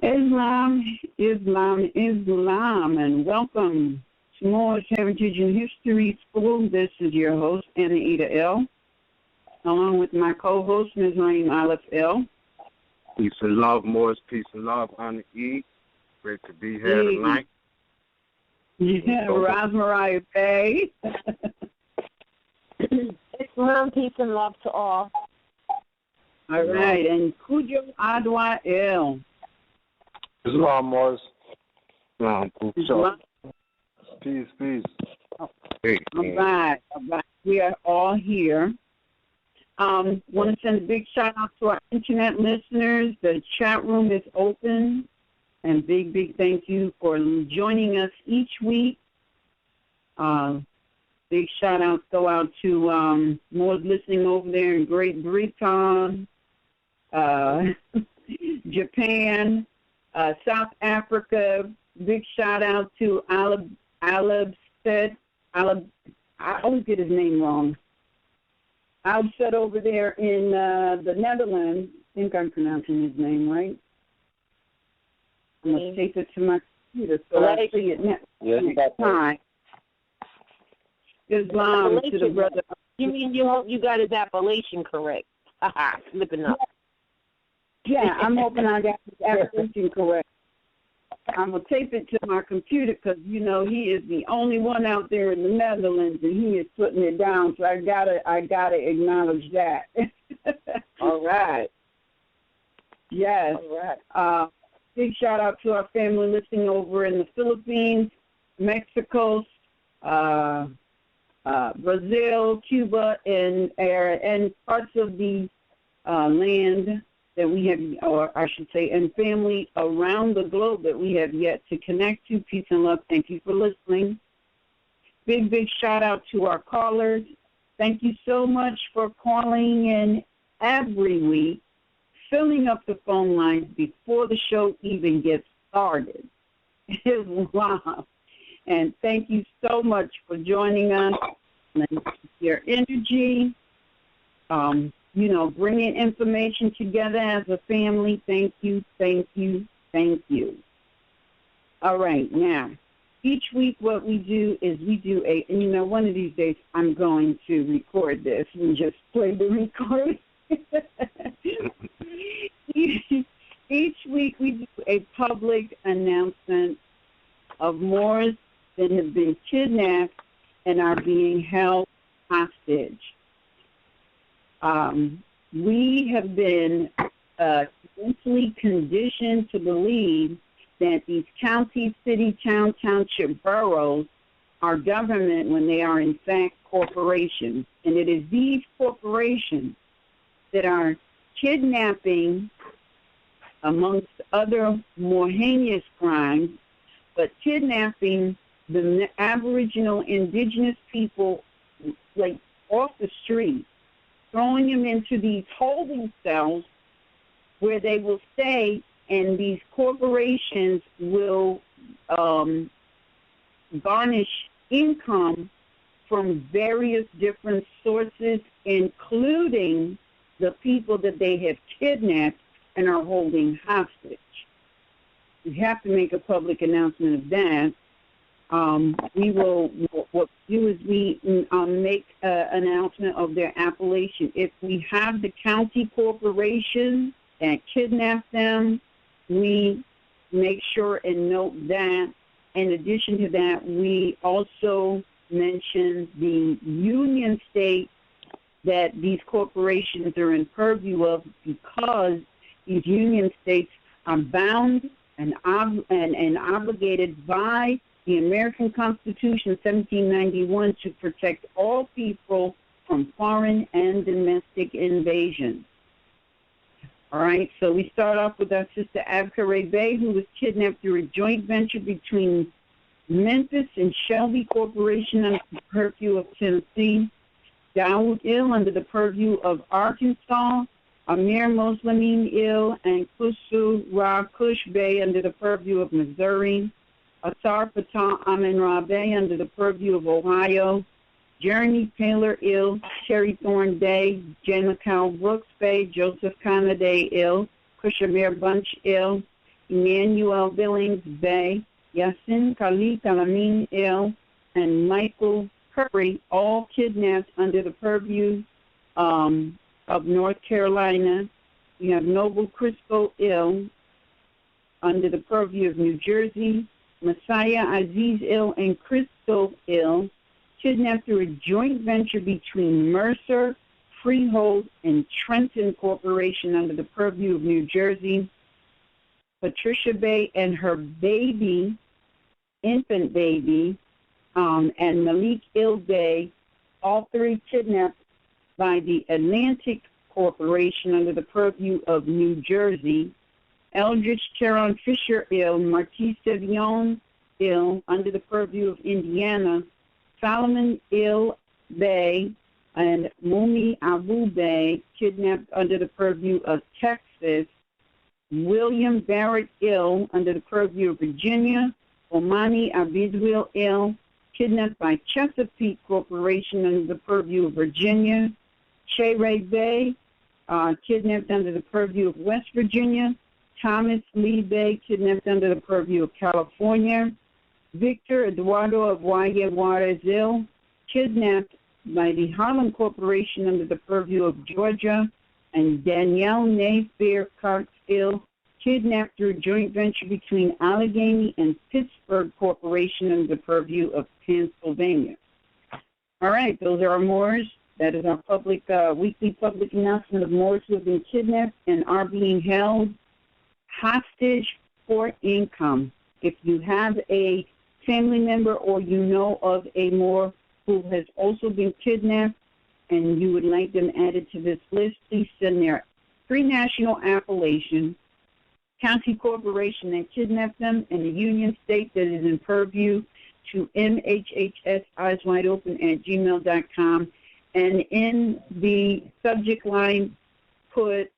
Islam, and welcome to Moorish Heritage and History School. This is your host, Anna Ida L., along with my co-host, Ms. Raim Aleph L. Peace and love, Moors. Peace and love, Anna E. Great to be here tonight. Yeah, Raz Mariah Bay. Islam, peace and love to all. All right, and Cujo Adwa L. Islam, Moors. Islam. Peace, peace. All right. We are all here. Want to send a big shout out to our internet listeners. The chat room is open, and big thank you for joining us each week. Big shout out go out to more listening over there in Great Britain, Japan, South Africa. Big shout out to Alabsted. I always get his name wrong. Alabsted over there in the Netherlands. I think I'm pronouncing his name right. I'm going to take it to my computer so I see it next time. Islam to the brother. You mean you hope you got his appellation correct? Haha, slipping up. Yeah, I'm hoping I got his appellation correct. I'm going to tape it to my computer because, you know, he is the only one out there in the Netherlands, and he is putting it down, so I gotta acknowledge that. All right. Yes. All right. Big shout-out to our family listening over in the Philippines, Mexico, Brazil, Cuba, and parts of the land that we have, or I should say, and family around the globe that we have yet to connect to. Peace and love. Thank you for listening. Big shout-out to our callers. Thank you so much for calling in every week, filling up the phone lines before the show even gets started. Wow. And thank you so much for joining us. Your energy, bringing information together as a family. Thank you. All right, now, each week what we do is one of these days I'm going to record this and just play the recording. Each week we do a public announcement of Moors that have been kidnapped and are being held hostage. We have been mentally conditioned to believe that these counties, city, town, township, boroughs are government when they are in fact corporations. And it is these corporations that are kidnapping, amongst other more heinous crimes, but kidnapping the Aboriginal indigenous people like off the street, throwing them into these holding cells where they will stay, and these corporations will garnish income from various different sources, including the people that they have kidnapped and are holding hostage. We have to make a public announcement of that. What we do is we make an announcement of their appellation. If we have the county corporation that kidnap them, we make sure and note that. In addition to that, we also mention the union state that these corporations are in purview of, because these union states are bound and obligated by the American Constitution of 1791 to protect all people from foreign and domestic invasion. All right, so we start off with our sister Abkare Bay, who was kidnapped through a joint venture between Memphis and Shelby Corporation under the purview of Tennessee, Dawood Ill under the purview of Arkansas, Amir Muslimin Ill and Kusu Ra Kush Bay under the purview of Missouri, Asar Fatah Amin Ra Bay under the purview of Ohio, Jeremy Taylor Ill, Cherry Thorn Day, Jane McCall Brooks Bay, Joseph Connaday Ill, Kushamir Bunch Ill, Emmanuel Billings Bay, Yasin Khalid Alamin Il, and Michael Curry, all kidnapped under the purview of North Carolina. We have Noble Crisco Il under the purview of New Jersey. Messiah Aziz Il and Crystal Il, kidnapped through a joint venture between Mercer, Freehold, and Trenton Corporation under the purview of New Jersey. Patricia Bay and her baby, infant baby, and Malik Il Bay, all three kidnapped by the Atlantic Corporation under the purview of New Jersey. Eldridge Charon Fisher Il, Marquis Sevion Il, under the purview of Indiana. Solomon Il Bay and Mumi Abu Bay, kidnapped under the purview of Texas. William Barrett Il, under the purview of Virginia. Omani Abidwil Il, kidnapped by Chesapeake Corporation under the purview of Virginia. Shay Bay, kidnapped under the purview of West Virginia. Thomas Lee Bay, kidnapped under the purview of California. Victor Eduardo Aguaya Juarez Il, kidnapped by the Harlem Corporation under the purview of Georgia. And Danielle Nayfair Cox Il, kidnapped through a joint venture between Allegheny and Pittsburgh Corporation under the purview of Pennsylvania. All right, those are our Moors. That is our public weekly public announcement of Moors who have been kidnapped and are being held hostage for income. If you have a family member or you know of a Moor who has also been kidnapped and you would like them added to this list, please send their free national appellation, county corporation that kidnapped them, and the union state that is in purview to MHHS-Eyes Wide Open at gmail.com. And in the subject line, put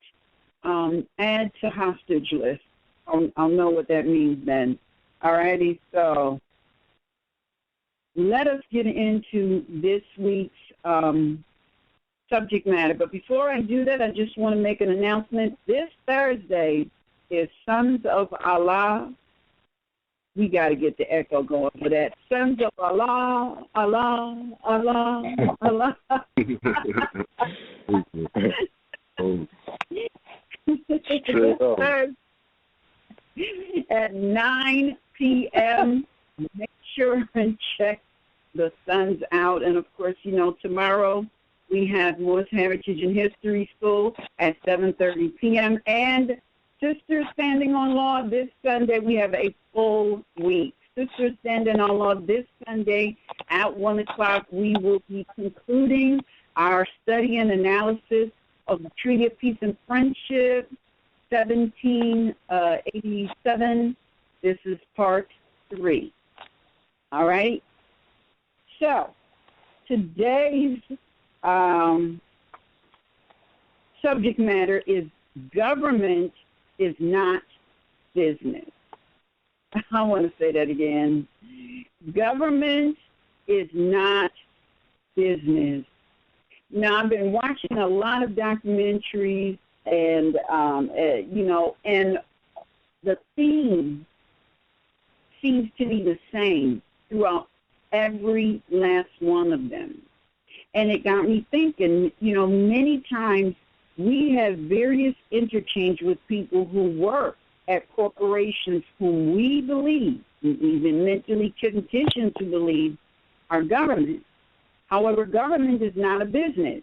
add to hostage list. I'll know what that means then. All righty, so let us get into this week's subject matter. But before I do that, I just want to make an announcement. This Thursday is Sons of Allah. We got to get the echo going for that. Sons of Allah, Allah, Allah, Allah. At 9 p.m., make sure and check the Sons out. And, of course, you know, tomorrow we have Moors Heritage and History School at 7:30 p.m. And Sisters Standing on Law this Sunday. We have a full week. Sisters Standing on Law this Sunday at 1 o'clock. We will be concluding our study and analysis of the Treaty of Peace and Friendship, 1787. This is part 3. All right? So, today's subject matter is government is not business. I want to say that again. Government is not business. Now, I've been watching a lot of documentaries, and you know, and the theme seems to be the same throughout every last one of them. And it got me thinking, you know, many times we have various interchange with people who work at corporations whom we believe, we've been mentally conditioned to believe, are government. However, government is not a business.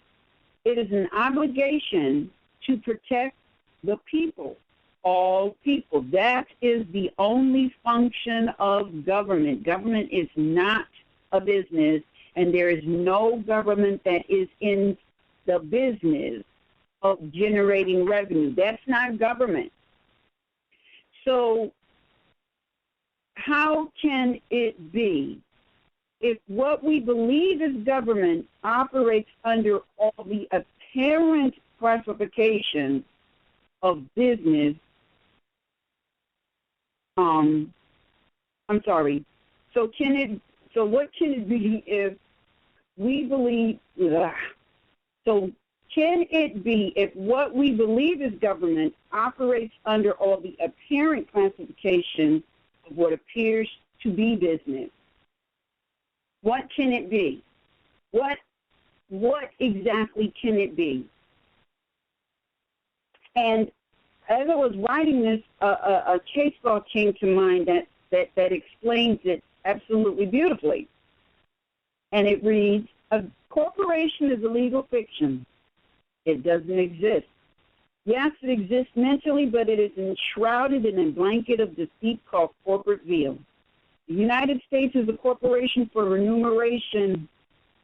It is an obligation to protect the people, all people. That is the only function of government. Government is not a business, and there is no government that is in the business of generating revenue. That's not government. So how can it be if what we believe is government operates under all the apparent classifications of business? So what can it be if we believe? So can it be if what we believe is government operates under all the apparent classifications of what appears to be business? What can it be? What exactly can it be? And as I was writing this, a case law came to mind that explains it absolutely beautifully. And it reads, a corporation is a legal fiction. It doesn't exist. Yes, it exists mentally, but it is enshrouded in a blanket of deceit called corporate veil. The United States is a corporation for remuneration,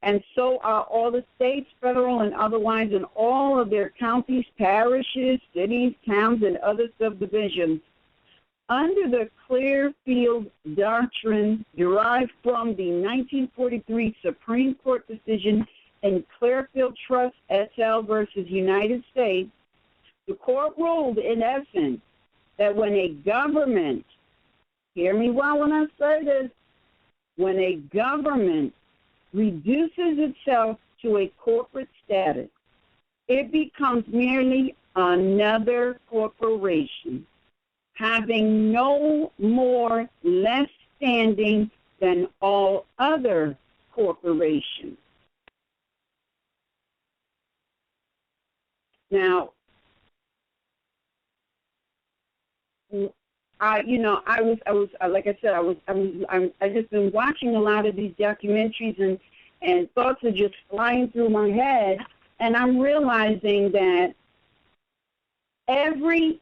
and so are all the states, federal and otherwise, and all of their counties, parishes, cities, towns, and other subdivisions. Under the Clearfield Doctrine, derived from the 1943 Supreme Court decision in Clearfield Trust SL versus United States, the court ruled, in essence, that when a government, hear me well when I say this, when a government reduces itself to a corporate status, it becomes merely another corporation, having no more less standing than all other corporations. Now, I just been watching a lot of these documentaries, and thoughts are just flying through my head, and I'm realizing that every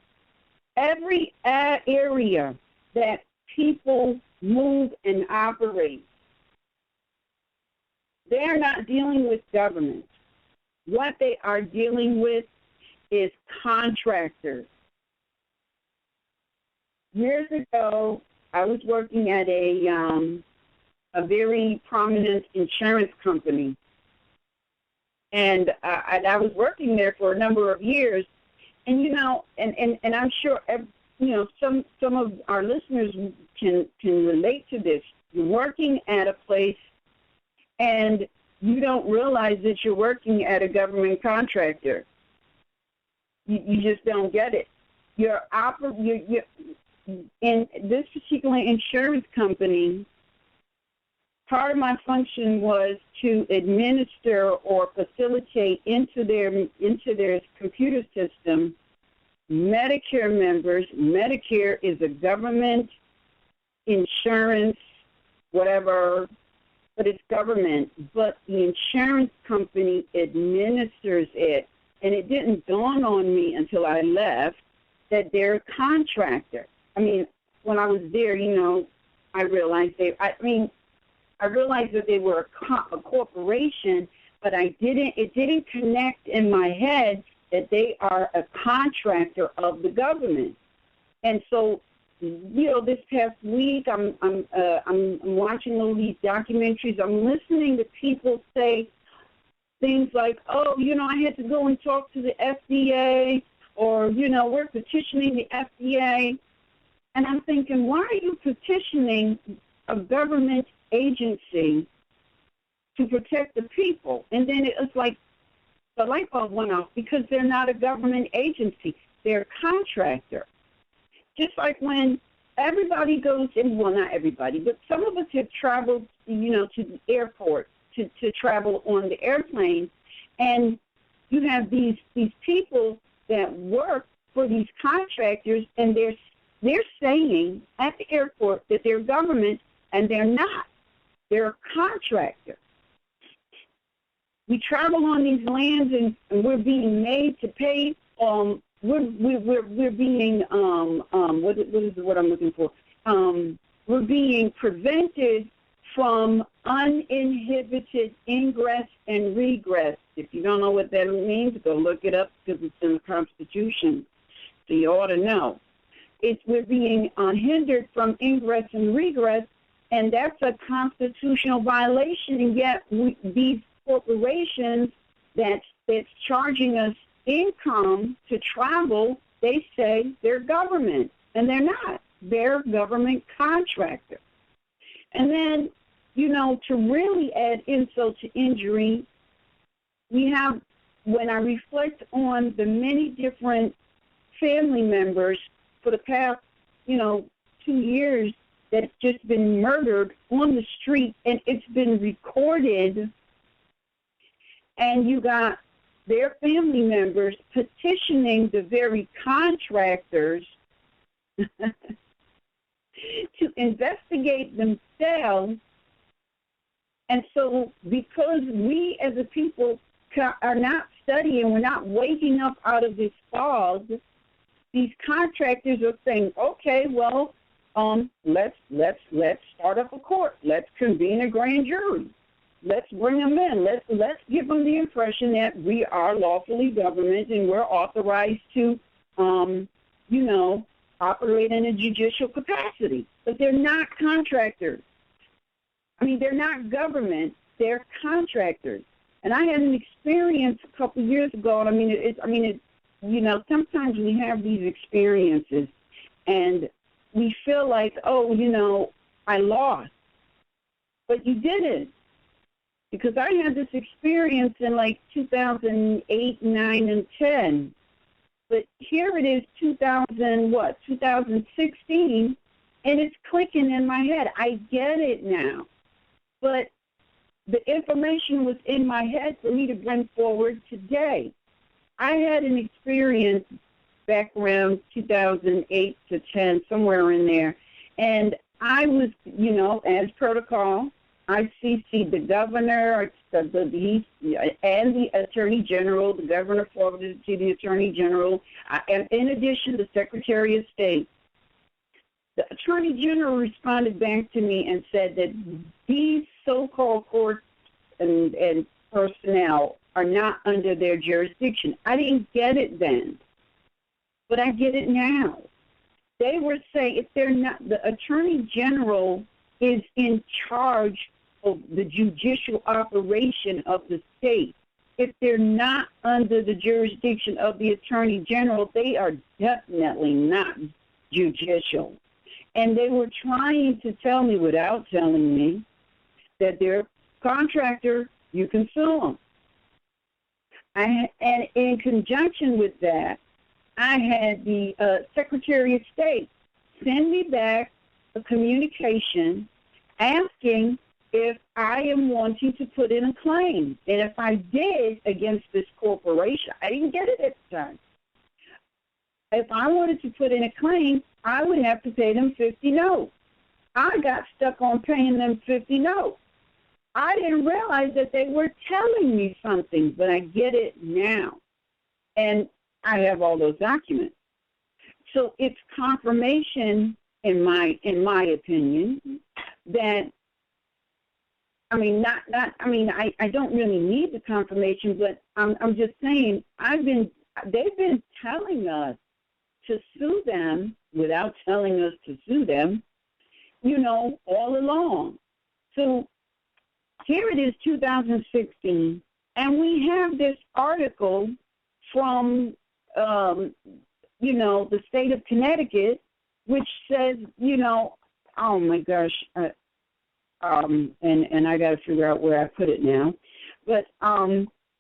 area that people move and operate, they're not dealing with government. What they are dealing with is contractors. Years ago, I was working at a very prominent insurance company, and I was working there for a number of years. And and I'm sure some of our listeners can relate to this. You're working at a place, and you don't realize that you're working at a government contractor. You just don't get it. You're in this particular insurance company. Part of my function was to administer or facilitate into their computer system Medicare members. Medicare is a government insurance, whatever, but it's government. But the insurance company administers it, and it didn't dawn on me until I left that they're a contractor. I mean, when I was there, I realized I realized that they were a corporation, but it didn't connect in my head that they are a contractor of the government. And so, this past week, I'm watching all these documentaries. I'm listening to people say things like, oh, I had to go and talk to the FDA, or, we're petitioning the FDA. And I'm thinking, why are you petitioning a government agency to protect the people? And then it's like the light bulb went off, because they're not a government agency. They're a contractor. Just like when everybody goes in, well, not everybody, but some of us have traveled, to the airport to travel on the airplane, and you have these people that work for these contractors, and they're saying at the airport that they're government, and they're not. They're a contractor. We travel on these lands, and we're being made to pay. We're being what is the word I'm looking for? We're being prevented from uninhibited ingress and regress. If you don't know what that means, go look it up, because it's in the Constitution, so you ought to know. We're being unhindered from ingress and regress, and that's a constitutional violation. And yet these corporations that's charging us income to travel, they say they're government, and they're not. They're government contractor. And then, to really add insult to injury, we have when I reflect on the many different family members for the past, 2 years that's just been murdered on the street, and it's been recorded, and you got their family members petitioning the very contractors to investigate themselves. And so because we as a people are not studying, we're not waking up out of this fog, these contractors are saying, okay, well, let's start up a court. Let's convene a grand jury. Let's bring them in. Let's give them the impression that we are lawfully government and we're authorized to, operate in a judicial capacity. But they're not contractors. They're not government. They're contractors. And I had an experience a couple of years ago, and sometimes we have these experiences, and we feel like, I lost. But you didn't. Because I had this experience in like 2008, 9, and 10. But here it is 2016, and it's clicking in my head. I get it now. But the information was in my head for me to bring forward today. I had an experience back around 2008 to 10, somewhere in there, and I was, as protocol, I CC'd the governor and the attorney general. The governor forwarded it to the attorney general, and in addition, the secretary of state. The attorney general responded back to me and said that these so-called courts and personnel are not under their jurisdiction. I didn't get it then, but I get it now. They were saying if they're not, the attorney general is in charge of the judicial operation of the state. If they're not under the jurisdiction of the attorney general, they are definitely not judicial. And they were trying to tell me without telling me that they're a contractor, you can sue them. And in conjunction with that, I had the Secretary of State send me back a communication asking if I am wanting to put in a claim. And if I did against this corporation, I didn't get it at the time. If I wanted to put in a claim, I would have to pay them $50 notes. I got stuck on paying them $50 notes. I didn't realize that they were telling me something, but I get it now. And I have all those documents. So it's confirmation, in my opinion, that I don't really need the confirmation, but I'm just saying they've been telling us to sue them without telling us to sue them, all along. So here it is, 2016, and we have this article from, the state of Connecticut, which says, oh my gosh, and I got to figure out where I put it now. But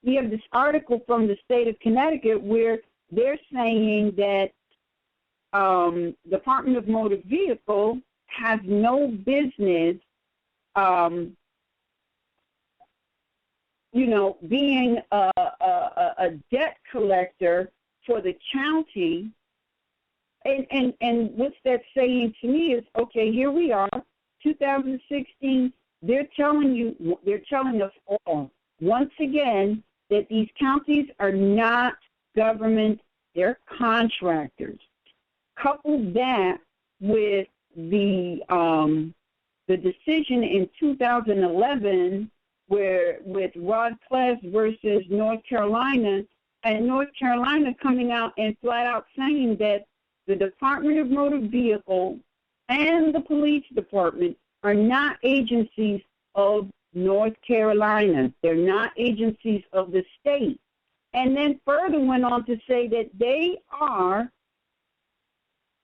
we have this article from the state of Connecticut where they're saying that Department of Motor Vehicle has no business, being a debt collector for the county. And what's that saying to me is, okay, here we are, 2016, they're telling us all, once again, that these counties are not government, they're contractors. Couple that with the decision in 2011 with Rod Class versus North Carolina, and North Carolina coming out and flat out saying that the Department of Motor Vehicle and the police department are not agencies of North Carolina. They're not agencies of the state. And then further went on to say that they are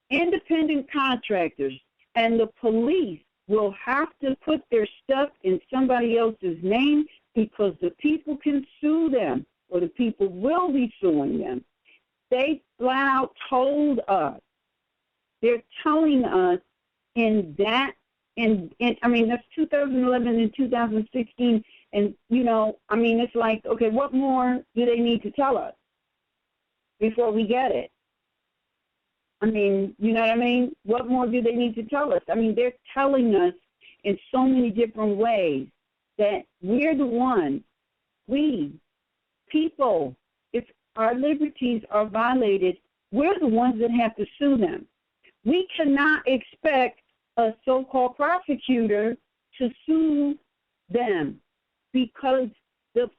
independent contractors, and the police will have to put their stuff in somebody else's name because the people can sue them. or the people will be suing them. They flat out told us. They're telling us in that, I mean, that's 2011 and 2016, and, you know, I mean, it's like, okay, what more do they need to tell us before we get it? I mean, you know what I mean? What more do they need to tell us? I mean, they're telling us in so many different ways that we're the ones, we, people, if our liberties are violated, we're the ones that have to sue them. We cannot expect a so-called prosecutor to sue them because the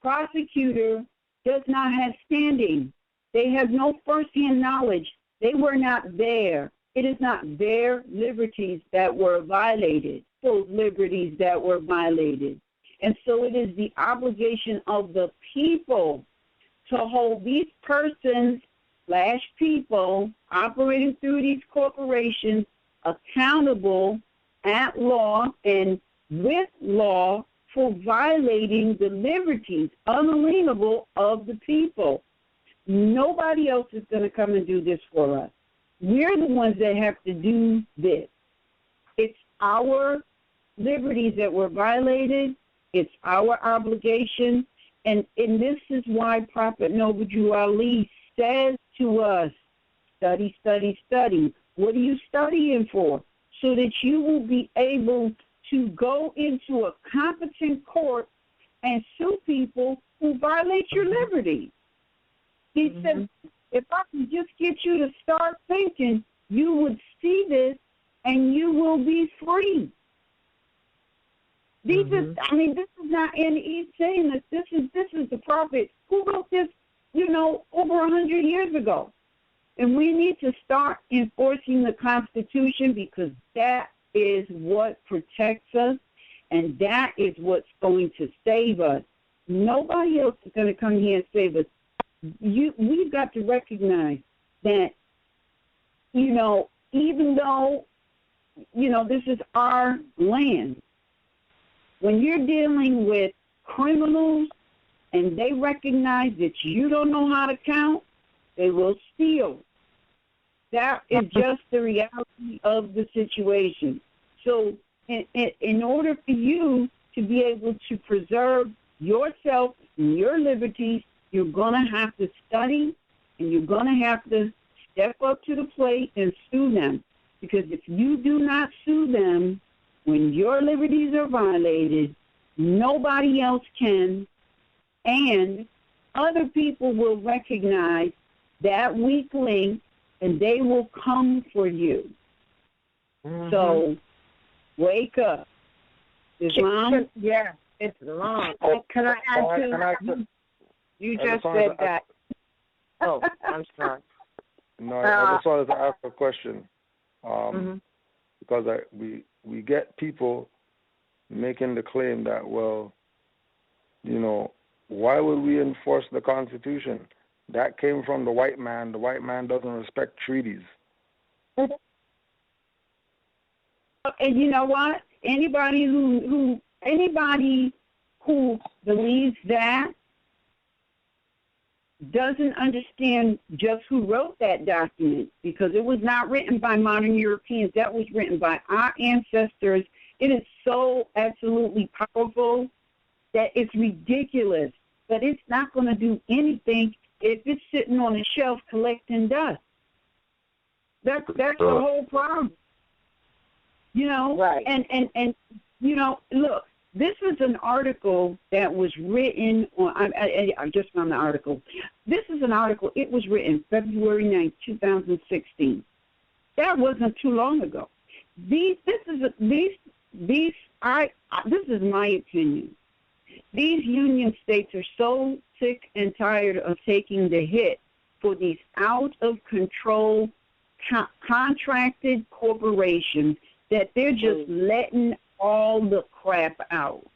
prosecutor does not have standing. They have no first-hand knowledge. They were not there. It is not their liberties that were violated, those liberties that were violated. And so it is the obligation of the people to hold these persons / people operating through these corporations accountable at law and with law for violating the liberties unalienable of the people. Nobody else is going to come and do this for us. We're the ones that have to do this. It's our liberties that were violated. It's our obligation. And this is why Prophet Noble Drew Ali says to us, study, study, study. What are you studying for? So that you will be able to go into a competent court and sue people who violate your liberty. He said, if I can just get you to start thinking, you would see this and you will be free. These is, I mean, this is not, and he's saying that this is the prophet who wrote this, you know, over 100 years ago. And we need to start enforcing the Constitution because that is what protects us and that is what's going to save us. Nobody else is going to come here and save us. We've got to recognize that, you know, even though, you know, this is our land, when you're dealing with criminals and they recognize that you don't know how to count, they will steal. That is just the reality of the situation. So in order for you to be able to preserve yourself and your liberties, you're going to have to study and you're going to have to step up to the plate and sue them. Because if you do not sue them when your liberties are violated, nobody else can, and other people will recognize that weak link and they will come for you. So wake up. Islam? Yeah, it's long. Can I add to? You just said that. Oh, I'm sorry. No, I just wanted to ask a question. Because we get people making the claim that, well, you know, why would we enforce the Constitution? That came from the white man. The white man doesn't respect treaties. And you know what? Anybody who believes that doesn't understand just who wrote that document, because it was not written by modern Europeans. That was written by our ancestors. It is so absolutely powerful that it's ridiculous, but it's not going to do anything if it's sitting on a shelf collecting dust. That's the whole problem. You know, right. And you know, look, this is an article that was written on, I just found the article. This is an article, it was written February 9th, 2016. That wasn't too long ago. This is my opinion. These union states are so sick and tired of taking the hit for these out-of-control contracted corporations that they're just letting all the crap out.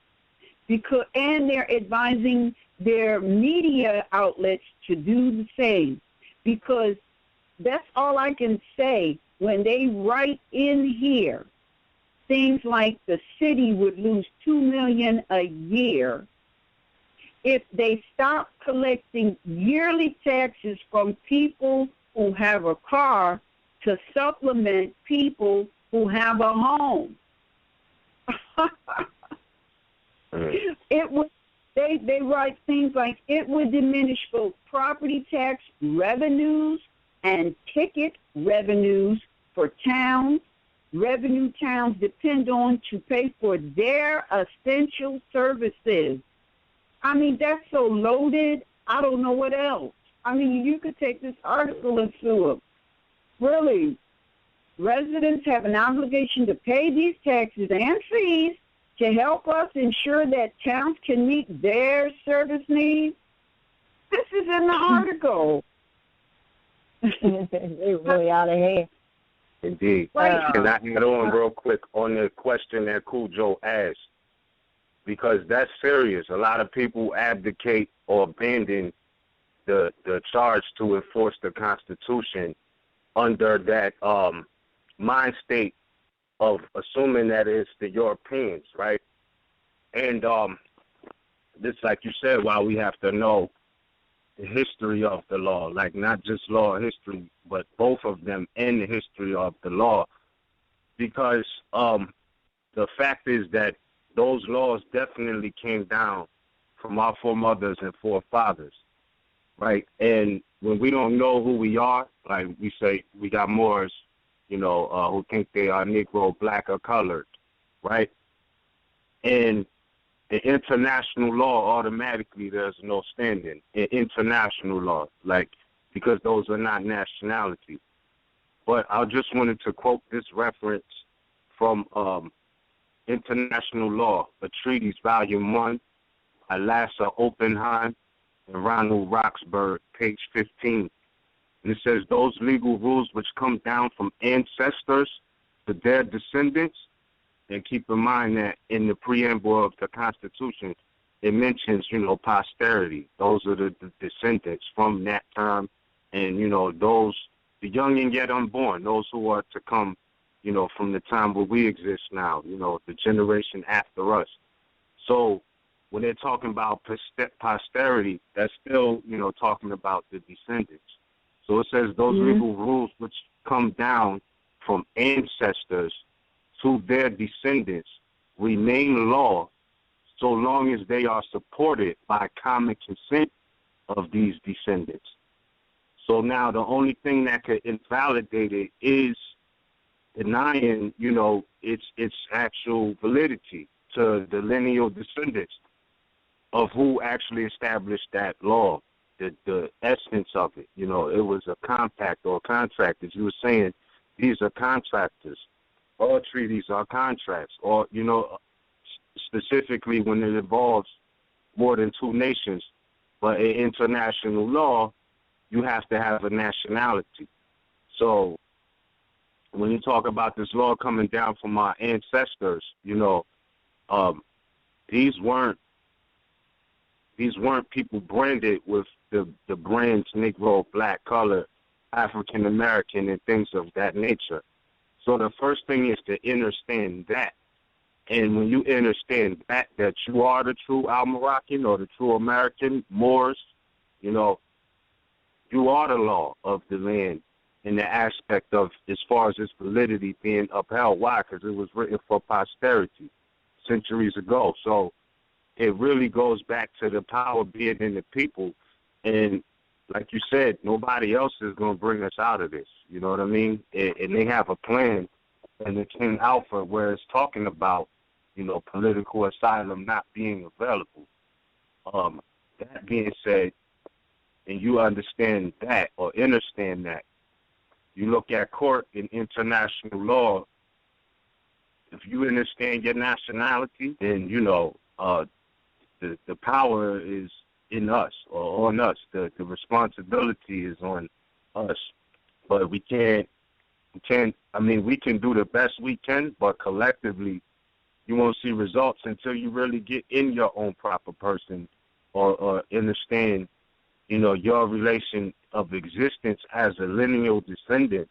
And they're advising their media outlets to do the same, because that's all I can say. When they write in here things like the city would lose $2 million a year if they stop collecting yearly taxes from people who have a car to supplement people who have a home. It would. They write things like it would diminish both property tax revenues and ticket revenues for towns. Revenue towns depend on to pay for their essential services. I mean, that's so loaded, I don't know what else. I mean, you could take this article and sue them. Really, residents have an obligation to pay these taxes and fees to help us ensure that towns can meet their service needs. This is in the article. They're really out of hand. Indeed. Can I add on real quick on the question that Cujo asked? Because that's serious. A lot of people abdicate or abandon the charge to enforce the Constitution under that mind state of assuming that it's the Europeans, right? And this, like you said, why we have to know the history of the law, like not just law history, but both of them and the history of the law. Because the fact is that those laws definitely came down from our foremothers and forefathers, right? And when we don't know who we are, like we say, we got Moors, who think they are Negro, black, or colored, right? And in international law, automatically there's no standing in international law, because those are not nationality. But I just wanted to quote this reference from International Law, a Treatise, Volume 1, by Lasse Oppenheim and Ronald Roxburgh, page 15. And it says, those legal rules which come down from ancestors to their descendants, and keep in mind that in the preamble of the Constitution, it mentions, posterity. Those are the descendants from that term, and, those, the young and yet unborn, those who are to come, from the time where we exist now, the generation after us. So when they're talking about posterity, that's still, talking about the descendants. So it says those legal rules which come down from ancestors to their descendants remain law so long as they are supported by common consent of these descendants. So now the only thing that could invalidate it is denying, its actual validity to the lineal descendants of who actually established that law. The essence of it, it was a compact or a contract. As you were saying, these are contractors. All treaties are contracts, or, specifically when it involves more than two nations. But in international law, you have to have a nationality. So when you talk about this law coming down from our ancestors, these weren't people branded with the brands Negro, black, color, African American, and things of that nature. So the first thing is to understand that. And when you understand that you are the true Al-Moroccan or the true American, Moors, you are the law of the land in the aspect of, as far as its validity being upheld. Why? Because it was written for posterity centuries ago. So it really goes back to the power being in the people. And like you said, nobody else is going to bring us out of this. You know what I mean? And they have a plan, and it's in Alpha where it's talking about, political asylum not being available. That being said, and you understand that or understand that, you look at court in international law, if you understand your nationality, then, the power is in us or on us. The responsibility is on us. But we can do the best we can, but collectively you won't see results until you really get in your own proper person or understand, your relation of existence as a lineal descendant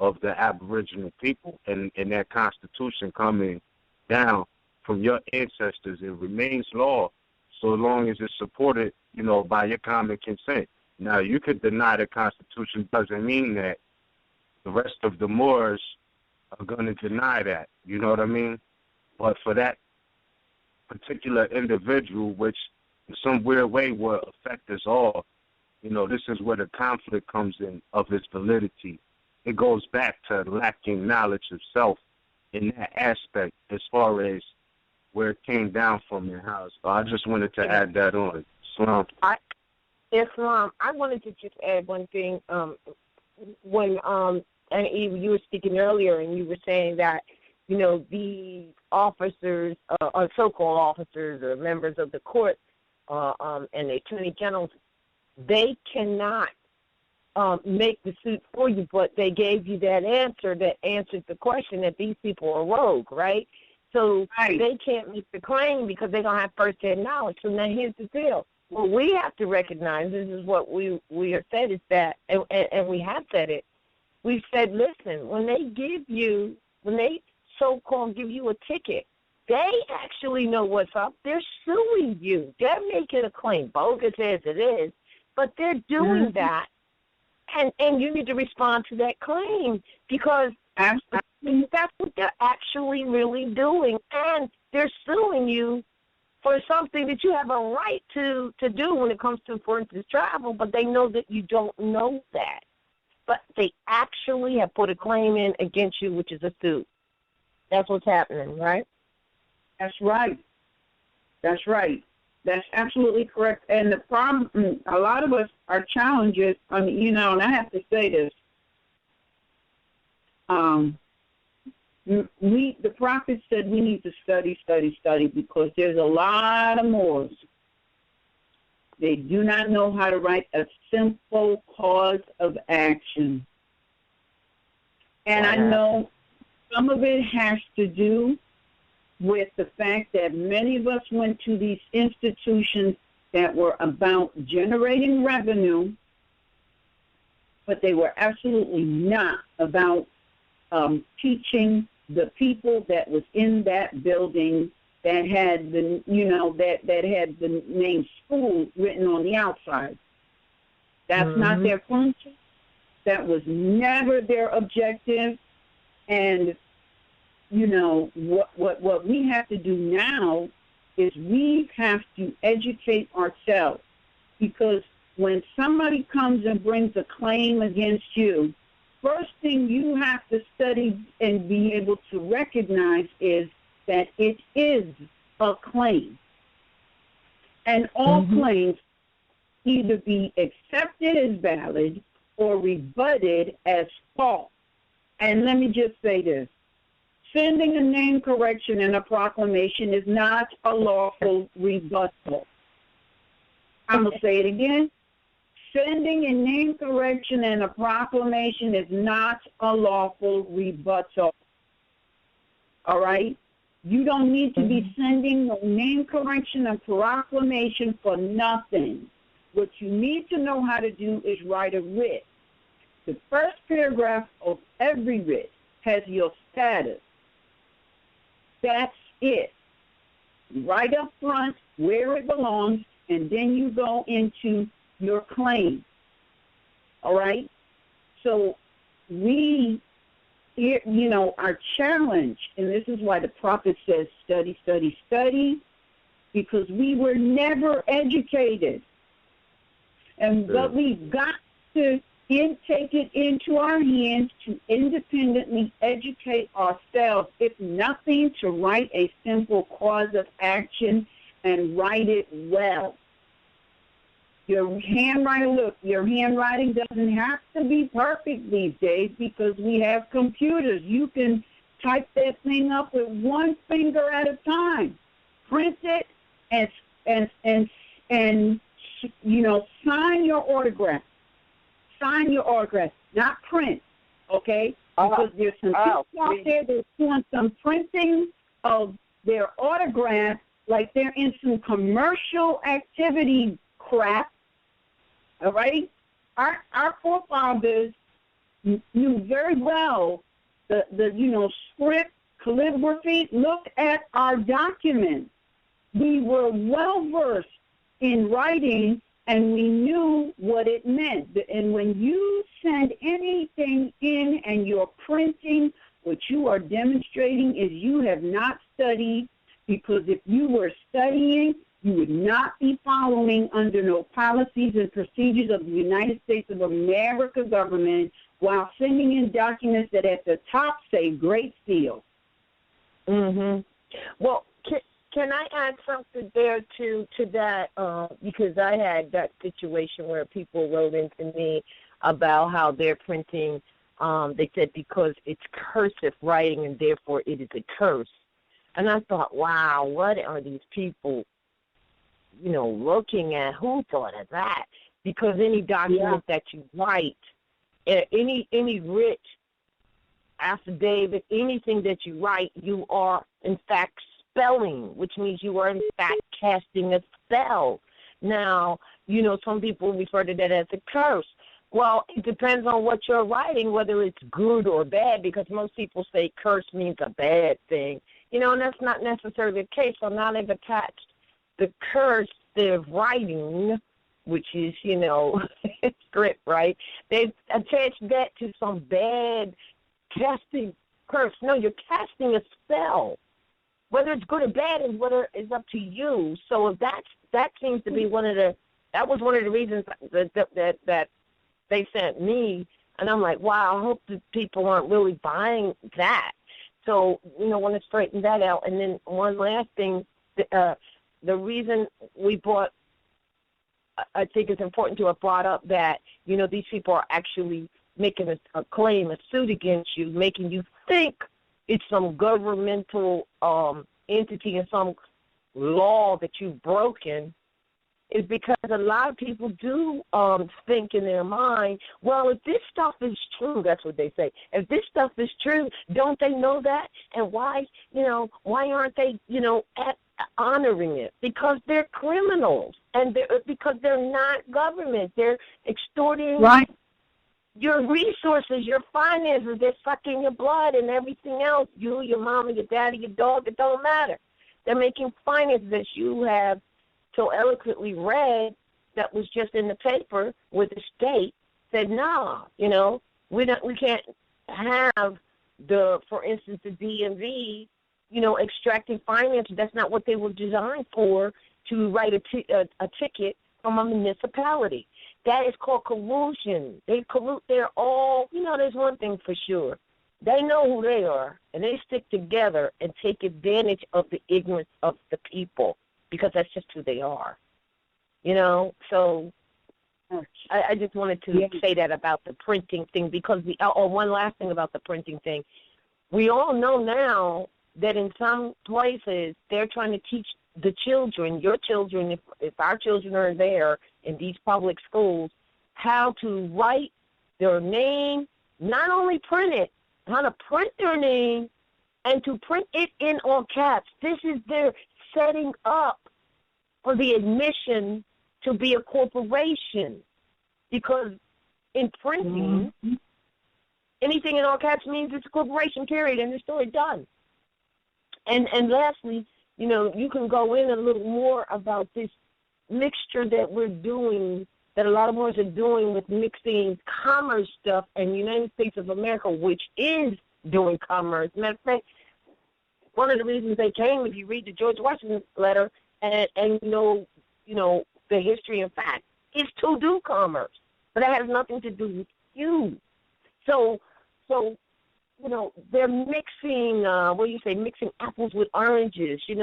of the Aboriginal people and that Constitution coming down from your ancestors. It remains law so long as it's supported, by your common consent. Now, you could deny the Constitution, doesn't mean that the rest of the Moors are going to deny that, you know what I mean? But for that particular individual, which in some weird way will affect us all, this is where the conflict comes in of its validity. It goes back to lacking knowledge of self in that aspect as far as where it came down from and how. So I just wanted to add that on. Islam, I wanted to just add one thing. When and Eve, you were speaking earlier, and you were saying that the officers, or so-called officers, or members of the court, and the attorney generals, they cannot make the suit for you, but they gave you that answer that answered the question that these people are rogue, right? So they can't make the claim because they don't have first-hand knowledge. So now here's the deal. What we have to recognize, this is what we have said, is that, and we have said it, we've said, listen, when they so-called give you a ticket, they actually know what's up. They're suing you. They're making a claim, bogus as it is, but they're doing that, and you need to respond to that claim because that's what they're actually really doing, and they're suing you for something that you have a right to do when it comes to, for instance, travel, but they know that you don't know that. But they actually have put a claim in against you, which is a suit. That's what's happening, right? That's right. That's right. That's absolutely correct. And the problem, a lot of us, our challenges, and I have to say this, the prophet said we need to study, because there's a lot of Moors. They do not know how to write a simple cause of action. And I know some of it has to do with the fact that many of us went to these institutions that were about generating revenue, but they were absolutely not about teaching the people that was in that building that had the, that had the name school written on the outside. That's not their function. That was never their objective. And what we have to do now is we have to educate ourselves, because when somebody comes and brings a claim against you, first thing you have to study and be able to recognize is that it is a claim. And all claims either be accepted as valid or rebutted as false. And let me just say this. Sending a name correction and a proclamation is not a lawful rebuttal. I'm going to say it again. Sending a name correction and a proclamation is not a lawful rebuttal. All right? You don't need to be sending a name correction and proclamation for nothing. What you need to know how to do is write a writ. The first paragraph of every writ has your status. That's it. Right up front, where it belongs, and then you go into your claim. All right? So we, our challenge, and this is why the prophet says study, study, study, because we were never educated. And but we've got to take it into our hands to independently educate ourselves, if nothing, to write a simple cause of action and write it well. Your handwriting doesn't have to be perfect these days because we have computers. You can type that thing up with one finger at a time. Print it and sign your autograph. Sign your autograph, not print, okay? Because there's some people out there that's doing some printing of their autograph like they're in some commercial activity crap, all right? Our forefathers knew very well the script, calligraphy. Look at our documents. we were well-versed in writing, and we knew what it meant. And when you send anything in and you're printing, what you are demonstrating is you have not studied, because if you were studying, you would not be following under no policies and procedures of the United States of America government while sending in documents that at the top say Great Seal. Mm-hmm. Well, can I add something there to that? Because I had that situation where people wrote into me about how they're printing. They said because it's cursive writing and therefore it is a curse. And I thought, wow, what are these people, looking at? Who thought of that? Because any document that you write, any writ, affidavit, anything that you write, you are in fact spelling, which means you are in fact casting a spell. Now, some people refer to that as a curse. Well, it depends on what you're writing, whether it's good or bad, because most people say curse means a bad thing. And that's not necessarily the case. So now they've attached the cursive writing, which is, script, right? They've attached that to some bad casting curse. No, you're casting a spell. Whether it's good or bad is up to you. So if that seems to be that was one of the reasons that they sent me, and I'm like, wow, I hope that people aren't really buying that. So, want to straighten that out. And then one last thing, the reason we brought, I think it's important to have brought up that, these people are actually making a claim, a suit against you, making you think it's some governmental entity and some law that you've broken, is because a lot of people do think in their mind, well, if this stuff is true, that's what they say. If this stuff is true, don't they know that? And why aren't they, honoring it? Because they're criminals, and because they're not government. They're extorting your resources, your finances. They're sucking your blood and everything else. You, your mama, your daddy, your dog, it don't matter. They're making finances that you have so eloquently read, that was just in the paper, where the state said, no, we can't have for instance, the DMV, extracting finance. That's not what they were designed for, to write a ticket from a municipality. That is called collusion. They collude. They're all, there's one thing for sure. They know who they are, and they stick together and take advantage of the ignorance of the people, because that's just who they are, So I just wanted to say that about the printing thing, because one last thing about the printing thing. We all know now that in some places they're trying to teach the children, your children, if our children are there in these public schools, how to write their name, not only print it, how to print their name and to print it in all caps. This is their setting up for the admission to be a corporation, because in printing, anything in all caps means it's a corporation, period, and the story done. And lastly, you can go in a little more about this mixture that we're doing, that a lot of us are doing with mixing commerce stuff and the United States of America, which is doing commerce. Matter of fact, one of the reasons they came, if you read the George Washington letter and the history and fact, is to do commerce. But that has nothing to do with you. So they're mixing, mixing apples with oranges, we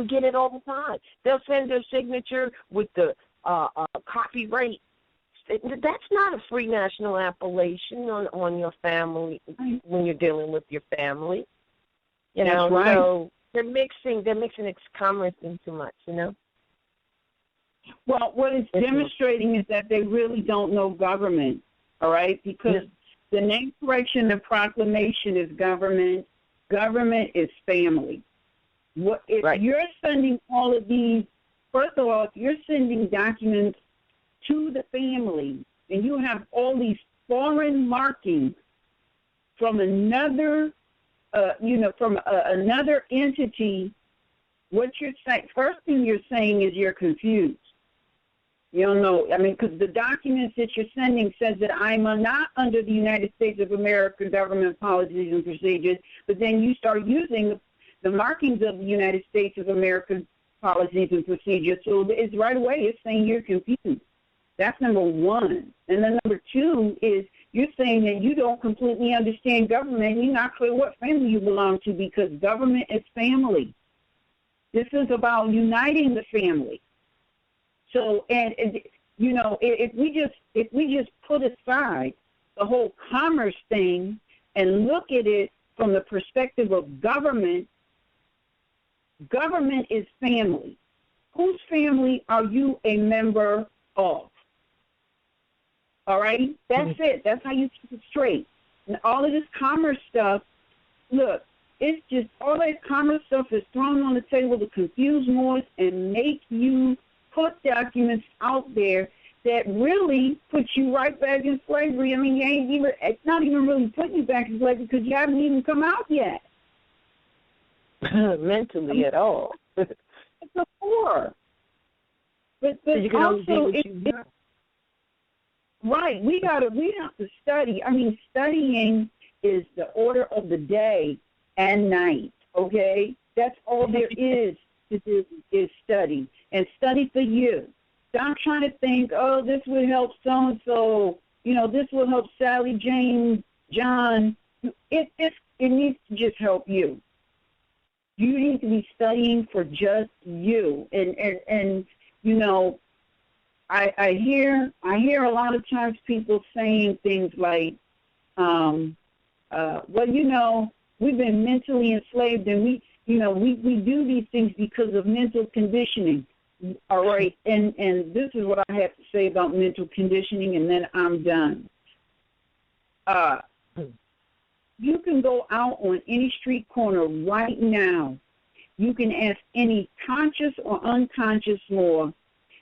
get it all the time. They'll send their signature with the copyright. That's not a free national appellation on your family when you're dealing with your family. That's right. So they're mixing commerce in too much, Well, what it's demonstrating is that they really don't know government, all right? Because the name correction of proclamation is government. Government is family. If you're sending all of these, first of all, if you're sending documents to the family and you have all these foreign markings from another, another entity what you're saying, first thing you're saying is you're confused. You don't know. I mean, because the documents that you're sending says that I'm not under the United States of America government policies and procedures, but then you start using the markings of the United States of America policies and procedures. So it's right away, it's saying you're confused. That's number one. And then number two is you're saying that you don't completely understand government. You're not clear what family you belong to, because government is family. This is about uniting the family. So, and you know, if we just put aside the whole commerce thing and look at it from the perspective of government, government is family. Whose family are you a member of? All right? That's it. That's how you keep it straight. And all of this commerce stuff, look, it's just all that commerce stuff is thrown on the table to confuse more and make you put documents out there that really put you right back in slavery. I mean, it's not even really putting you back in slavery because you haven't even come out yet. Mentally at all. It's a war. But so you can also, right, we have to study. I mean, studying is the order of the day and night, okay? That's all there is to do, is study. And study for you. Stop trying to think, oh, this would help so-and-so, you know, this will help Sally, Jane, John. It needs to just help you. You need to be studying for just you. And you know, I hear a lot of times people saying things like, well, you know, we've been mentally enslaved and we do these things because of mental conditioning. All right, and this is what I have to say about mental conditioning, and then I'm done. You can go out on any street corner right now. You can ask any conscious or unconscious law,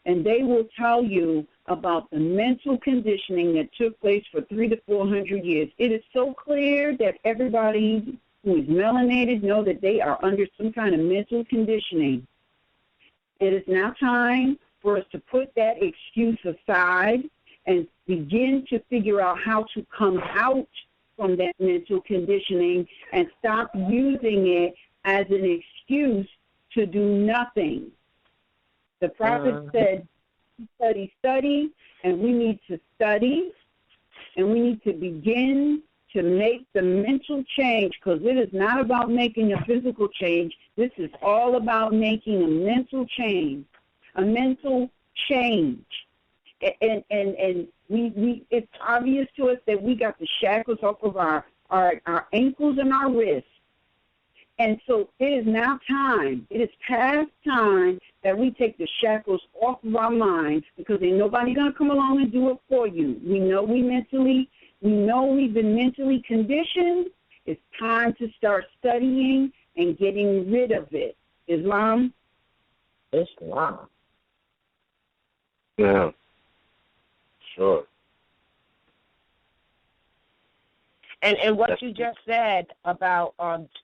and they will tell you about the mental conditioning that took place for 300 to 400 years. It is so clear that everybody who is melanated know that they are under some kind of mental conditioning. It is now time for us to put that excuse aside and begin to figure out how to come out from that mental conditioning and stop using it as an excuse to do nothing. The prophet said, study, and we need to study, and we need to begin to make the mental change, because it is not about making a physical change. This is all about making a mental change, And we it's obvious to us that we got the shackles off of our ankles and our wrists. And so it is now time, it is past time that we take the shackles off of our minds, because ain't nobody going to come along and do it for you. We know we've been mentally conditioned. It's time to start studying and getting rid of it. Islam? Yeah. Sure. And what you just said about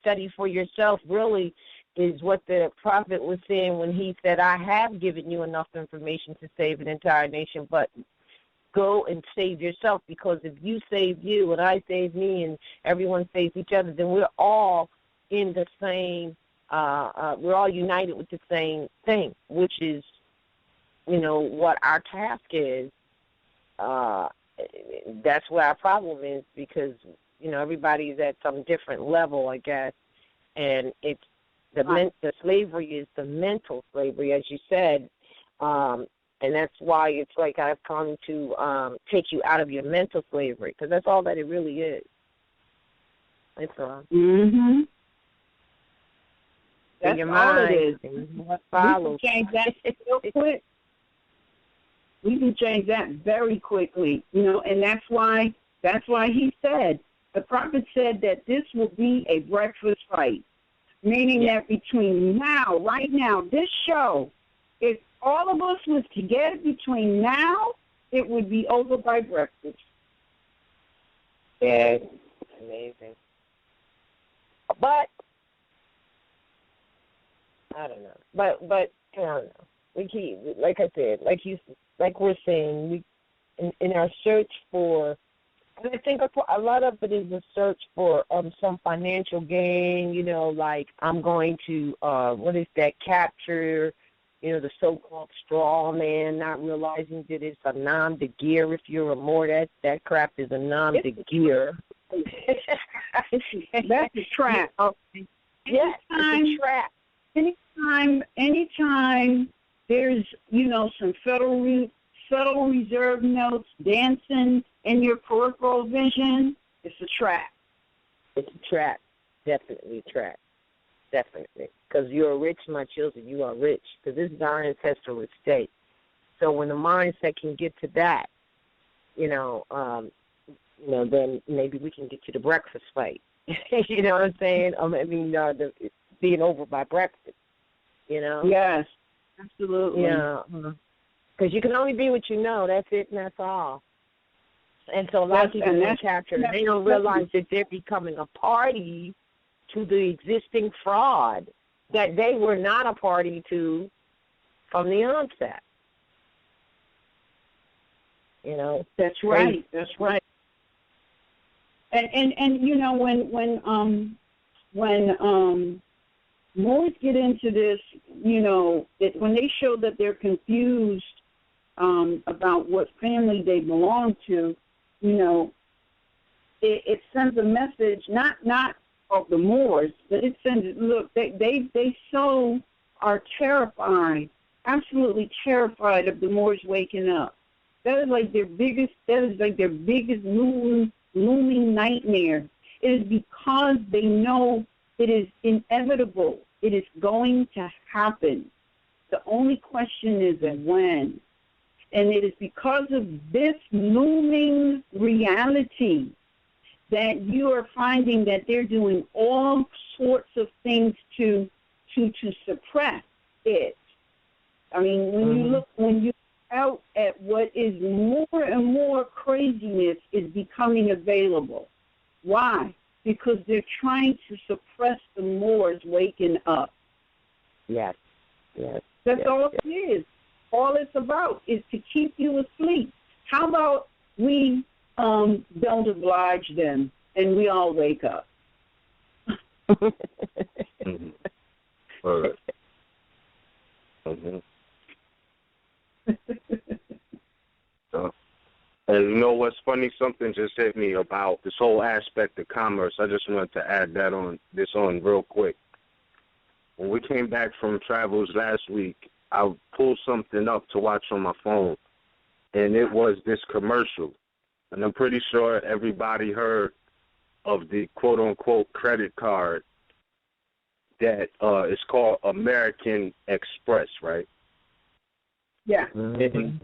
study for yourself really is what the prophet was saying when he said, I have given you enough information to save an entire nation, but go and save yourself, because if you save you and I save me and everyone saves each other, then we're all in the same, we're all united with the same thing, which is, you know, what our task is. That's where our problem is, because, you know, everybody's at some different level, I guess, and it's the slavery is the mental slavery, as you said, and that's why it's like I've come to take you out of your mental slavery, because that's all that it really is. That's all. Mm-hmm. That's your all mind. It is. What follows. We can change that real quick. We can change that very quickly, you know, and that's why he said, the prophet said that this will be a breakfast fight, meaning that between now, right now, this show, if all of us was together between now, it would be over by breakfast. Yeah, amazing. But I don't know. But I don't know. We keep, like I said, like we're saying, we in our search for, and I think a lot of it is a search for some financial gain. You know, like I'm going to capture. You know, the so-called straw man, not realizing that it's a nom de guerre. If you're a Moor, that crap is a nom de guerre. That's a trap. Yes, it's a trap. Anytime there's, some Federal Reserve notes dancing in your peripheral vision, it's a trap. It's a trap. Definitely a trap. Definitely. Because you are rich, my children, you are rich. Because this is our ancestral estate. So when the mindset can get to that, then maybe we can get to the breakfast fight. You know what I'm saying? Being over by breakfast, Yes, absolutely. Yeah. Because you can only be what you know. That's it and that's all. And so a lot of people get captured. They don't realize that they're becoming a party to the existing fraud that they were not a party to from the onset. That's right. That's right. And when Moors get into this, when they show that they're confused about what family they belong to, it sends a message not of the Moors, but it sends, look, they so are terrified, absolutely terrified of the Moors waking up. That is like their biggest looming nightmare. It is because they know it is inevitable. It is going to happen. The only question is when. And it is because of this looming reality that you are finding that they're doing all sorts of things to suppress it. I mean, when you look out at what is more and more craziness is becoming available. Why? Because they're trying to suppress the Moors waking up. Yes. That's all it is. All it's about is to keep you asleep. How about we don't oblige them and we all wake up? Mm-hmm. All right. Mm-hmm. And you know what's funny? Something just hit me about this whole aspect of commerce. I just wanted to add that on real quick. When we came back from travels last week, I pulled something up to watch on my phone, and it was this commercial. And I'm pretty sure everybody heard of the quote-unquote credit card that is called American Express, right? Yeah. Mm-hmm.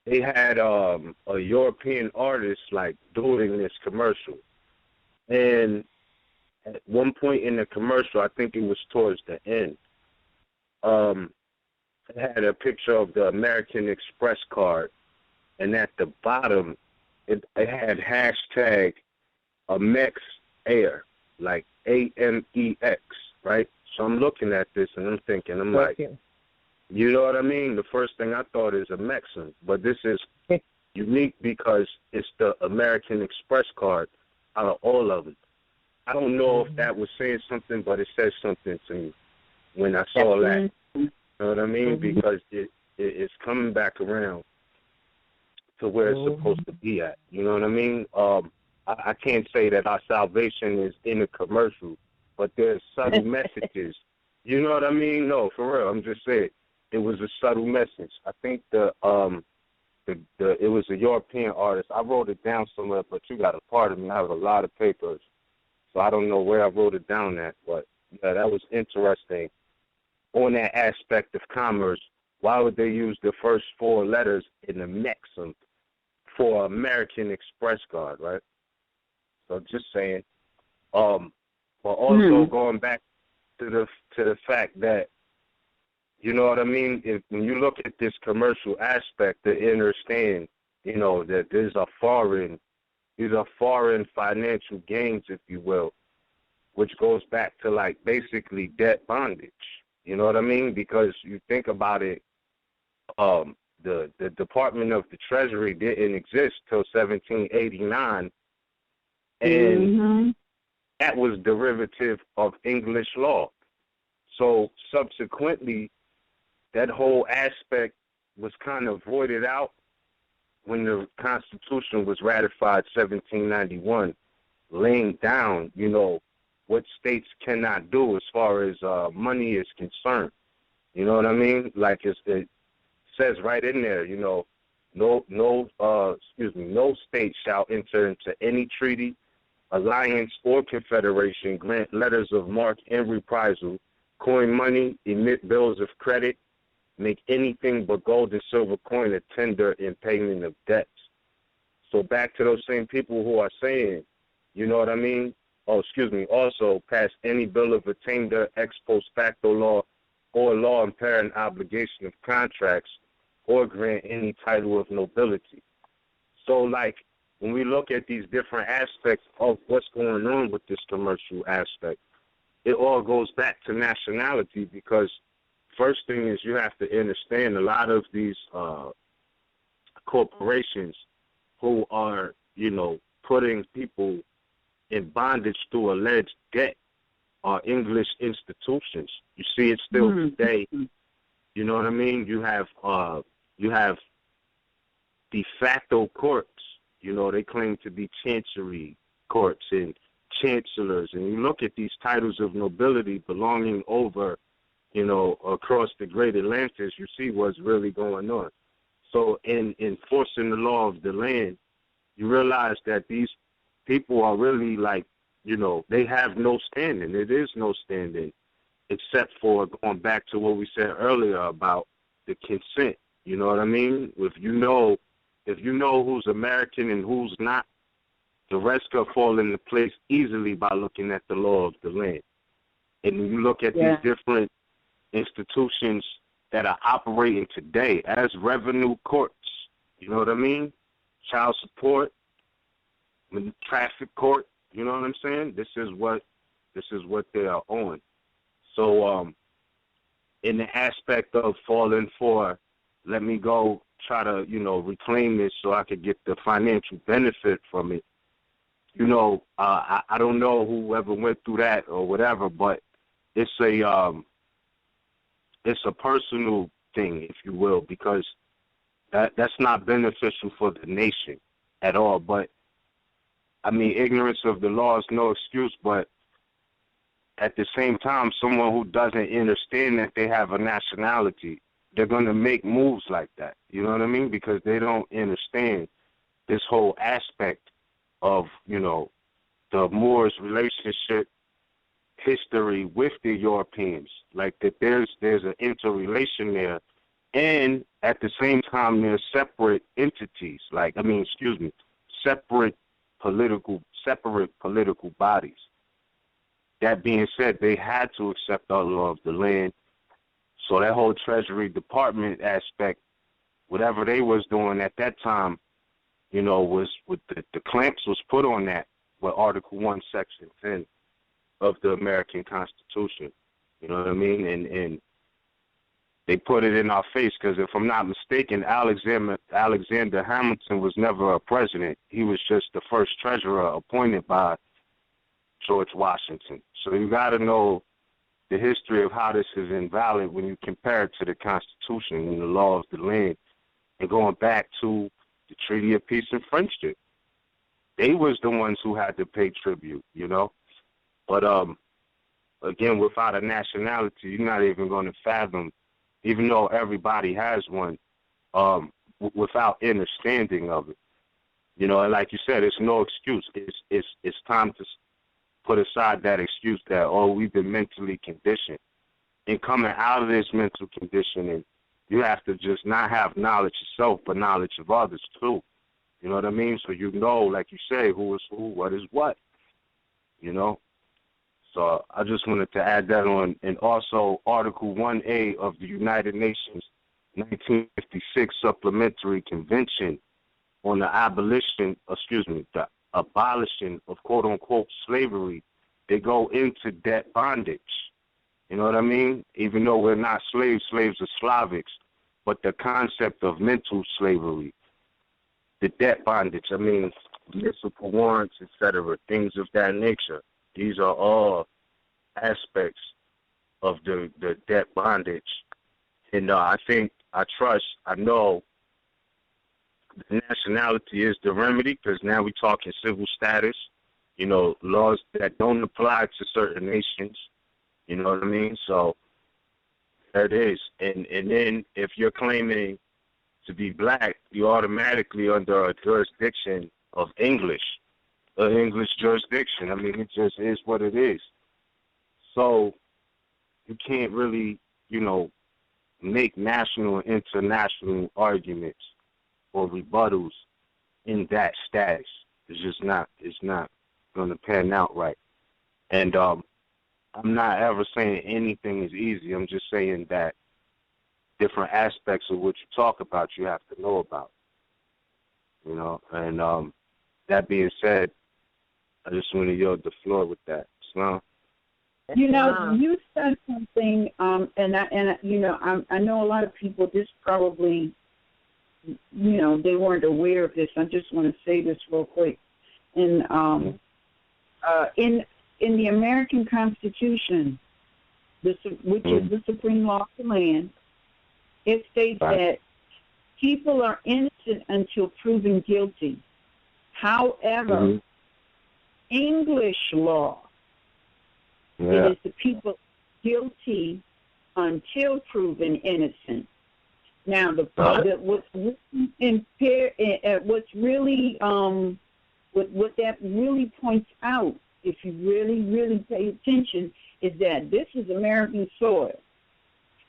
They had a European artist doing this commercial, and at one point in the commercial, I think it was towards the end, it had a picture of the American Express card, and at the bottom, it had hashtag Amex Air, like AMEX, right? So I'm looking at this and I'm thinking, you know what I mean? The first thing I thought is a Mexican, but this is unique because it's the American Express card out of all of them. I don't know if that was saying something, but it says something to me when I saw that. You know what I mean? Because it's coming back around to where it's supposed to be at. You know what I mean? I can't say that our salvation is in a commercial, but there's subtle messages. You know what I mean? No, for real. I'm just saying. It was a subtle message. I think it was a European artist. I wrote it down somewhere, but you got to pardon me. I have a lot of papers, so I don't know where I wrote it down at. But yeah, that was interesting. On that aspect of commerce, why would they use the first four letters in the Mexican for American Express card, right? So just saying. But also going back to the fact that, you know what I mean? When you look at this commercial aspect, to understand, that these are foreign financial gains, if you will, which goes back to basically debt bondage. You know what I mean? Because you think about it, the Department of the Treasury didn't exist till 1789, and that was derivative of English law. So subsequently, that whole aspect was kind of voided out when the Constitution was ratified 1791, laying down, what states cannot do as far as money is concerned. You know what I mean? Like it says right in there, no state shall enter into any treaty, alliance, or confederation, grant letters of marque and reprisal, coin money, emit bills of credit, make anything but gold and silver coin a tender in payment of debts. So back to those same people who are saying, you know what I mean? Also pass any bill of attainder, ex post facto law, or law impairing obligation of contracts, or grant any title of nobility. So, like, when we look at these different aspects of what's going on with this commercial aspect, it all goes back to nationality, because first thing is you have to understand a lot of these corporations who are, putting people in bondage through alleged debt are English institutions. You see it still today. You know what I mean? You have de facto courts. They claim to be chancery courts and chancellors. And you look at these titles of nobility belonging over, across the great Atlantis, you see what's really going on. So in enforcing the law of the land, you realize that these people are really like, they have no standing. It is no standing, except for going back to what we said earlier about the consent. You know what I mean? If you know who's American and who's not, the rest could fall into place easily by looking at the law of the land. And when you look at these different institutions that are operating today as revenue courts, you know what I mean? Child support, traffic court, you know what I'm saying? This is what they are on. So in the aspect of falling for, let me go try to, reclaim this so I could get the financial benefit from it. I don't know whoever went through that or whatever, but it's a personal thing, if you will, because that's not beneficial for the nation at all. But I mean, ignorance of the law is no excuse, but at the same time, someone who doesn't understand that they have a nationality, they're going to make moves like that. You know what I mean? Because they don't understand this whole aspect of, the Moors' relationship history with the Europeans. Like that there's an interrelation there. And at the same time, there's separate entities, separate political bodies. That being said, they had to accept our law of the land. So that whole Treasury Department aspect, whatever they was doing at that time, was with the clamps was put on that with Article 1, Section 10 of the American Constitution. You know what I mean? And they put it in our face because, if I'm not mistaken, Alexander Hamilton was never a president. He was just the first treasurer appointed by George Washington. So you got to know the history of how this is invalid when you compare it to the Constitution and the law of the land, and going back to the Treaty of Peace and Friendship. They was the ones who had to pay tribute, But again, without a nationality, you're not even going to fathom, even though everybody has one, without understanding of it. And like you said, it's no excuse. It's time to put aside that excuse that, we've been mentally conditioned. And coming out of this mental conditioning, you have to just not have knowledge yourself, but knowledge of others too. You know what I mean? So like you say, who is who, what is what. So I just wanted to add that on. And also Article 1A of the United Nations 1956 Supplementary Convention on the abolishing of quote-unquote slavery. They go into debt bondage. You know what I mean? Even though we're not slaves, slaves are Slavics, but the concept of mental slavery, the debt bondage, I mean, municipal warrants, etc., things of that nature. These are all aspects of the debt bondage. And I know the nationality is the remedy, because now we're talking civil status, you know, laws that don't apply to certain nations. You know what I mean? So there it is. And then if you're claiming to be black, you're automatically under a jurisdiction of English jurisdiction. I mean, it just is what it is. So you can't really, you know, make national and international arguments or rebuttals in that status. It's not going to pan out right. And I'm not ever saying anything is easy. I'm just saying that different aspects of what you talk about, you have to know about. You know, and that being said, I just want to yield the floor with that. Islam? You know, you said something, and I know a lot of people. This probably, you know, they weren't aware of this. I just want to say this real quick. In the American Constitution, which is the supreme law of the land, it states that people are innocent until proven guilty. However, English law, it is the people guilty until proven innocent. Now, what that really points out, if you really, really pay attention, is that this is American soil,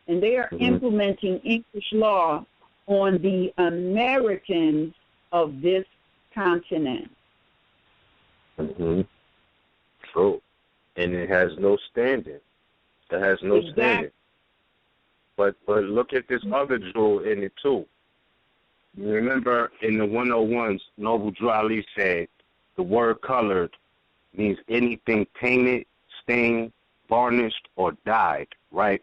and they are implementing English law on the Americans of this continent. True. And it has no standing. It has no standing. But look at this other jewel in it, too. You remember in the 101s, Noble Drew Ali said the word colored means anything painted, stained, varnished, or dyed, right?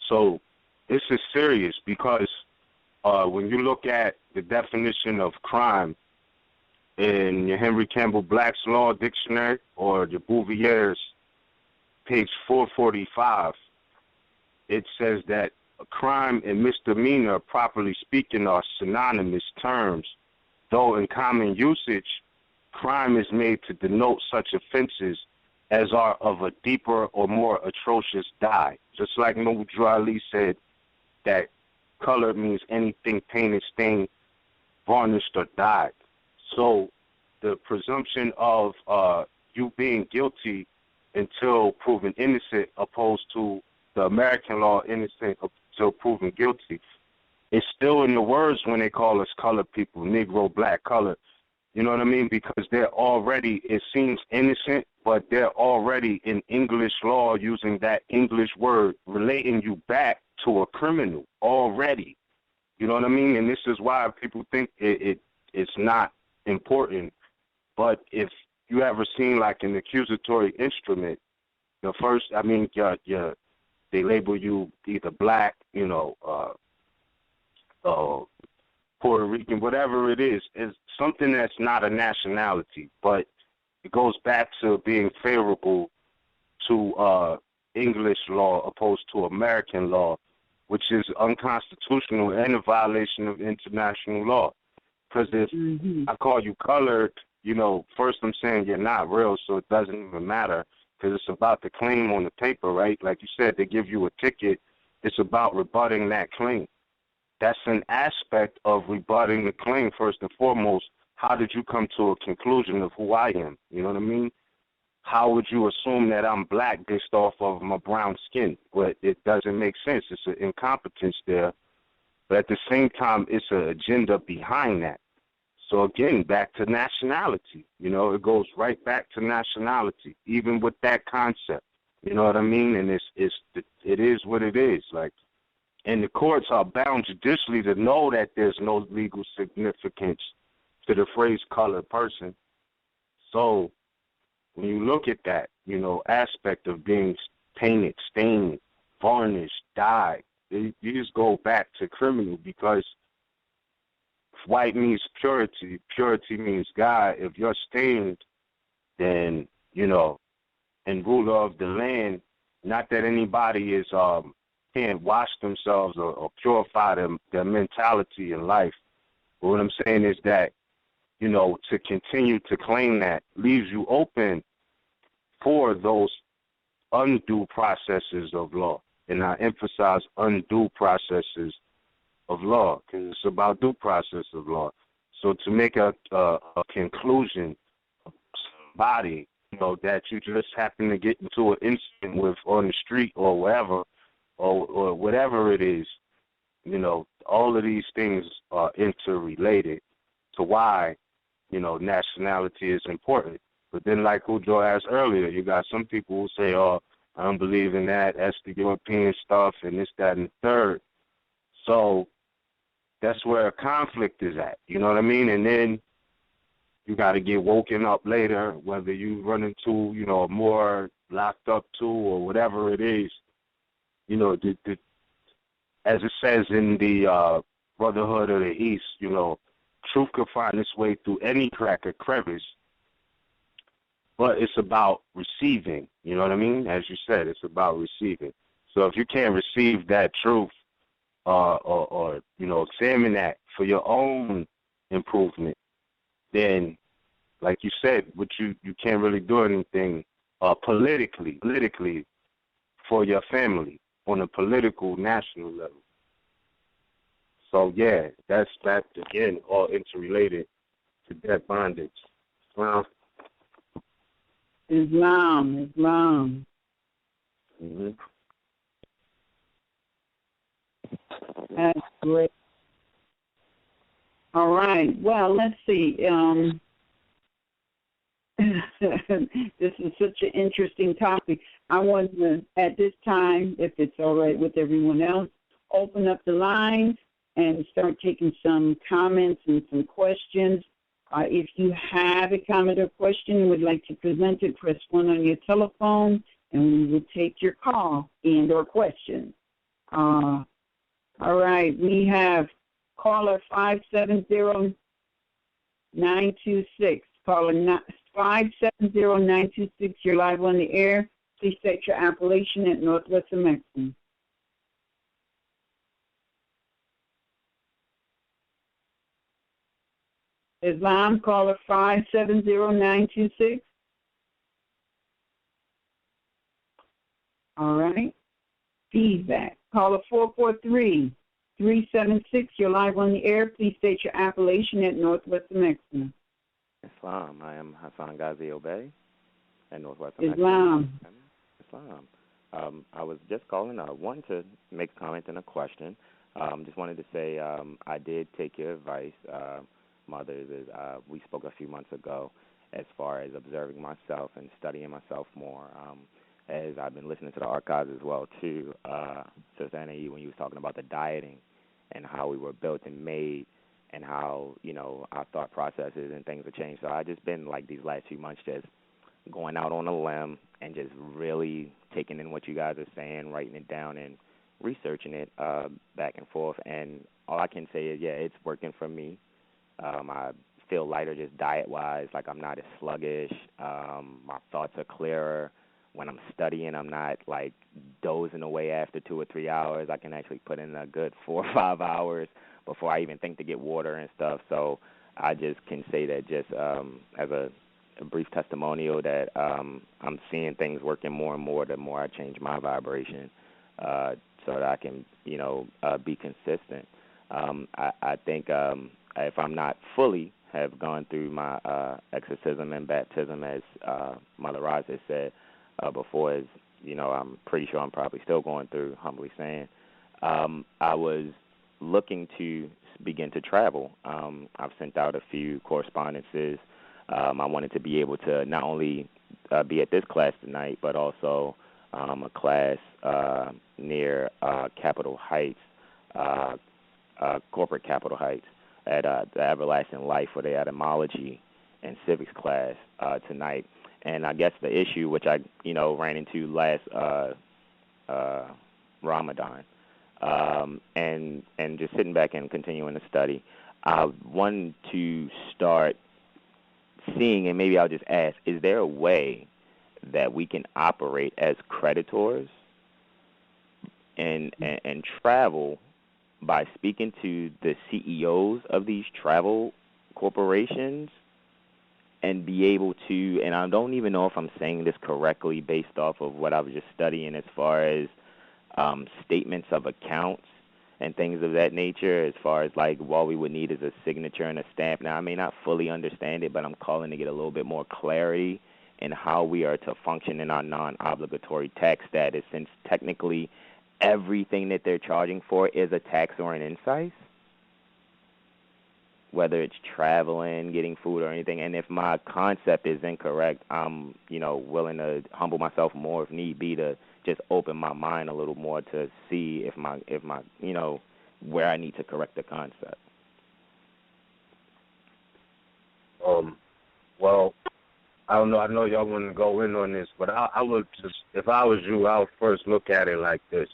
So this is serious because when you look at the definition of crime in your Henry Campbell Black's Law Dictionary or your Bouvier's page 445, it says that a crime and misdemeanor, properly speaking, are synonymous terms, though in common usage, crime is made to denote such offenses as are of a deeper or more atrocious dye. Just like Noble Drew Ali said that color means anything painted, stained, varnished, or dyed. So the presumption of you being guilty until proven innocent, opposed to the American law, innocent until proven guilty, is still in the words when they call us colored people, Negro, black, colored. You know what I mean? Because they're already, it seems innocent, but they're already in English law using that English word, relating you back to a criminal already. You know what I mean? And this is why people think it's not important. But if you ever seen like an accusatory instrument, the first, I mean, they label you either black, you know, Puerto Rican, whatever it is something that's not a nationality, but it goes back to being favorable to English law opposed to American law, which is unconstitutional and a violation of international law. Because if I call you colored, you know, first I'm saying you're not real, so it doesn't even matter because it's about the claim on the paper, right? Like you said, they give you a ticket. It's about rebutting that claim. That's an aspect of rebutting the claim, first and foremost. How did you come to a conclusion of who I am? You know what I mean? How would you assume that I'm black based off of my brown skin? But it doesn't make sense. It's an incompetence there. But at the same time, it's an agenda behind that. So again, back to nationality. You know, it goes right back to nationality, even with that concept. You know what I mean? And it is what it is. Like, and the courts are bound judicially to know that there's no legal significance to the phrase colored person. So when you look at that, you know, aspect of being painted, stained, varnished, dyed. You just go back to criminal because white means purity. Purity means God. If you're stained, then, and ruler of the land, not that anybody is can't wash themselves or purify their mentality in life. But what I'm saying is that, to continue to claim that leaves you open for those undue processes of law. And I emphasize undue processes of law because it's about due process of law. So to make a conclusion, somebody, that you just happen to get into an incident with on the street or wherever, or whatever it is, all of these things are interrelated to why, nationality is important. But then, like Ujo asked earlier, you got some people who say, oh, I don't believe in that. That's the European stuff and this, that, and the third. So that's where a conflict is at. You know what I mean? And then you got to get woken up later, whether you run into, a more locked up to or whatever it is. As it says in the Brotherhood of the East, truth can find its way through any crack or crevice, but it's about receiving. You know what I mean? As you said, it's about receiving. So if you can't receive that truth or examine that for your own improvement, then, like you said, you can't really do anything politically for your family on a political national level. So yeah, that's again all interrelated to debt bondage. Islam. Mm-hmm. That's great. All right. Well, let's see. This is such an interesting topic. I want to, at this time, if it's all right with everyone else, open up the lines and start taking some comments and some questions. If you have a comment or question and would like to present it, press 1 on your telephone, and we will take your call and or question. All right. We have caller 570926. Caller 570926. You're live on the air. Please state your appellation at Northwest of Mexico. Islam, caller 570926. All right. Feedback. Caller 443-376. You're live on the air. Please state your appellation at Northwest of Mexico. Islam. I am Hassan Ghazi Obey at Northwest of Islam. Islam. I was just calling. I wanted to make a comment and a question. Just wanted to say I did take your advice, Mother. We spoke a few months ago as far as observing myself and studying myself more. As I've been listening to the archives as well, too, Sister Anna, when you was talking about the dieting and how we were built and made and how, our thought processes and things have changed. So I've just been, like, these last few months just going out on a limb and just really taking in what you guys are saying, writing it down and researching it back and forth. And all I can say is, yeah, it's working for me. I feel lighter just diet-wise, like I'm not as sluggish. My thoughts are clearer. When I'm studying, I'm not, like, dozing away after 2 or 3 hours. I can actually put in a good 4 or 5 hours before I even think to get water and stuff. So I just can say that just as a brief testimonial that I'm seeing things working more and more the more I change my vibration so that I can, be consistent. I think if I'm not fully have gone through my exorcism and baptism, as Mother Roz has said before, as I'm pretty sure I'm probably still going through, humbly saying, I was looking to begin to travel. I've sent out a few correspondences. I wanted to be able to not only be at this class tonight, but also a class near Capitol Heights, corporate Capitol Heights, at the Everlasting Life for the etymology and civics class tonight. And I guess the issue, which I, ran into last Ramadan, and just sitting back and continuing to study, I want to start seeing, and maybe I'll just ask, is there a way that we can operate as creditors and travel by speaking to the CEOs of these travel corporations and be able to, and I don't even know if I'm saying this correctly based off of what I was just studying as far as statements of accounts and things of that nature, as far as like what we would need is a signature and a stamp. Now, I may not fully understand it, but I'm calling to get a little bit more clarity in how we are to function in our non-obligatory tax status, since technically everything that they're charging for is a tax or an excise, whether it's traveling, getting food, or anything. And if my concept is incorrect, I'm, willing to humble myself more if need be to just open my mind a little more to see if my where I need to correct the concept. Well, I don't know. I know y'all want to go in on this, but I would just, if I was you, I would first look at it like this.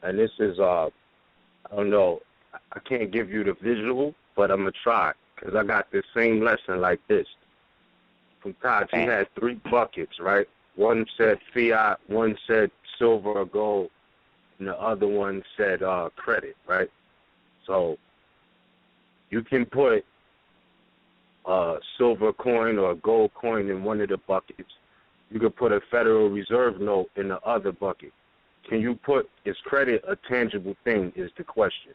And this is, I don't know, I can't give you the visual, but I'm going to try, because I got this same lesson like this. From Todd, he had 3 buckets, right? One said fiat, one said silver or gold, and the other one said credit, right? So you can put a silver coin or a gold coin in one of the buckets. You could put a Federal Reserve note in the other bucket. Can you put, is credit a tangible thing is the question.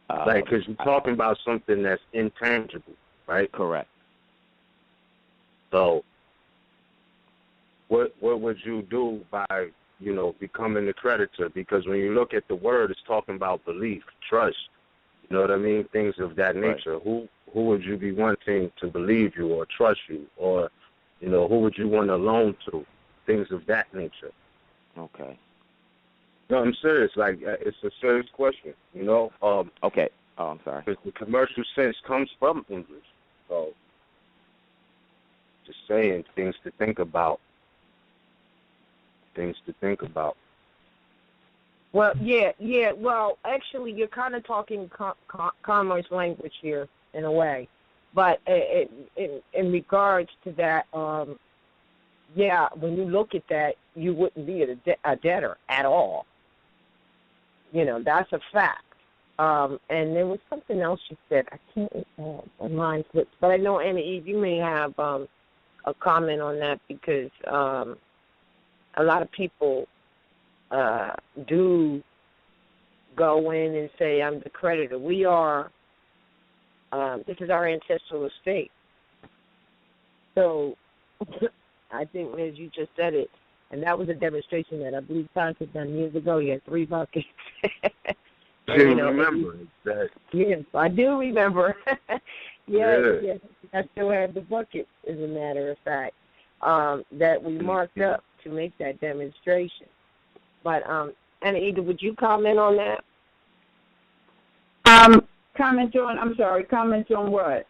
Because you're talking about something that's intangible, right? Correct. So what would you do by, becoming a creditor? Because when you look at the word, it's talking about belief, trust, you know what I mean? Things of that nature. Right. Who would you be wanting to believe you or trust you? Or, who would you want to loan to? Things of that nature. Okay. No, I'm serious. Like, it's a serious question, Okay. Oh, I'm sorry. Because the commercial sense comes from English. So, just saying, things to think about. Well, yeah. Well, actually, you're kind of talking commerce language here in a way. But in regards to that, when you look at that, you wouldn't be a debtor at all. That's a fact. And there was something else you said. I can't, my mind slipped. But I know, Anna Eve, you may have a comment on that, because a lot of people do go in and say, I'm the creditor. We are, this is our ancestral estate. So I think, as you just said it, and that was a demonstration that I believe Todd had done years ago. He had 3 buckets. I remember that. Yes, I do remember. Yes, I still have the bucket, as a matter of fact, that we marked up to make that demonstration. But, Anna Ida, would you comment on that? Comment on what?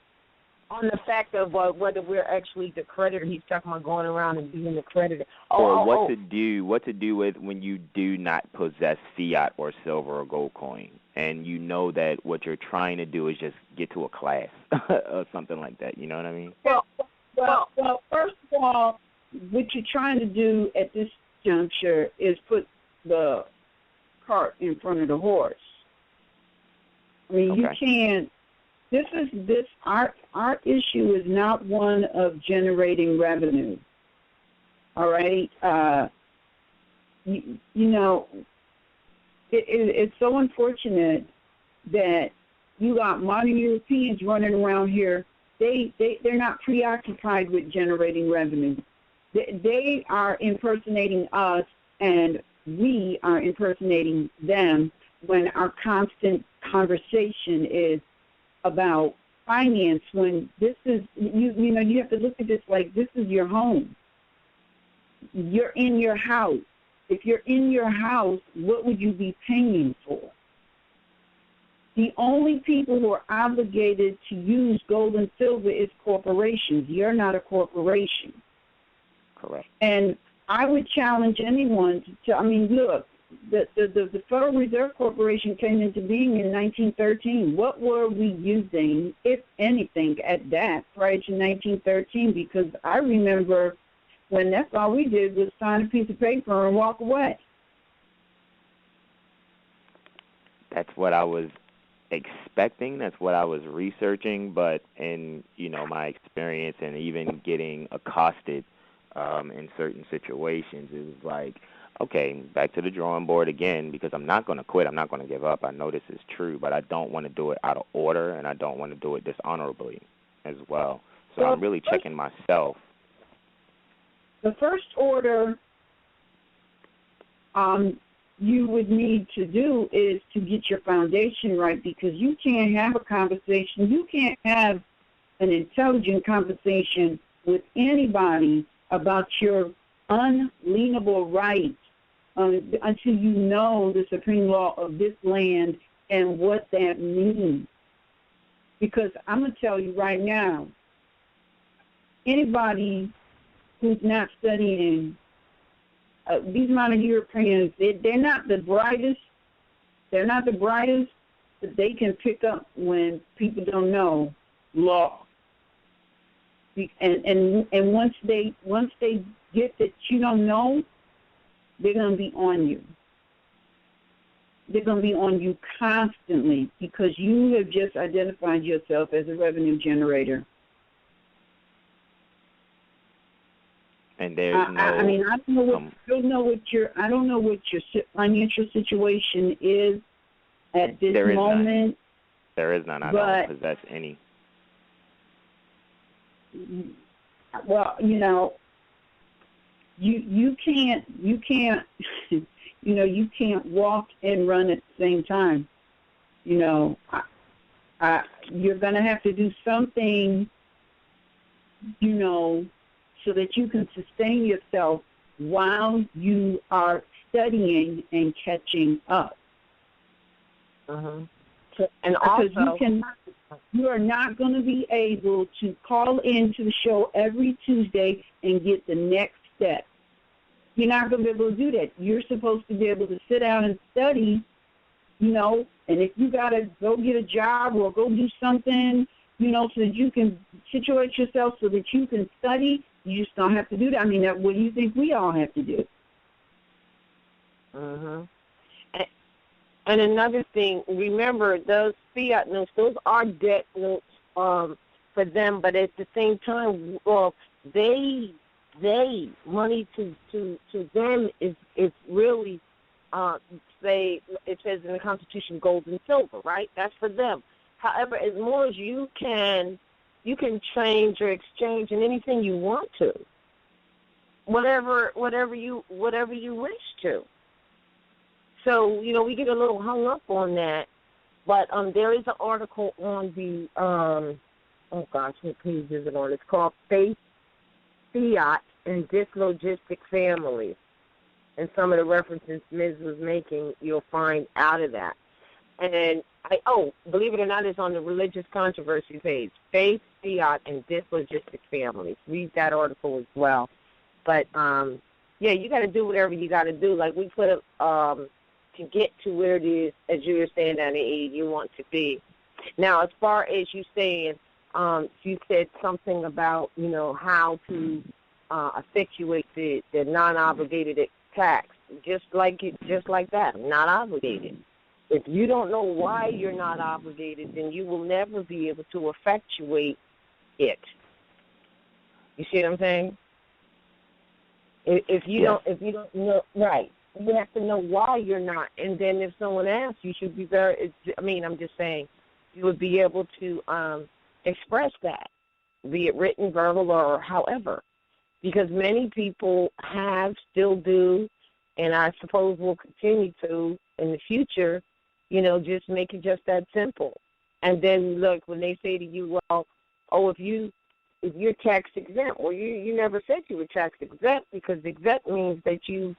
On the fact of whether we're actually the creditor. He's talking about going around and being the creditor. What to do with when you do not possess fiat or silver or gold coin, and you know that what you're trying to do is just get to a class or something like that. You know what I mean? Well, first of all, what you're trying to do at this juncture is put the cart in front of the horse. I mean, you can't. Our issue is not one of generating revenue. All right, it's so unfortunate that you got modern Europeans running around here. They're not preoccupied with generating revenue. They are impersonating us, and we are impersonating them when our constant conversation is about finance, when this is, you have to look at this like this is your home. You're in your house. If you're in your house, what would you be paying for? The only people who are obligated to use gold and silver is corporations. You're not a corporation. Correct. And I would challenge anyone to I mean, look, the Federal Reserve Corporation came into being in 1913. What were we using, if anything, at that prior to 1913? Because I remember when that's all we did was sign a piece of paper and walk away. That's what I was expecting. That's what I was researching. But in, my experience and even getting accosted in certain situations, it was like, okay, back to the drawing board again, because I'm not going to quit. I'm not going to give up. I know this is true, but I don't want to do it out of order, and I don't want to do it dishonorably as well. So I'm really checking myself. The first order you would need to do is to get your foundation right, because you can't have a conversation. You can't have an intelligent conversation with anybody about your unalienable rights until you know the supreme law of this land and what that means. Because I'm going to tell you right now, anybody who's not studying, these modern Europeans, they're not the brightest. They're not the brightest, but they can pick up when people don't know law. And once they get that you don't know, they're going to be on you. They're going to be on you constantly because you have just identified yourself as a revenue generator. And there's I don't know what your financial situation is at this moment. There is none. I don't possess any. Well, you can't you can't walk and run at the same time. You're going to have to do something, so that you can sustain yourself while you are studying and catching up. Uh-huh. And also, you are not going to be able to call into the show every Tuesday and get the next step. You're not going to be able to do that. You're supposed to be able to sit down and study, and if you got to go get a job or go do something, so that you can situate yourself so that you can study, you just don't have to do that. I mean, what do you think we all have to do? Uh-huh. And another thing, remember, those fiat notes, those are debt notes for them, but at the same time, money to them is really, say, it says in the Constitution, gold and silver, right? That's for them. However, as more as you can change or exchange in anything you want to, whatever you wish to. So, we get a little hung up on that, but there is an article on the, what page is it on? It's called Faith, Fiat, and Dislogistic Families. And some of the references Ms. was making, you'll find out of that. And, believe it or not, it's on the Religious Controversy page, Faith, Fiat, and Dislogistic Families. Read that article as well. But, you got to do whatever you got to do. Like we put to get to where it is, as you were saying, at the age you want to be. Now, as far as you saying, you said something about, how to effectuate the non-obligated tax, just like that, not obligated. If you don't know why you're not obligated, then you will never be able to effectuate it. You see what I'm saying? If you don't know, right, you have to know why you're not. And then if someone asks, you should be I'm just saying, you would be able to express that, be it written, verbal, or however. Because many people still do, and I suppose will continue to in the future, just make it just that simple. And then, look, when they say to you, well, if you're tax exempt, well, you never said you were tax exempt, because exempt means that you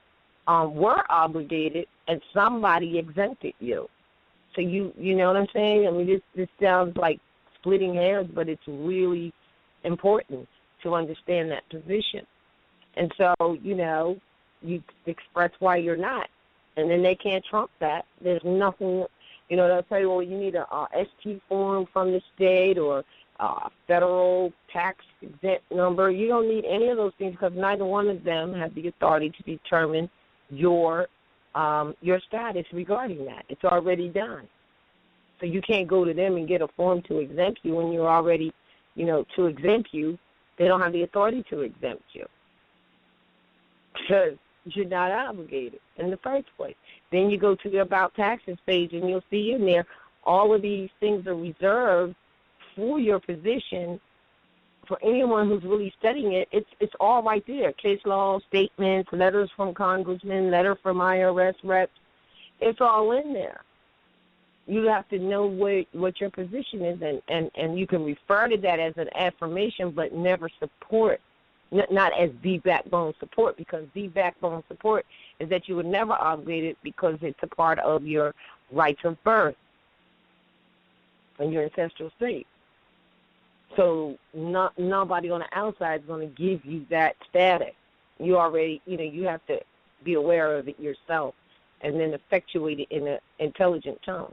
were obligated and somebody exempted you. So you know what I'm saying? I mean, this sounds like splitting hairs, but it's really important to understand that position. And so, you express why you're not. And then they can't trump that. There's nothing, they'll say, well, you need a ST form from the state or a federal tax exempt number. You don't need any of those things because neither one of them have the authority to determine your status regarding that. It's already done. So you can't go to them and get a form to exempt you when you're already, to exempt you. They don't have the authority to exempt you because you're not obligated in the first place. Then you go to the About Taxes page and you'll see in there all of these things are reserved for your position. For anyone who's really studying it, it's all right there. Case law, statements, letters from congressmen, letter from IRS reps. It's all in there. You have to know what your position is, and you can refer to that as an affirmation, but never support, not as the backbone support, because the backbone support is that you were never obligated because it's a part of your rights of birth and your ancestral state. So nobody on the outside is going to give you that status. You already, you have to be aware of it yourself and then effectuate it in an intelligent tone.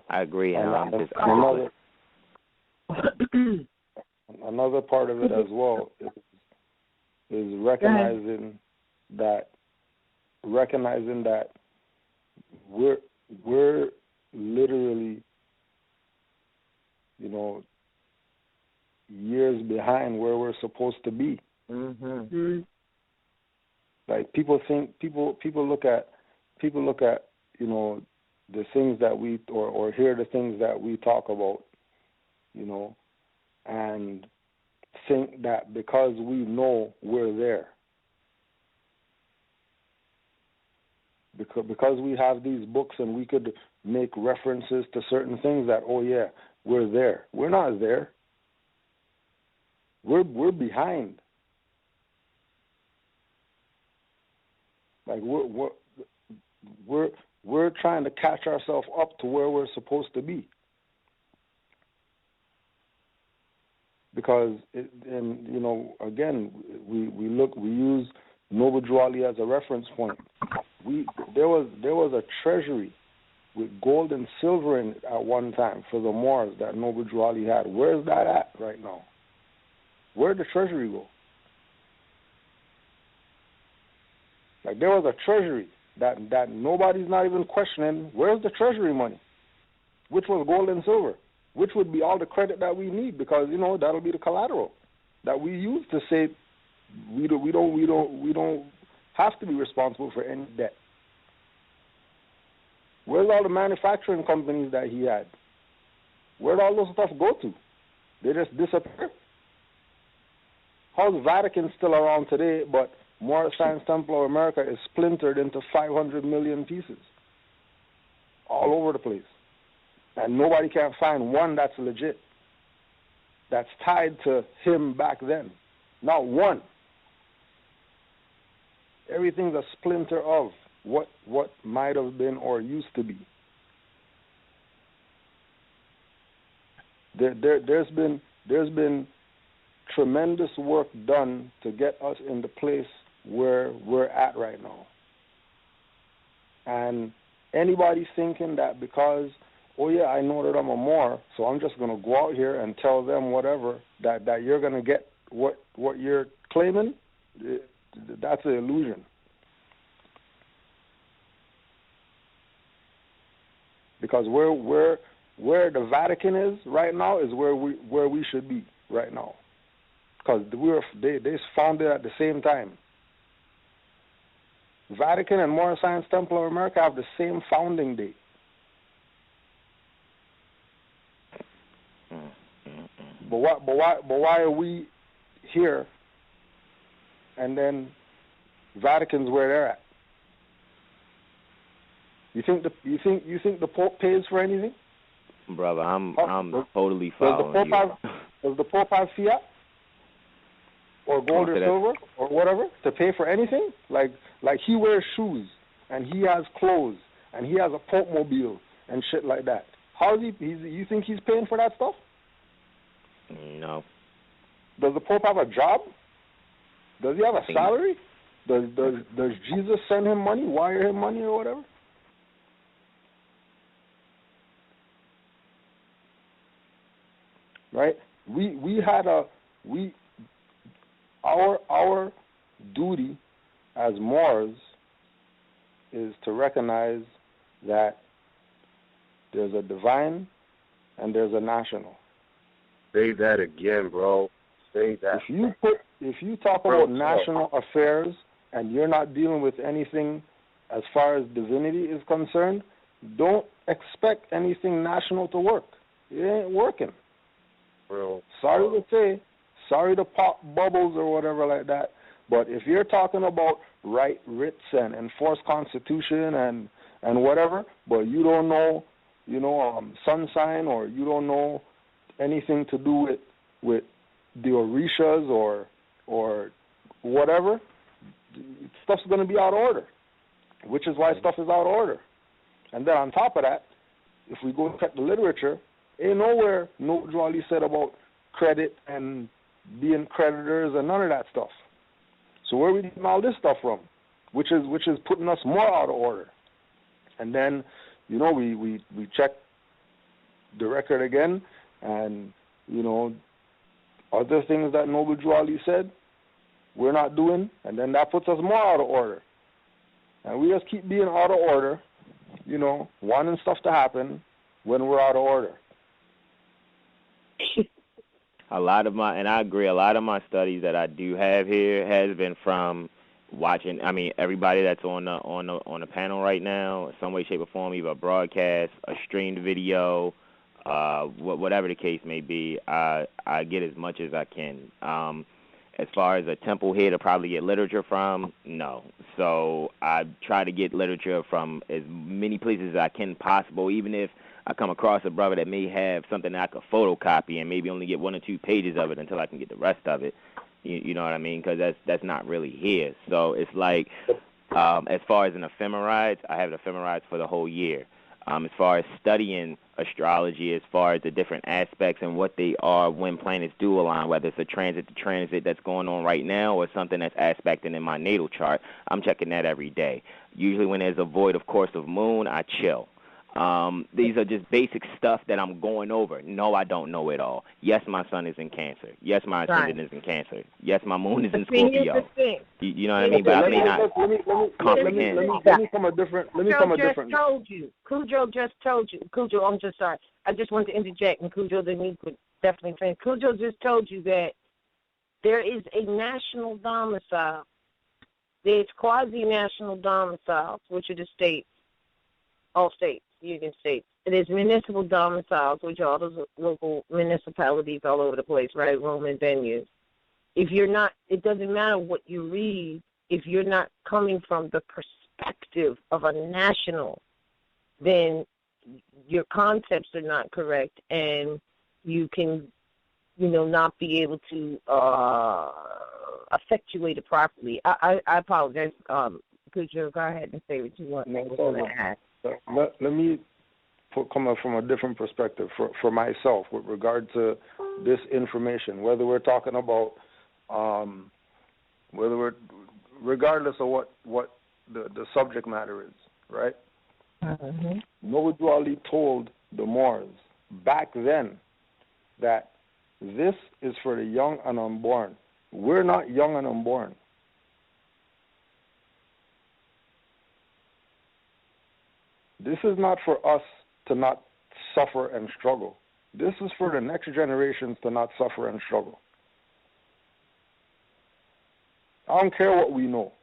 I agree. Another part of it as well is recognizing that we're literally, years behind where we're supposed to be. Mm-hmm. Like people look at the things that we or hear the things that we talk about, and think that because we know we're there, because we have these books and we could make references to certain things that, oh yeah, we're there. We're not there. We're behind. Like we're trying to catch ourselves up to where we're supposed to be. Because again, we use Noble Drew Ali as a reference point. There was a treasury with gold and silver in it at one time for the Moors that Noble Drew Ali had. Where's that at right now? Where'd the treasury go? Like there was a treasury that nobody's not even questioning. Where's the treasury money? Which was gold and silver? Which would be all the credit that we need, because that'll be the collateral that we use to say we don't have to be responsible for any debt. Where's all the manufacturing companies that he had? Where'd all those stuff go to? They just disappear. How's the Vatican still around today, but Moorish Science Temple of America is splintered into 500 million pieces all over the place? And nobody can find one that's legit, that's tied to him back then. Not one. Everything's a splinter of what might have been or used to be. There's been tremendous work done to get us in the place where we're at right now. And anybody thinking that because, oh yeah, I know that I'm a Moor, so I'm just going to go out here and tell them whatever, that you're going to get what you're claiming, that's an illusion. Because where the Vatican is right now is where we should be right now. Because they founded at the same time. Vatican and Moorish Science Temple of America have the same founding date. But why are we here and then Vatican's where they're at? You think the Pope pays for anything? Brother, I'm totally following you. Does the Pope have fiat or gold or silver or whatever to pay for anything? Like he wears shoes and he has clothes, and he has a Pope mobile and shit like that. How is you think he's paying for that stuff? No. Does the Pope have a job? Does he have a salary? Does Jesus send him money, wire him money or whatever? Right? Our duty as Moors is to recognize that there's a divine and there's a national. Say that again, bro. Say that. If you talk about national affairs and you're not dealing with anything as far as divinity is concerned, don't expect anything national to work. It ain't working. Bro. Sorry to say, sorry to pop bubbles or whatever like that, but if you're talking about right writs and enforced constitution and whatever, but you don't know, sun sign, or you don't know anything to do with the Orishas or whatever, stuff's going to be out of order, which is why stuff is out of order. And then on top of that, if we go check the literature, ain't nowhere Noble Ali said about credit and being creditors and none of that stuff. So where are we getting all this stuff from? Which is putting us more out of order. And then, we check the record again, and other things that Noble Ali said we're not doing, and then that puts us more out of order. And we just keep being out of order, wanting stuff to happen when we're out of order. And I agree, a lot of my studies that I do have here has been from watching. I mean, everybody that's on the panel right now, in some way, shape, or form, either a broadcast, a streamed video, whatever the case may be, I get as much as I can. As far as a temple here to probably get literature from, no. So I try to get literature from as many places as I can possible, even if I come across a brother that may have something that I could photocopy and maybe only get 1 or 2 pages of it until I can get the rest of it. You know what I mean? Because that's not really here. So it's like, as far as an ephemerides, I have the ephemerides for the whole year. As far as studying astrology, as far as the different aspects and what they are when planets do align, whether it's a transit to transit that's going on right now or something that's aspecting in my natal chart, I'm checking that every day. Usually when there's a void, of course, of moon, I chill. These are just basic stuff that I'm going over. No, I don't know it all. Yes, my sun is in Cancer. Yes, my ascendant is in Cancer. Yes, my moon is in Scorpio. You know what I mean? But I may not comprehend. Let me come a different. Cujo just told you. Cujo, I'm just sorry. I just want to interject, and Cujo, then he could definitely finish. Cujo just told you that there is a national domicile. There's quasi-national domiciles, which are the states, all states. Union states. It is municipal domiciles, which are all those local municipalities all over the place, right? Roman venues. If you're not, it doesn't matter what you read. If you're not coming from the perspective of a national, then your concepts are not correct, and you can, not be able to effectuate it properly. I apologize. Could you go ahead and say what you want to add? Let me come up from a different perspective for myself with regard to this information, whether we're talking about, regardless of what the subject matter is, right? Mm-hmm. Noble Ali told the Moors back then that this is for the young and unborn. We're not young and unborn. This is not for us to not suffer and struggle. This is for the next generations to not suffer and struggle. I don't care what we know.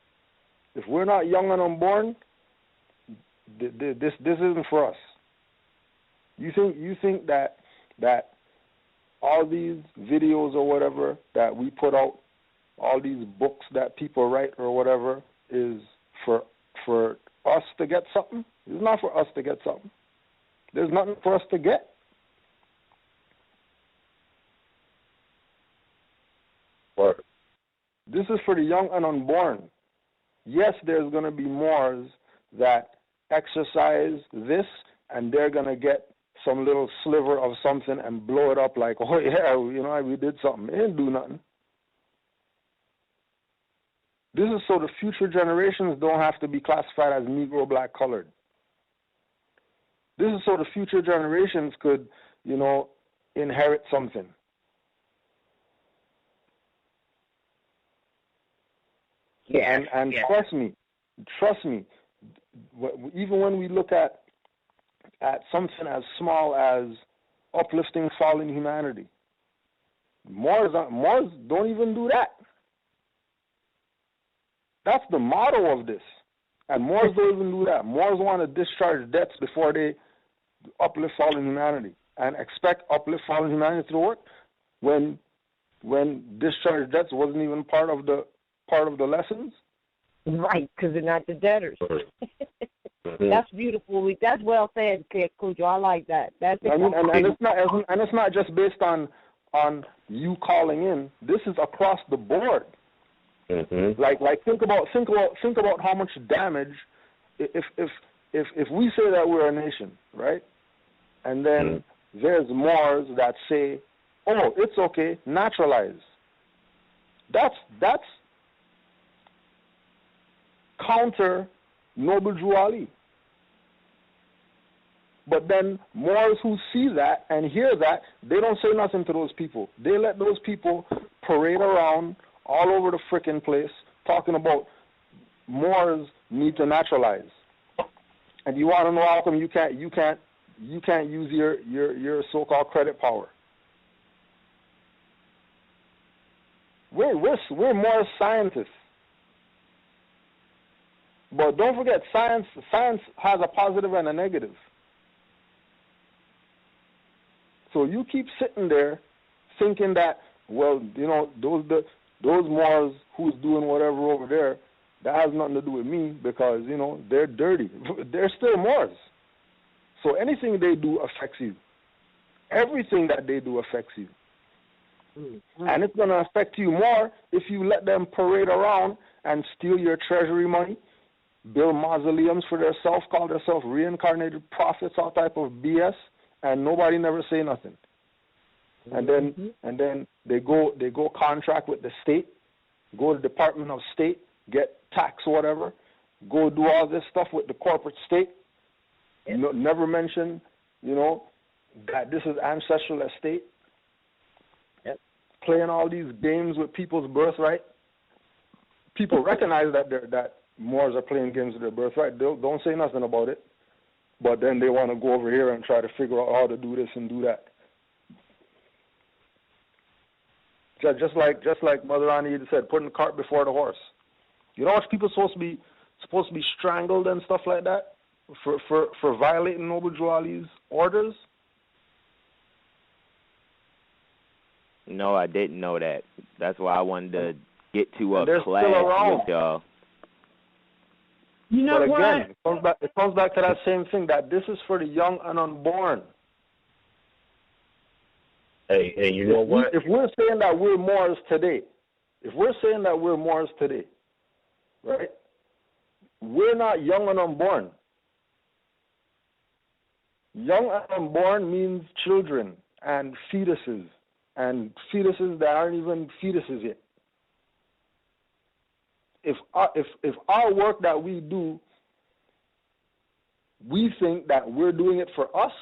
If we're not young and unborn, this isn't for us. You think that all these videos or whatever that we put out, all these books that people write or whatever, is for us to get something? It's not for us to get something. There's nothing for us to get. This is for the young and unborn. Yes, there's going to be Moors that exercise this, and they're going to get some little sliver of something and blow it up like, oh, yeah, we did something. It didn't do nothing. This is so the future generations don't have to be classified as Negro, black, colored. This is so the future generations could, inherit something. Yeah. And trust me, even when we look at something as small as uplifting fallen humanity, Moors don't even do that. That's the motto of this. And Moors don't even do that. Moors want to discharge debts before they uplift fallen humanity and expect uplift fallen humanity to work when discharge debts wasn't even part of the lessons. Right, because they're not the debtors. That's beautiful. That's well said, Cujo. I like that. And it's not just based on you calling in. This is across the board. Mm-hmm. Like think about how much damage if we say that we're a nation, right? And then there's Moors that say, "Oh, it's okay, naturalize." That's counter Noble Drew Ali. But then Moors who see that and hear that, they don't say nothing to those people. They let those people parade around all over the frickin' place talking about Moors need to naturalize. And you want to know how come you can't use your so-called credit power? We're more scientists. But don't forget, science has a positive and a negative. So you keep sitting there thinking that, well, those Moors who's doing whatever over there, that has nothing to do with me because, they're dirty. They're still Moors. So anything they do affects you. Everything that they do affects you. Mm-hmm. And it's going to affect you more if you let them parade around and steal your treasury money, build mausoleums for themselves, call themselves reincarnated prophets, all type of BS, and nobody never say nothing. Mm-hmm. And then they go contract with the state, go to the Department of State, get tax or whatever, go do all this stuff with the corporate state. Yep. Never mention, that this is ancestral estate. Yep. Playing all these games with people's birthright. People recognize that Moors are playing games with their birthright. They don't say nothing about it. But then they want to go over here and try to figure out how to do this and do that. Just like Mother Annie said, putting the cart before the horse. You know what people supposed to be strangled and stuff like that for violating Noble Drew Ali's orders? No, I didn't know that. That's why I wanted to get to a class with y'all. You know but again, it comes back to that same thing, that this is for the young and unborn. Hey, you know what? If we're saying that we're Moors today, right, we're not young and unborn. Young and unborn means children and fetuses that aren't even fetuses yet. If our work that we do, we think that we're doing it for us,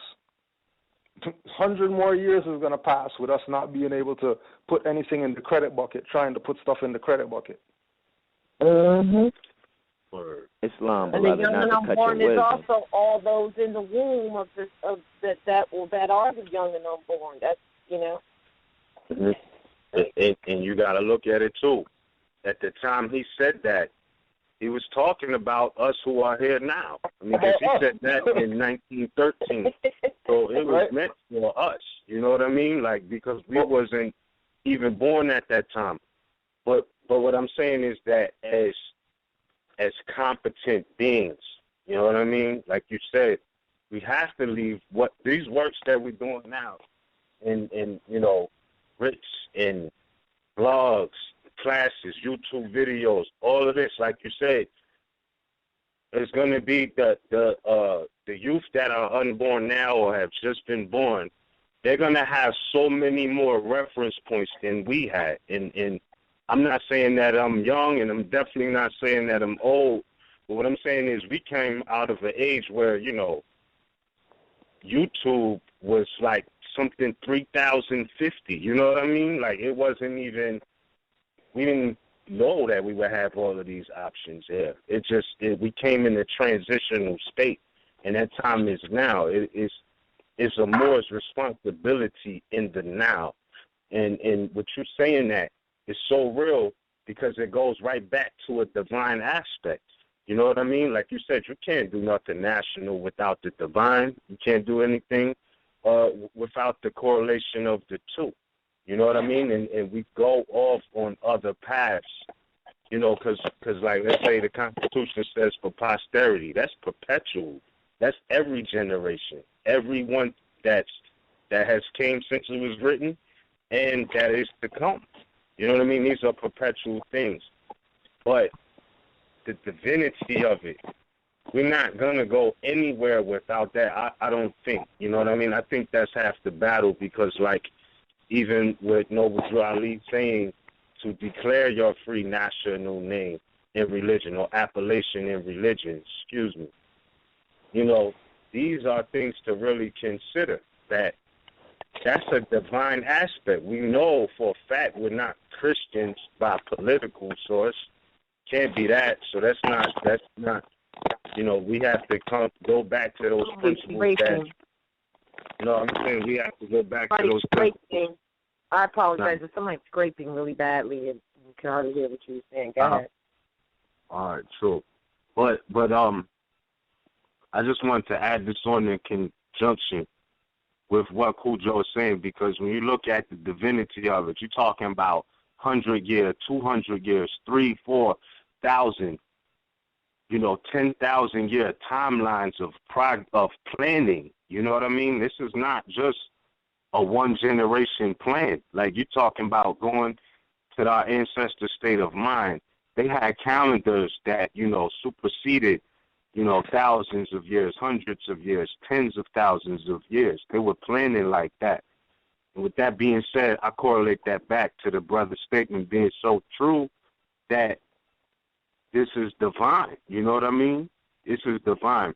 100 more years is going to pass with us not being able to put anything in the credit bucket, trying to put stuff in the credit bucket. Mm-hmm. Islam, and beloved, the young and unborn is also all those in the womb that are the young and unborn. That's, And you got to look at it too. At the time he said that, he was talking about us who are here now. I mean, because he said that in 1913. So it was meant for us. You know what I mean? Like, because we wasn't even born at that time. But what I'm saying is that as competent beings, you know what I mean? Like you said, we have to leave what these works that we're doing now in writs and blogs, classes, YouTube videos, all of this, like you said, It's going to be the youth that are unborn now or have just been born. They're going to have so many more reference points than we had. And I'm not saying that I'm young, and I'm definitely not saying that I'm old. But what I'm saying is we came out of an age where, you know, YouTube was like something 3050. You know what I mean? Like, it wasn't even, we didn't know that we would have all of these options here. We came in a transitional state, and that time is now. It's a more responsibility in the now. And what you're saying that is so real because it goes right back to a divine aspect. You know what I mean? Like you said, you can't do nothing national without the divine. You can't do anything without the correlation of the two. You know what I mean? And we go off on other paths, you know, because like, let's say the Constitution says for posterity. That's perpetual. That's every generation, everyone that has came since it was written and that is to come. You know what I mean? These are perpetual things. But the divinity of it, we're not going to go anywhere without that, I don't think. You know what I mean? I think that's half the battle because, like, even with Noble Drew Ali saying to declare your free national name in religion or appellation in religion, excuse me. You know, these are things to really consider. That's a divine aspect. We know for a fact we're not Christians by political source. Can't be that. So that's not. You know, we have to go back to those principles. You know what I'm saying? We have to go back to those principles. I apologize if somebody's scraping really badly and you can hardly hear what you were saying. Go ahead. All right, so, but I just wanted to add this on in conjunction with what Cujo is saying, because when you look at the divinity of it, you're talking about 100 years, 200 years, 3,000, 4,000, 10,000 year timelines of planning. You know what I mean? This is not just a one generation plan. Like, you're talking about going to our ancestor state of mind. They had calendars that, superseded, thousands of years, hundreds of years, tens of thousands of years. They were planning like that. And with that being said, I correlate that back to the brother's statement being so true that this is divine. You know what I mean? This is divine.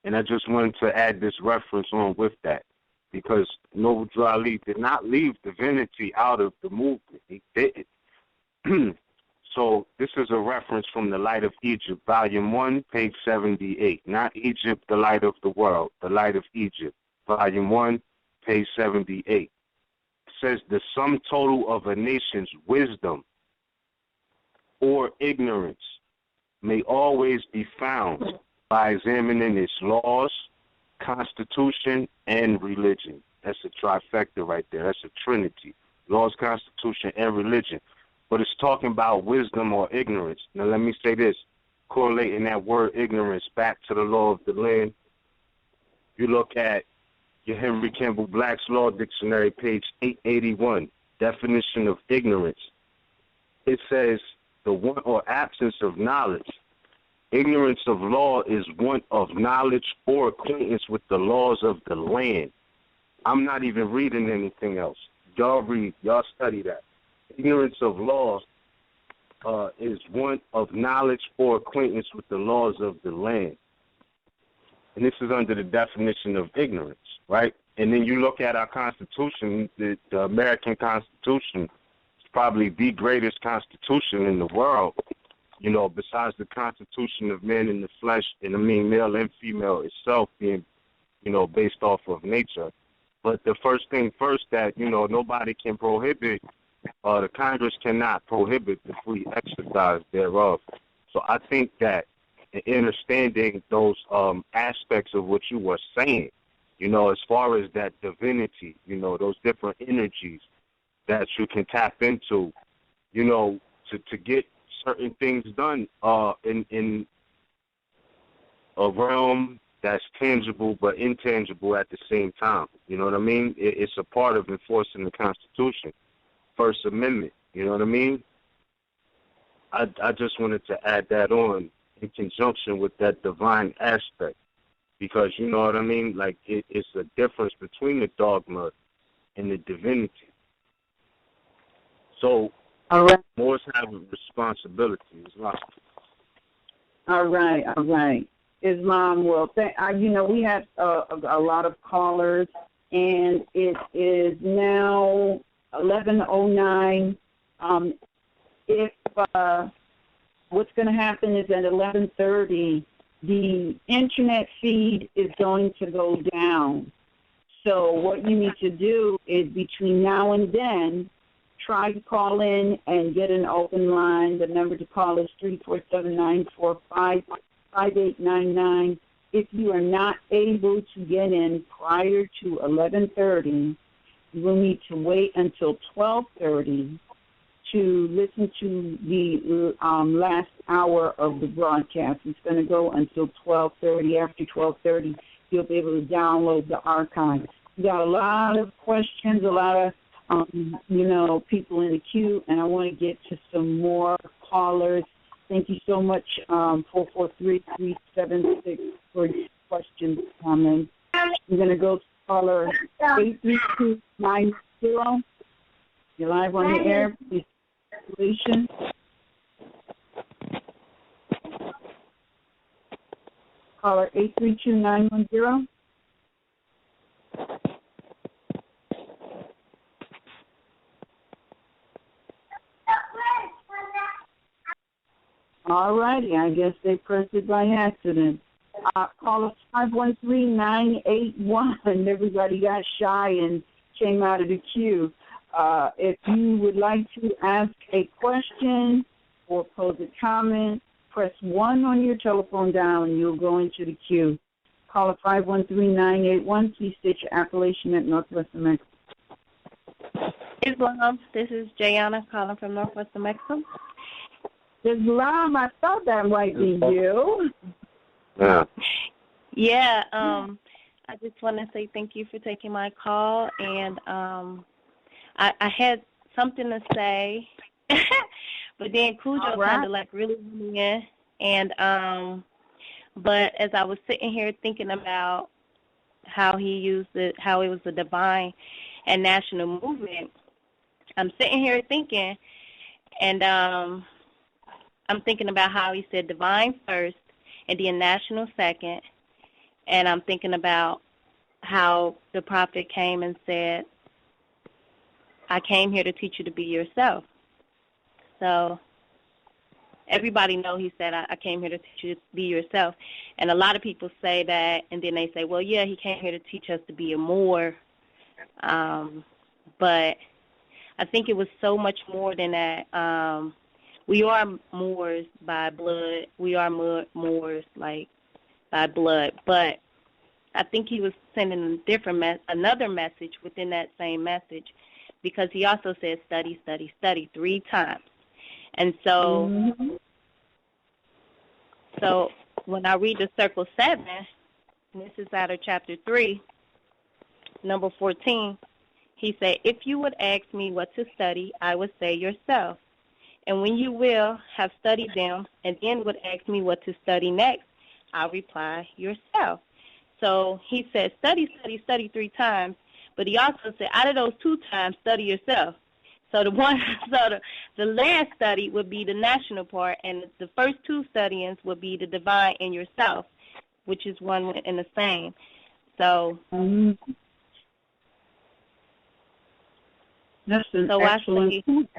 And I just wanted to add this reference on with that, because Noble Drew Ali did not leave divinity out of the movement. He didn't. So this is a reference from The Light of Egypt, Volume 1, page 78. Not Egypt, the light of the world, The Light of Egypt, Volume 1, page 78. It says the sum total of a nation's wisdom or ignorance may always be found by examining its laws, constitution, and religion. That's a trifecta right there. That's a trinity. Laws, constitution, and religion. But it's talking about wisdom or ignorance. Now, let me say this, correlating that word ignorance back to the law of the land. You look at your Henry Campbell Black's Law Dictionary, page 881, definition of ignorance. It says the want or absence of knowledge. Ignorance of law is want of knowledge or acquaintance with the laws of the land. I'm not even reading anything else. Y'all read, y'all study that. Ignorance of law is want of knowledge or acquaintance with the laws of the land. And this is under the definition of ignorance, right? And then you look at our Constitution, the American Constitution is probably the greatest Constitution in the world, besides the Constitution of man in the flesh, and male and female itself being, based off of nature. But the first thing first that, nobody can prohibit, the Congress cannot prohibit the free exercise thereof. So I think that in understanding those aspects of what you were saying, as far as that divinity, those different energies that you can tap into, to get certain things done in a realm that's tangible but intangible at the same time. You know what I mean? It's a part of enforcing the Constitution. First Amendment, you know what I mean? I just wanted to add that on in conjunction with that divine aspect. Because, you know what I mean? Like, it's a difference between the dogma and the divinity. So, all right. Moors have a responsibility. Islam. All right. Islam, well, we had a lot of callers, and it is now 11:09. If what's going to happen is at 11:30, the internet feed is going to go down. So what you need to do is between now and then, try to call in and get an open line. The number to call is 347-945-5899. If you are not able to get in prior to 11:30, you will need to wait until 12:30 to listen to the last hour of the broadcast. It's going to go until 12:30. After 12:30, you'll be able to download the archive. We got a lot of questions, a lot of people in the queue, and I want to get to some more callers. Thank you so much, 443-376 for your questions, comments. We're going to go to caller 83290. You're live on the air. Please. Caller 832-910. All righty, I guess they pressed it by accident. Caller 513-981. Everybody got shy and came out of the queue. If you would like to ask a question or pose a comment, press 1 on your telephone dial and you'll go into the queue. Caller 513-981. Please state your appellation at Northwest New Mexico. Islam, this is Jayana calling from Northwest New Mexico. Islam, I thought that might be you. Yeah. I just want to say thank you for taking my call, and I had something to say, but then Cujo kind of really went in, and but as I was sitting here thinking about how he used it, how it was a divine and national movement, I'm sitting here thinking, and I'm thinking about how he said divine first and then national second, and I'm thinking about how the prophet came and said, I came here to teach you to be yourself. So everybody know he said, I came here to teach you to be yourself. And a lot of people say that, and then they say, well, yeah, he came here to teach us to be a Moor. But I think it was so much more than that. We are Moors by blood. We are Moors, like, by blood. But I think he was sending another message within that same message, because he also said study, study, study 3 times. And so, so when I read the Circle 7, and this is out of chapter 3, number 14, he said, if you would ask me what to study, I would say yourself. And when you will have studied them and then would ask me what to study next, I'll reply yourself. So he said, study, study, study 3 times. But he also said, out of those 2 times, study yourself. So the last study would be the national part, and the first 2 studyings would be the divine and yourself, which is one and the same. So, that's an excellent point.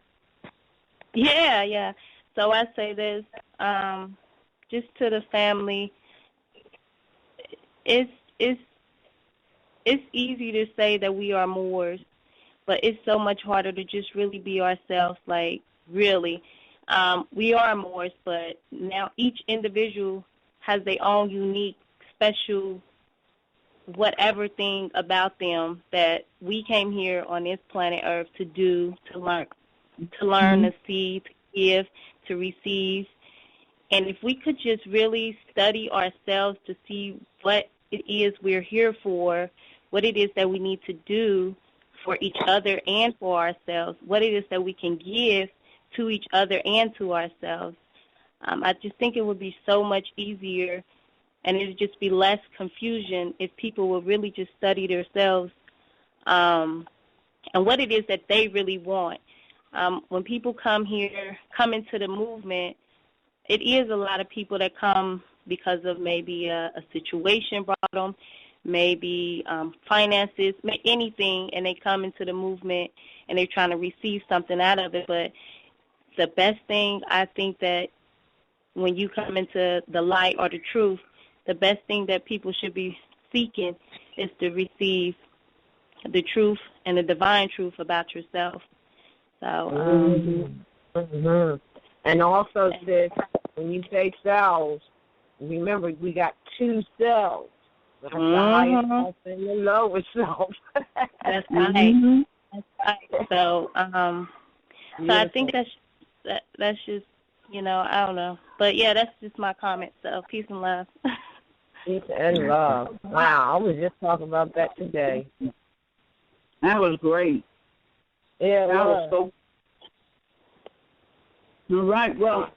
Yeah. So I say this, just to the family, it's easy to say that we are Moors, but it's so much harder to just really be ourselves, like, really. We are Moors, but now each individual has their own unique, special, whatever thing about them that we came here on this planet Earth to do, to learn, to see, to give, to receive. And if we could just really study ourselves to see what it is we're here for, what it is that we need to do for each other and for ourselves, what it is that we can give to each other and to ourselves, I just think it would be so much easier, and it would just be less confusion if people would really just study themselves and what it is that they really want. When people come into the movement, it is a lot of people that come because of maybe a situation brought them, maybe finances, anything, and they come into the movement and they're trying to receive something out of it. But the best thing, I think, that when you come into the light or the truth, the best thing that people should be seeking is to receive the truth and the divine truth about yourself. So, And also, sis, when you say cells, remember we got two cells. That's the highest self and the lower self. That's right. That's right. So, so I think that's just, I don't know. But, yeah, that's just my comment. So, peace and love. Peace and love. Wow, I was just talking about that today. That was great. Yeah, that was so. All right. Well,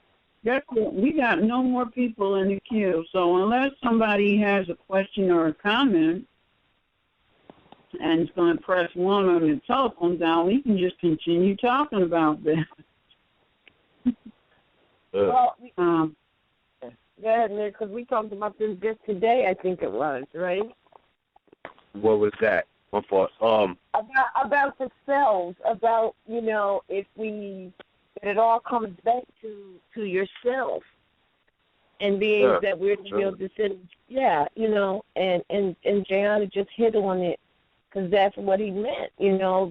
guess what? We got no more people in the queue. So unless somebody has a question or a comment and is going to press 1 on the telephone dial, we can just continue talking about this. Well, go ahead, Nick, because we talked about this just today, I think it was, right? What was that? What part? About the cells, about, if that it all comes back to yourself and being that we're descendants. Yeah, and Jayana just hit on it because that's what he meant,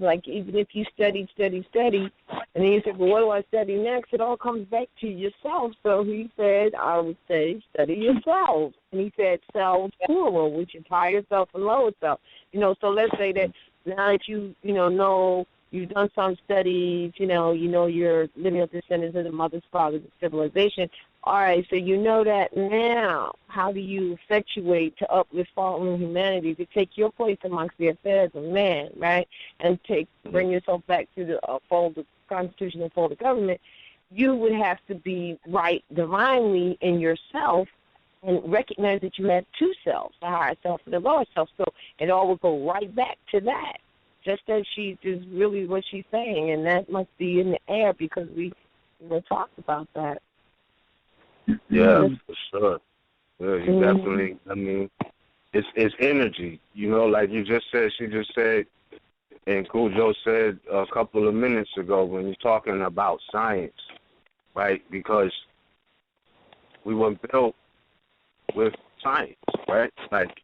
like even if you study, and then you said, well, what do I study next? It all comes back to yourself. So he said, I would say, study yourselves. And he said selves plural, which is higher self and lower self. So let's say that now that you know, you've done some studies, you're lineal descendants of the mother's father's civilization. All right, so you know that now. How do you effectuate to uplift fallen humanity, to take your place amongst the affairs of man, right, and bring yourself back to the fold of Constitution and fold of government? You would have to be right divinely in yourself and recognize that you have two selves, the higher self and the lower self. So it all will go right back to that. Just as she is really what she's saying, and that must be in the air because we talked about that. Yeah, for sure. Yeah, you definitely. I mean, it's energy. Like you just said. She just said, and Cujo said a couple of minutes ago when you're talking about science, right? Because we were built with science, right? Like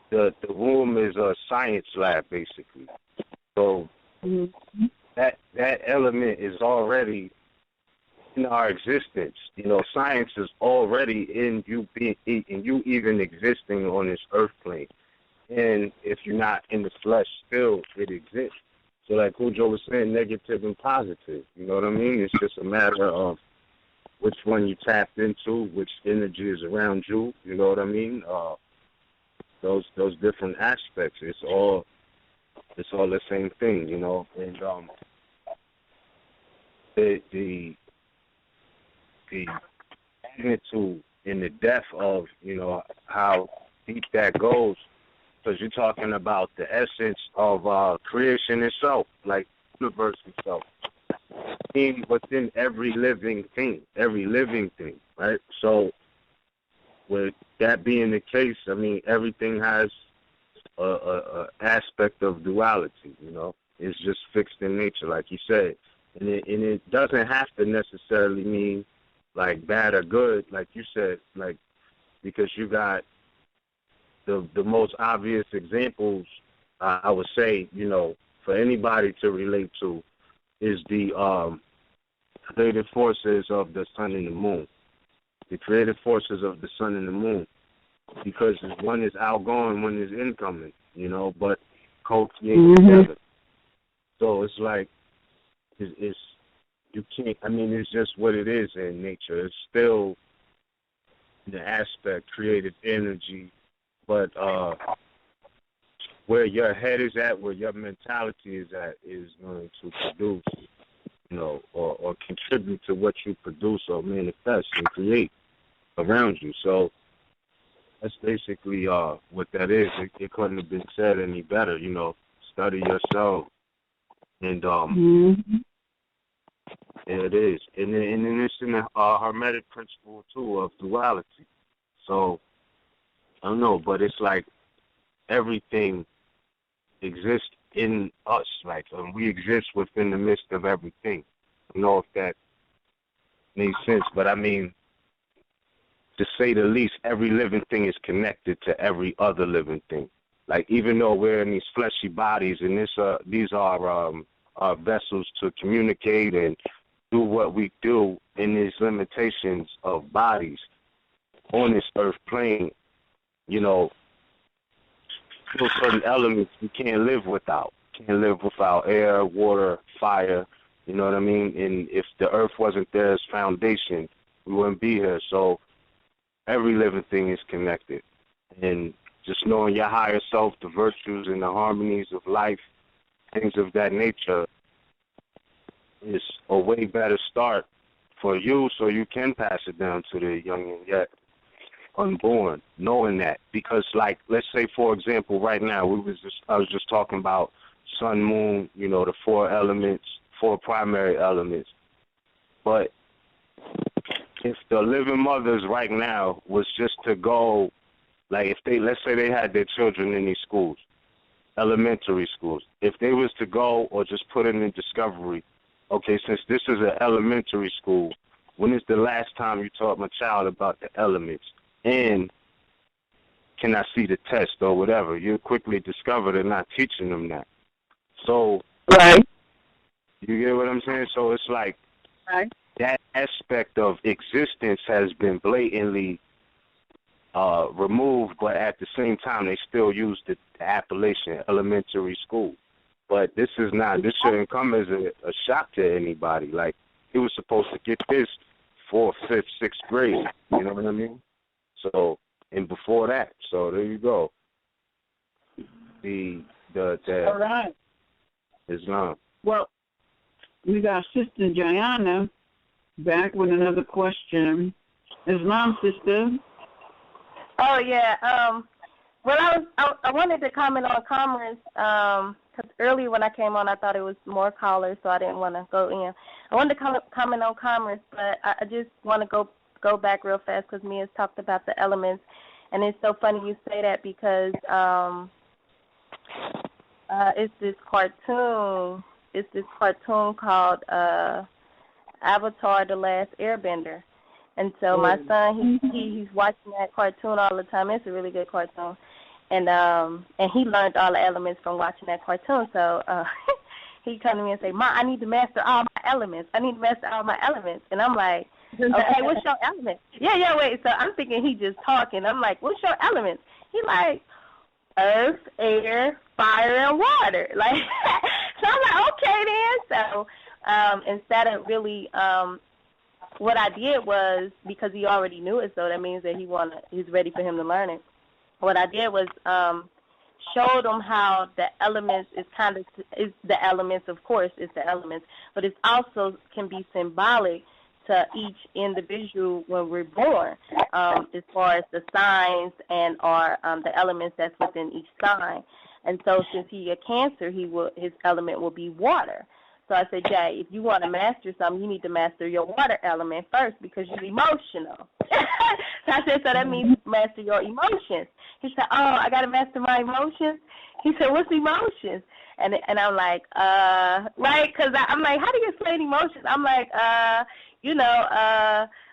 the room is a science lab, basically. So that element is already in our existence. Science is already in you even existing on this earth plane. And if you're not in the flesh, still it exists. So like Cujo was saying, negative and positive. You know what I mean? It's just a matter of which one you tapped into, which energy is around you. You know what I mean? Those different aspects. It's all the same thing, And the magnitude and the depth of how deep that goes, because you're talking about the essence of creation itself, like universe itself, being within every living thing, right? So with that being the case, I mean, everything has a aspect of duality, It's just fixed in nature, like you said. And it doesn't have to necessarily mean, like, bad or good, like you said, like, because you got the most obvious examples, I would say, for anybody to relate to is the creative forces of the sun and the moon. The creative forces of the sun and the moon, because one is outgoing, one is incoming, but co-create together. So it's like, it's you can't, I mean, it's just what it is in nature. It's still the aspect, creative energy, but where your head is at, where your mentality is at, is going to produce or contribute to what you produce or manifest and create around you. So that's basically what that is. It couldn't have been said any better. Study yourself, and it is, and then it's in the Hermetic principle too of duality. So I don't know, but it's like everything exists in us, like we exist within the midst of everything. I don't know if that makes sense, but I mean, to say the least, every living thing is connected to every other living thing. Like, even though we're in these fleshy bodies, and these are vessels to communicate and do what we do in these limitations of bodies on this earth plane, still certain elements we can't live without. Can't live without air, water, fire, you know what I mean? And if the earth wasn't there as foundation, we wouldn't be here. So every living thing is connected. And just knowing your higher self, the virtues and the harmonies of life, things of that nature, is a way better start for you, so you can pass it down to the young and yet unborn, knowing that. Because, like, let's say, for example, right now, I was just talking about sun, moon, the four primary elements. But if the living mothers right now was just to go, like, let's say they had their children in these schools, elementary schools, if they was to go or just put it in discovery, okay, since this is an elementary school, when is the last time you taught my child about the elements? And can I see the test or whatever? You quickly discover they're not teaching them that. So, right. You get what I'm saying? So it's like that aspect of existence has been blatantly removed, but at the same time they still use the appellation elementary school. But this shouldn't come as a shock to anybody. Like, he was supposed to get this 4th, 5th, 6th grade. You know what I mean? So, and before that. So there you go. All right. Islam. Well, we got Sister Jayana back with another question. Islam, sister. Oh yeah. Well, I wanted to comment on commerce. Because earlier when I came on, I thought it was more callers, so I didn't want to go in. I wanted to comment on commerce, but I just want to go back real fast because Mia's talked about the elements, and it's so funny you say that because it's this cartoon. It's this cartoon called Avatar: The Last Airbender, and so my son he's watching that cartoon all the time. It's a really good cartoon. And he learned all the elements from watching that cartoon. So he come to me and say, "Ma, I need to master all my elements. I need to master all my elements." And I'm like, "Okay, what's your element?" Yeah, wait. So I'm thinking he just talking. I'm like, "What's your elements?" He like, earth, air, fire, and water. Like, so I'm like, okay then. So instead of really, what I did was, because he already knew it, so that means that he's ready for him to learn it. What I did was showed them how the elements is the elements, of course, it's the elements, but it also can be symbolic to each individual when we're born, as far as the signs and the elements that's within each sign. And so since he's a Cancer, his element will be water. So I said, Jay, if you want to master something, you need to master your water element first because you're emotional. So I said, so that means master your emotions. He said, oh, I got to master my emotions? He said, what's emotions? And I'm like, right, because I'm like, how do you explain emotions? I'm like,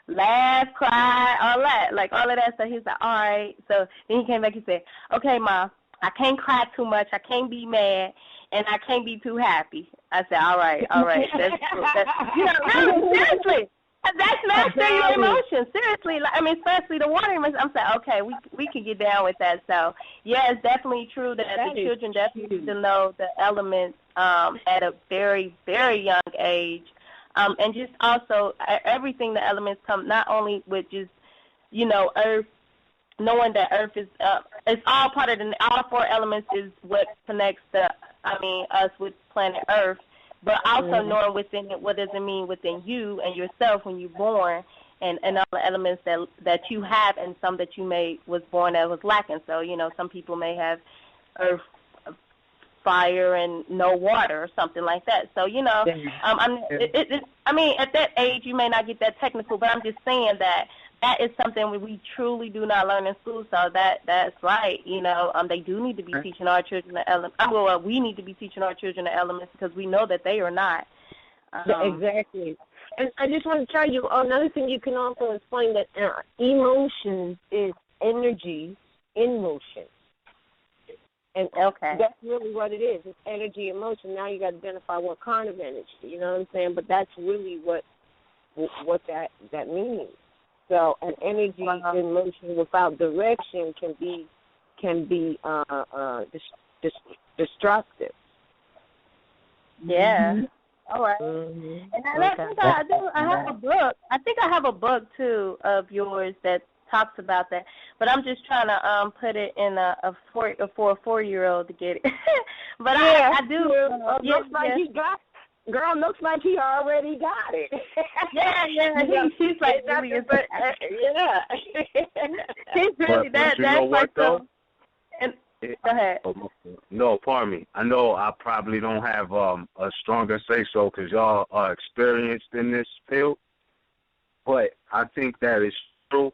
laugh, cry, all that, like all of that. So he's like, all right. So then he came back and said, okay, Ma, I can't cry too much. I can't be mad. And I can't be too happy. I said, all right. That's true. Really, seriously. That's mastering your emotions. Seriously. Especially the water emotions. I'm saying, okay, we can get down with that. So, yeah, it's definitely true that the children definitely need to know the elements at a very, very young age. And just also everything the elements come not only with just, earth, knowing that earth is it's all part of all 4 elements is what connects us with planet Earth, but also knowing within it what does it mean within you and yourself when you're born, and all the elements that you have, and some that you was born that was lacking. So some people may have earth, fire, and no water or something like that. So I mean, at that age you may not get that technical, but I'm just saying that is something we truly do not learn in school. So that's right. They do need to be teaching our children the elements. Well, we need to be teaching our children the elements because we know that they are not. Exactly. And I just want to tell you another thing. You can also explain that emotions is energy in motion. And that's really what it is. It's energy in motion. Now you got to identify what kind of energy. You know what I'm saying? But that's really what that means. So an energy in motion without direction can be destructive. Yeah. Mm-hmm. All right. Mm-hmm. And I think I have a book. I think I have a book too of yours that talks about that. But I'm just trying to put it in for a 4-year-old to get it. But I do. Looks like he got. Girl, looks like he already got it. Yeah. He's like really, but yeah. He's really that's like though? Go ahead. No, pardon me. I know I probably don't have a stronger say-so because y'all are experienced in this field, but I think that is true.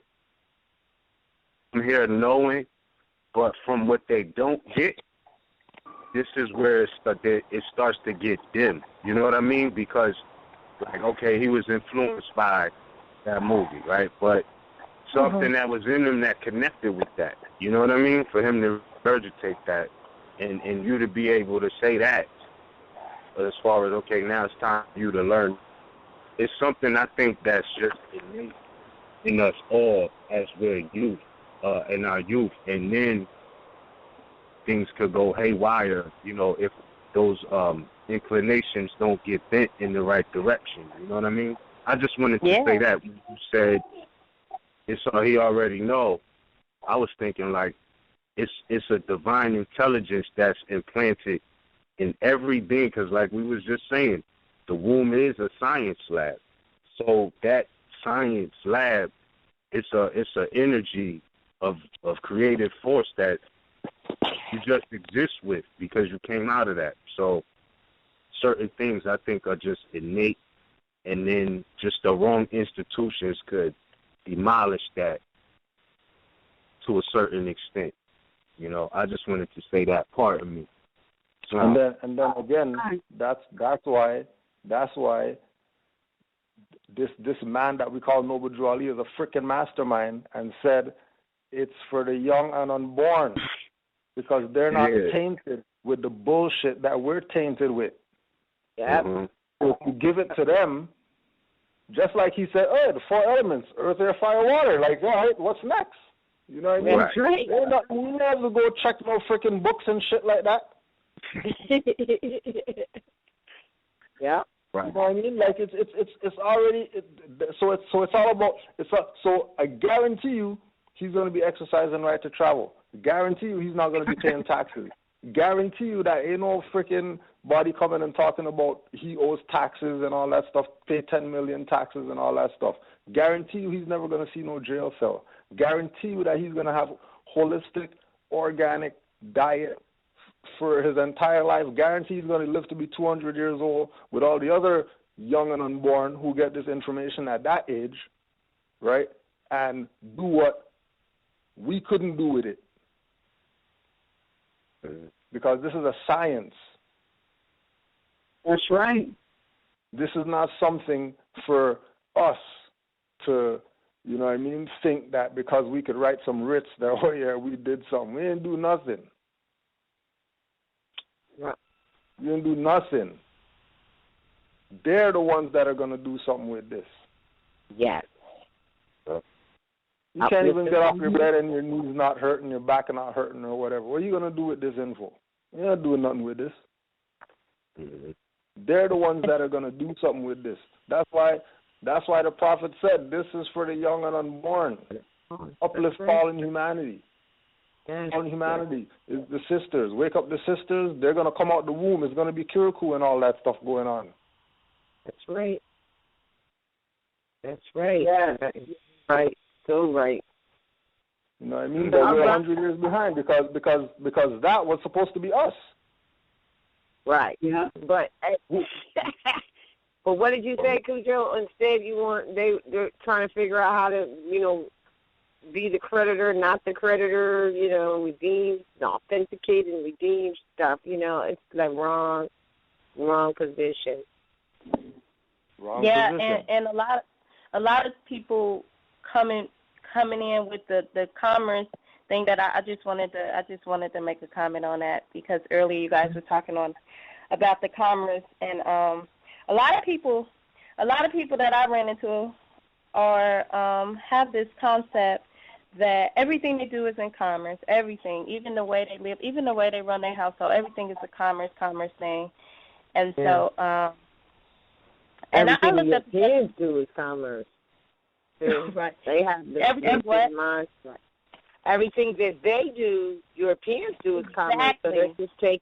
I'm here knowing, but from what they don't get, this is where it starts to get dim. You know what I mean? Because, okay, he was influenced by that movie, right? But something that was in him that connected with that. You know what I mean? For him to regurgitate that and you to be able to say that as far as, okay, now it's time for you to learn. It's something I think that's just innate in us all as we're youth, in our youth. And then things could go haywire, if those inclinations don't get bent in the right direction. You know what I mean? I just wanted to say that. When you said it's he already know, I was thinking it's a divine intelligence that's implanted in every being, because like we was just saying, the womb is a science lab. So that science lab, it's a energy of creative force that you just exist with because you came out of that. So certain things I think are just innate, and then just the wrong institutions could demolish that to a certain extent. I just wanted to say that part of me. So, and then again, that's why this man that we call Noble Drew Ali is a freaking mastermind, and said it's for the young and unborn because they're not tainted with the bullshit that we're tainted with. Yeah. Mm-hmm. So if you give it to them, just like he said, the 4 elements, earth, air, fire, water. All right, what's next? You know what I mean? Right. You never go check no freaking books and shit like that. Yeah. Right. You know what I mean? It's already so it's all about so I guarantee you he's going to be exercising right to travel. Guarantee you he's not going to be paying taxes. Guarantee you that ain't no freaking body coming and talking about he owes taxes and all that stuff, pay 10 million taxes and all that stuff. Guarantee you he's never going to see no jail cell. Guarantee you that he's going to have holistic, organic diet for his entire life. Guarantee he's going to live to be 200 years old with all the other young and unborn who get this information at that age, right? And do what we couldn't do with it. Because this is a science. That's right. This is not something for us to, think that because we could write some writs that, we did something. We didn't do nothing. We didn't do nothing. They're the ones that are going to do something with this. Yes. You can't even get off your bed and your knees not hurting, your back not hurting or whatever. What are you going to do with this info? You're not doing nothing with this. Mm-hmm. They're the ones that are going to do something with this. That's why the prophet said, this is for the young and unborn. Uplift fallen humanity. on humanity. It's the sisters. Wake up the sisters. They're going to come out the womb. It's going to be Kirikou and all that stuff going on. That's right. That's right. Yeah. Right. So right. You know what I mean? But we're 100 years behind because that was supposed to be us. Right. Yeah. But but what did you say, Cujo? Instead, they're trying to figure out how to, be the creditor, not the creditor, redeem, authenticate and redeem stuff. It's like wrong position. Wrong yeah, position. and a lot of people coming in with the commerce thing that I just wanted to make a comment on that, because earlier you guys were talking about the commerce, and a lot of people that I ran into are have this concept that everything they do is in commerce. Everything, even the way they live, even the way they run their household, everything is a commerce thing. And so, and everything I looked at kids do is commerce. Right. They have everything mindset. Everything that they do, Europeans do is commerce. Exactly. So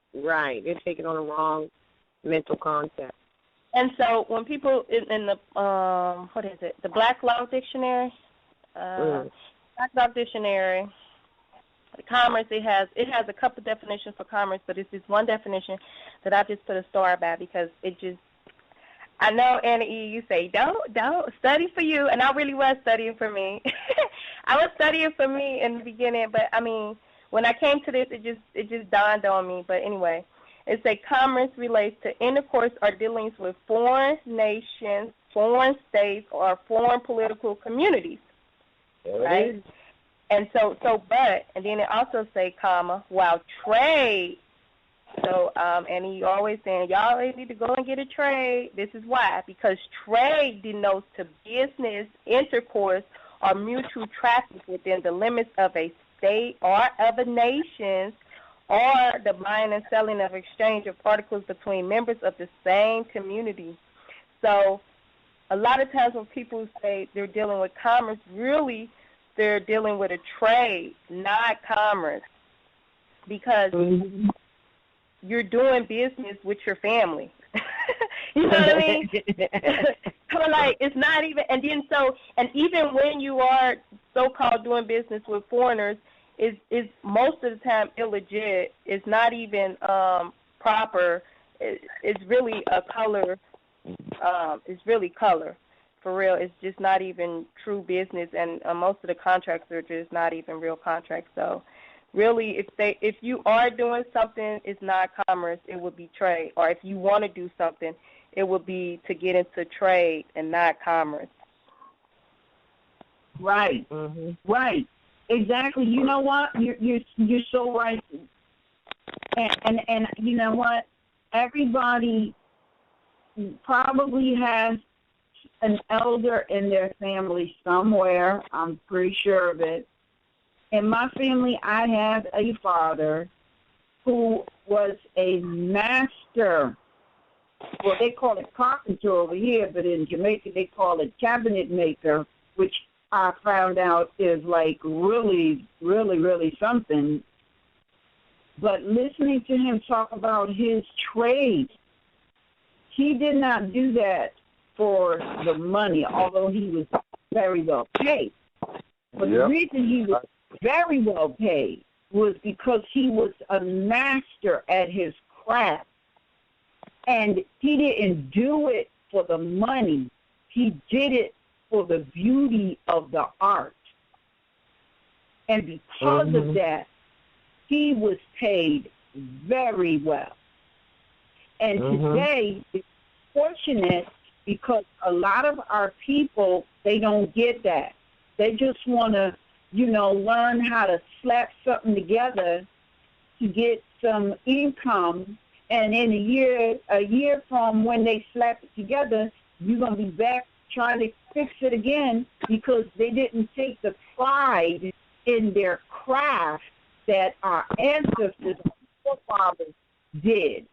they're taking on a wrong mental concept. And so when people in the the Black Law Dictionary, Black Law Dictionary, commerce, it has a couple definitions for commerce, but it's this one definition that I just put a star by, because it just, I know, Anna E., you say don't study for you, and I really was studying for me. I was studying for me in the beginning, but I mean, when I came to this, it just dawned on me. But anyway, it says commerce relates to intercourse or dealings with foreign nations, foreign states, or foreign political communities. Right? And and then it also say, while trade. So, and you always saying, y'all always need to go and get a trade. This is why, because trade denotes to business, intercourse, or mutual traffic within the limits of a state or of a nation, or the buying and selling of exchange of articles between members of the same community. So a lot of times when people say they're dealing with commerce, really they're dealing with a trade, not commerce, because you're doing business with your family. You know what I mean? So like, it's not even, and even when you are so-called doing business with foreigners, is most of the time illegit. It's not even proper. It's really a color. It's really color, for real. It's just not even true business, and most of the contracts are just not even real contracts. So, really, if you are doing something, it's not commerce. It would be trade. Or if you want to do something, it would be to get into trade and not commerce. Right. Mm-hmm. Right. Exactly. You know what? You're so right. And you know what? Everybody probably has an elder in their family somewhere. I'm pretty sure of it. In my family, I have a father who was a master. Well, they call it carpenter over here, but in Jamaica they call it cabinet maker, which I found out is like really, really, really something. But listening to him talk about his trade, he did not do that for the money, although he was very well paid. But the reason he was very well paid was because he was a master at his craft. And he didn't do it for the money. He did it for the beauty of the art. And because of that, he was paid very well. And today, it's fortunate because a lot of our people, they don't get that. They just want to, learn how to slap something together to get some income. And in a year from when they slap it together, you're going to be back trying to fix it again because they didn't take the pride in their craft that our ancestors, our forefathers did.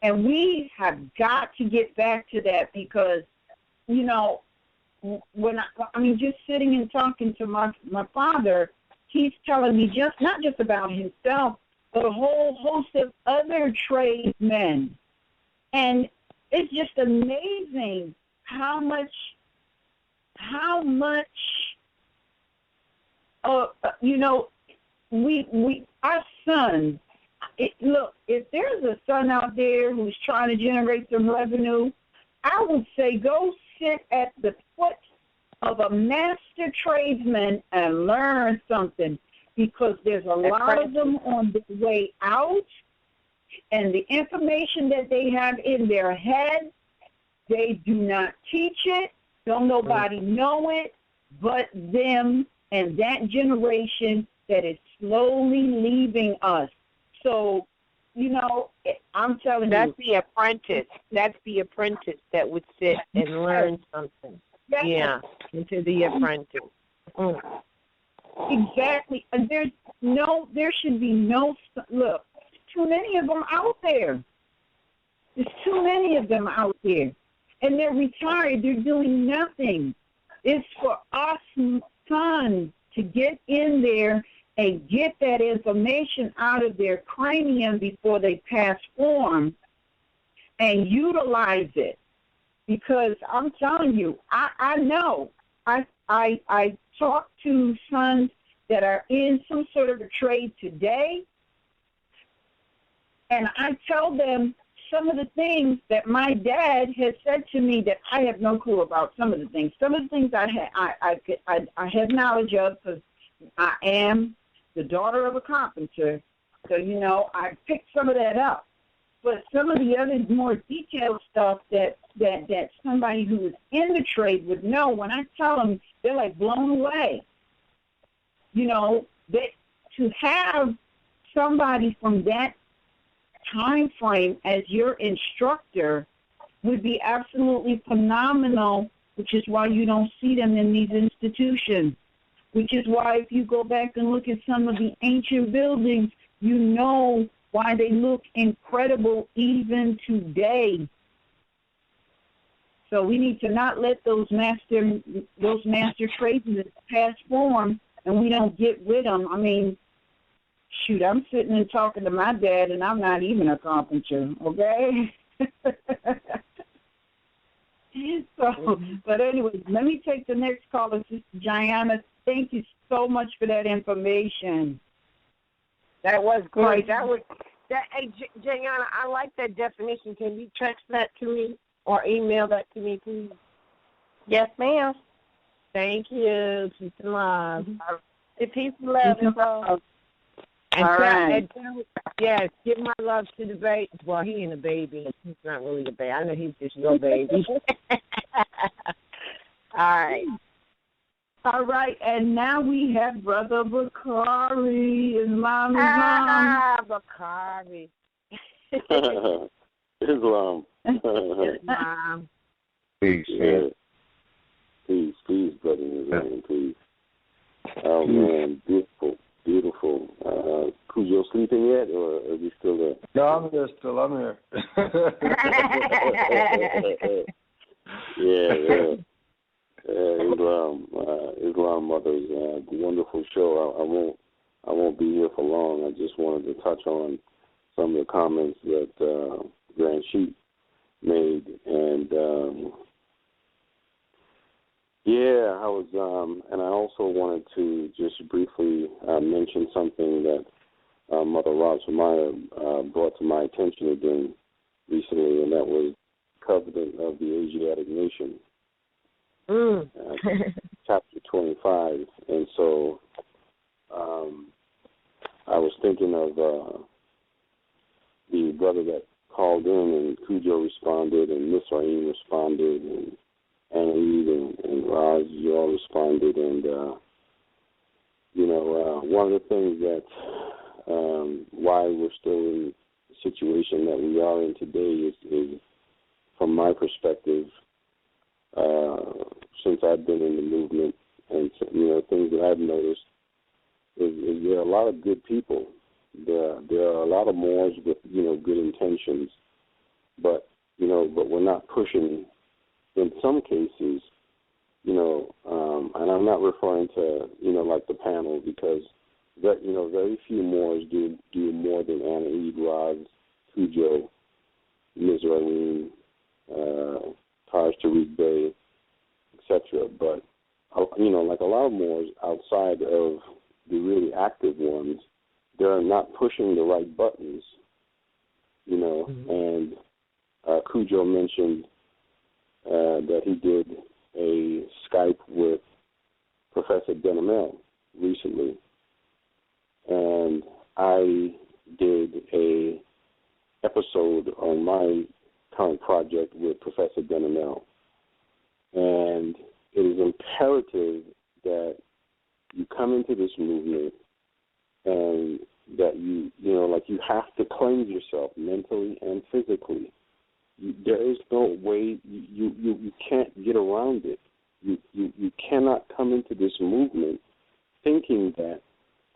And we have got to get back to that because, when just sitting and talking to my father, he's telling me not just about himself, but a whole host of other tradesmen. And it's just amazing how much, our sons, look, if there's a son out there who's trying to generate some revenue, I would say go sit at the foot of a master tradesman and learn something, because there's a lot of them on the way out, and the information that they have in their head, they do not teach it, don't nobody know it but them and that generation that is slowly leaving us. So, I'm telling you. That's the apprentice. That's the apprentice that would sit and learn something. Yeah, into the apprentice. Mm. Exactly. There should be no, look, too many of them out there. There's too many of them out there. And they're retired. They're doing nothing. It's for us sons to get in there and get that information out of their cranium before they pass form and utilize it. Because I'm telling you, I know. I talk to sons that are in some sort of a trade today, and I tell them some of the things that my dad has said to me that I have no clue about. Some of the things I have knowledge of, because I am the daughter of a carpenter. So, I picked some of that up. But some of the other more detailed stuff that somebody who is in the trade would know, when I tell them, they're like blown away. To have somebody from that time frame as your instructor would be absolutely phenomenal, which is why you don't see them in these institutions, which is why if you go back and look at some of the ancient buildings, you know why they look incredible even today. So we need to not let those master tradesmen pass form, and we don't get with them. I mean, shoot, I'm sitting and talking to my dad, and I'm not even a carpenter, okay? So, but anyway, let me take the next caller, Sister Gianna. Thank you so much for that information. That was great. Hey, Gianna, I like that definition. Can you text that to me or email that to me, please? Yes, ma'am. Thank you. Peace and love. Peace and love. And all right. Yes, give my love to the baby. Well, he ain't a baby. He's not really a baby. I know he's just your baby. All right. All right, and now we have Brother Bakari. Islam. Bakari. Islam. Islam. Peace, yeah. Peace, brother Islam, please. Oh, man, beautiful. Cujo sleeping yet, or are we still there? No, I'm here still. I'm here. Yeah. Islam Mothers, wonderful show. I won't be here for long. I just wanted to touch on some of the comments that Grand Chief made, and I was, and I also wanted to just briefly mention something that Mother Rajamaya brought to my attention again recently, and that was Covenant of the Asiatic Nation. Chapter 25, and so I was thinking of the brother that called in, and Cujo responded, and Miss Raheem responded, and Anne and Raj, you all responded, and one of the things that why we're still in the situation that we are in today is from my perspective, since I've been in the movement, and things that I've noticed is there are a lot of good people. There are a lot of Moors with good intentions, but we're not pushing. In some cases, and I'm not referring to like the panel, because very few Moors do more than Anna Eve, Roz, Cujo, Ms. Raleen, Taj Tariq Bey, etc. But like a lot of Moors outside of the really active ones, they're not pushing the right buttons. And Cujo mentioned that he did a Skype with Professor Denamel recently, and I did a episode on my current project with Professor Denamel, and it is imperative that you come into this movement and that you have to cleanse yourself mentally and physically. There is no way, you can't get around it. You cannot come into this movement thinking that,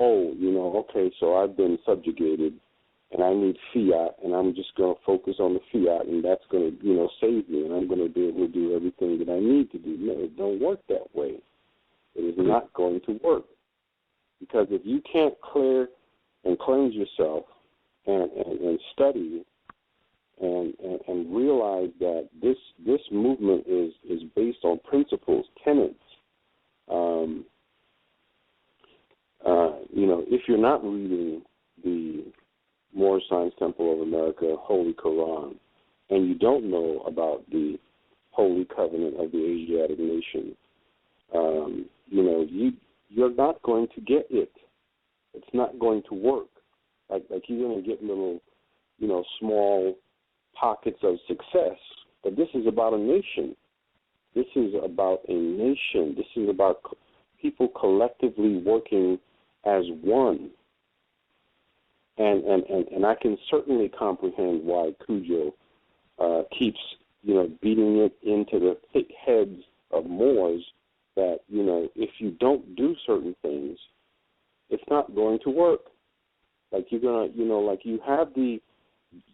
okay, so I've been subjugated and I need fiat and I'm just going to focus on the fiat and that's going to, save me and I'm going to be able to do everything that I need to do. No, it don't work that way. It is not going to work. Because if you can't clear and cleanse yourself and study and realize that this movement is based on principles, tenets. If you're not reading the Moorish Science Temple of America Holy Quran, and you don't know about the Holy Covenant of the Asiatic Nation, you're not going to get it. It's not going to work. Like you're going to get little, small pockets of success. But this is about a nation. This is about a nation. This is about people collectively working as one. And I can certainly comprehend why Cujo keeps, beating it into the thick heads of Moors that, if you don't do certain things, it's not going to work. Like you're going to,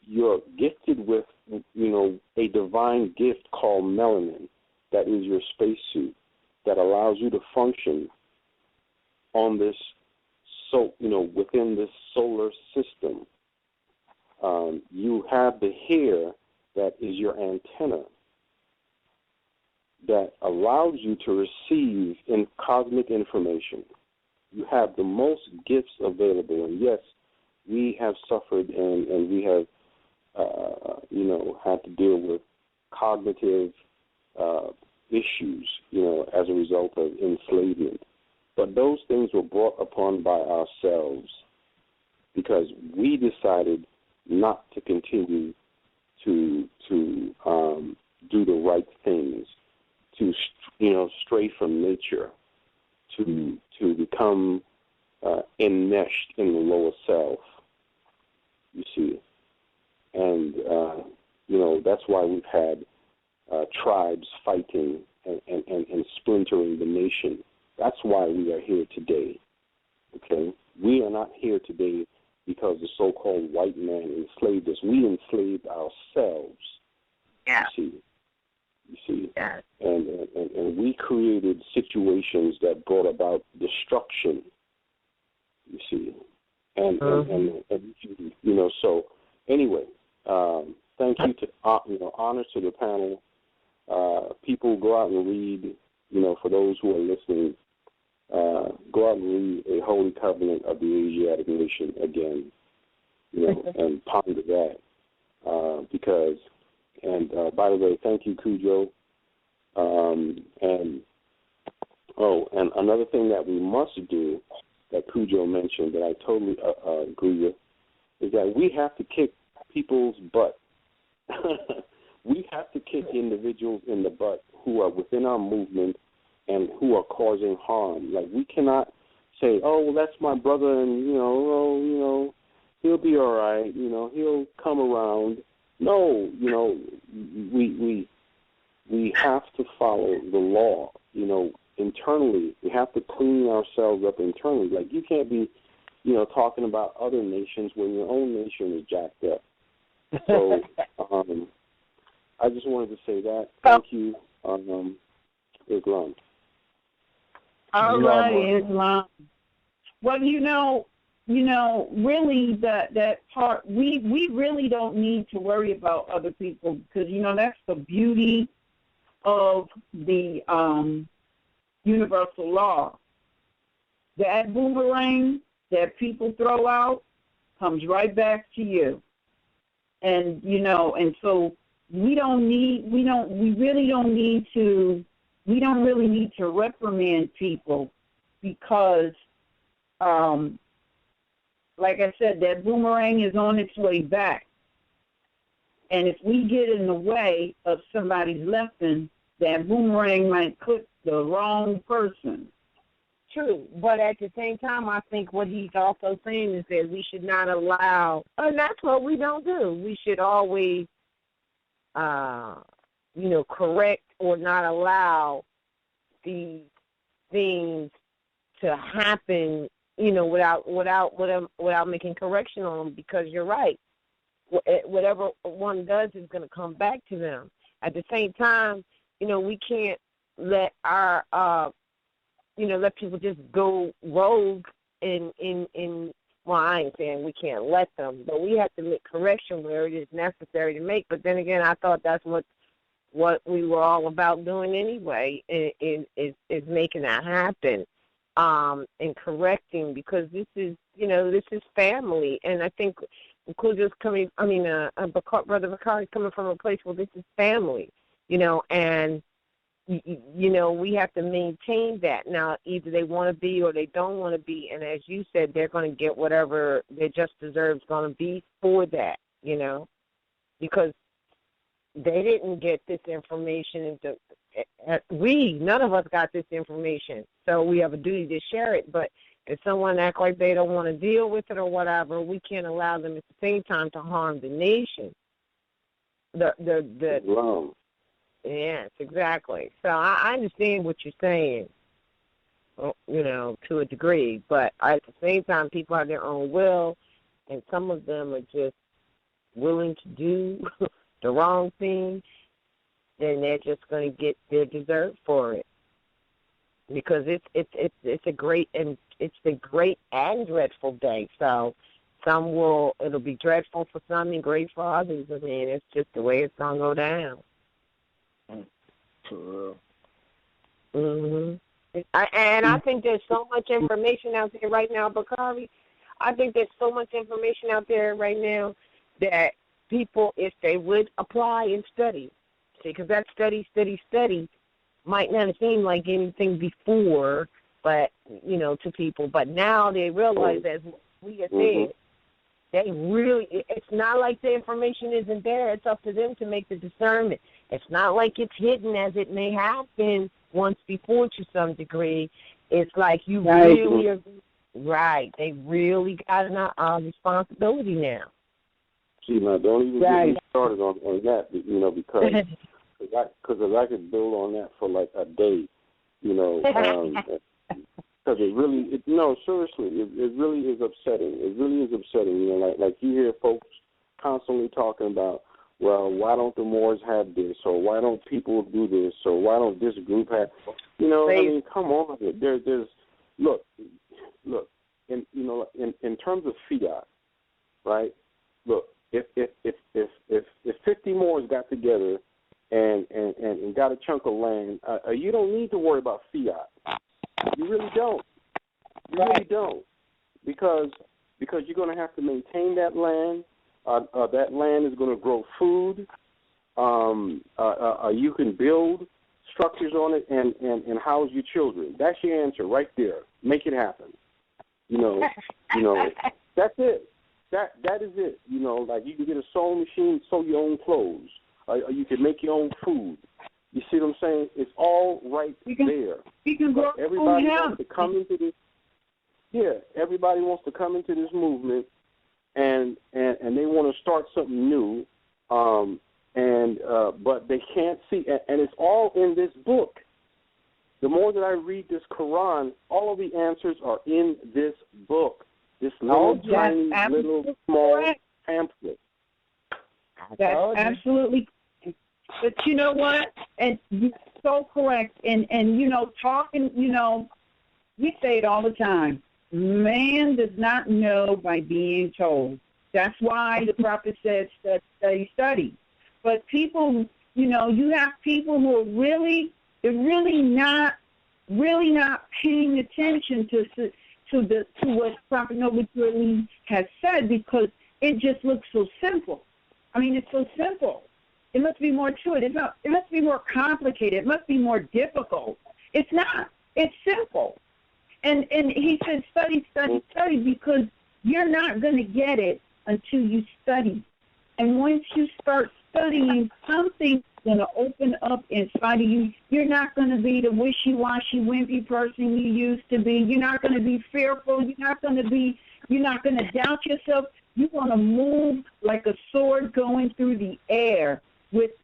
you're gifted with, a divine gift called melanin that is your spacesuit that allows you to function on this, within this solar system. You have the hair that is your antenna that allows you to receive cosmic information. You have the most gifts available, and yes, we have suffered and we have, had to deal with cognitive issues, as a result of enslavement. But those things were brought upon by ourselves because we decided not to continue to do the right things, to stray from nature, to become enmeshed in the lower self. You see, and that's why we've had tribes fighting and splintering the nation. That's why we are here today. Okay, we are not here today because the so-called white man enslaved us. We enslaved ourselves. Yeah. You see. Yeah. And we created situations that brought about destruction. You see, and so anyway, thank you to honor to the panel. People go out and read. For those who are listening, go out and read A Holy Covenant of the Asiatic Nation again, and ponder that. Because, by the way, thank you, Cujo. And another thing that we must do that Cujo mentioned that I totally agree with is that we have to kick people's butt. We have to kick individuals in the butt who are within our movement and who are causing harm. Like, we cannot say, oh, well, that's my brother and, he'll be all right, he'll come around. No, we have to follow the law, internally. We have to clean ourselves up internally. Like, you can't be, talking about other nations when your own nation is jacked up. So, I just wanted to say that. Thank you, Islam. All right, Islam. Well, really that part, we really don't need to worry about other people because, that's the beauty of the universal law. That boomerang that people throw out comes right back to you. And, and so we don't really need to reprimand people because, like I said, that boomerang is on its way back. And if we get in the way of somebody's lesson, that boomerang might clip the wrong person. True, but at the same time, I think what he's also saying is that we should not allow, and that's what we don't do. We should always, correct or not allow these things to happen, without making correction on them. Because you're right, whatever one does is going to come back to them. At the same time, we can't let our let people just go rogue in well, I ain't saying we can't let them, but we have to make correction where it is necessary to make. But then again, I thought that's what we were all about doing anyway, is making that happen, and correcting, because this is family. And I think Brother Bakari's coming from a place where this is family, and we have to maintain that. Now, either they want to be or they don't want to be, and as you said, they're going to get whatever their just deserves going to be for that, because they didn't get this information. None of us got this information, so we have a duty to share it. But if someone act like they don't want to deal with it or whatever, we can't allow them at the same time to harm the nation. Wow. Yes, exactly. So I understand what you're saying, to a degree. But at the same time, people have their own will, and some of them are just willing to do the wrong thing. Then they're just going to get their dessert for it, because it's a great and dreadful day. So it'll be dreadful for some and great for others. I mean, it's just the way it's going to go down. Mm-hmm. And I think there's so much information out there right now, Bakari. I think there's so much information out there right now that people, if they would apply and study, because that study might not have seemed like anything before, but to people. But now they realize, as we have said, they really, it's not like the information isn't there. It's up to them to make the discernment. It's not like it's hidden as it may have been once before to some degree. It's like you really are right. They really got a responsibility now. See, now don't even get me started on that, because I could build on that for like a day, because seriously, it really is upsetting. It really is upsetting. Like you hear folks constantly talking about, well, why don't the Moors have this, or why don't people do this, or why don't this group have, come on. There's look, in terms of fiat, right? Look, if 50 Moors got together and got a chunk of land, you don't need to worry about fiat. You really don't. You really don't, because you're going to have to maintain that land. That land is going to grow food. You can build structures on it and house your children. That's your answer right there. Make it happen. That's it. That is it. Like you can get a sewing machine, sew your own clothes. You can make your own food. You see what I'm saying? It's all right there. You can grow everybody wants to come into this. Yeah, everybody wants to come into this movement, and they want to start something new, but they can't see, and it's all in this book. The more that I read this Quran, all of the answers are in this book. This little tiny, little small pamphlet. That's absolutely. But you know what? And you're so correct. And talking, we say it all the time. Man does not know by being told. That's why the prophet said, study, study. But people, you have people who are really not paying attention to what Prophet Noble Lee has said, because it just looks so simple. I mean, it's so simple. It must be more to it. It must be more complicated. It must be more difficult. It's not. It's simple. And he said, study, study, study, because you're not going to get it until you study. And once you start studying, something's going to open up inside of you. You're not going to be the wishy-washy, wimpy person you used to be. You're not going to be fearful. You're not going to doubt yourself. You're going to move like a sword going through the air.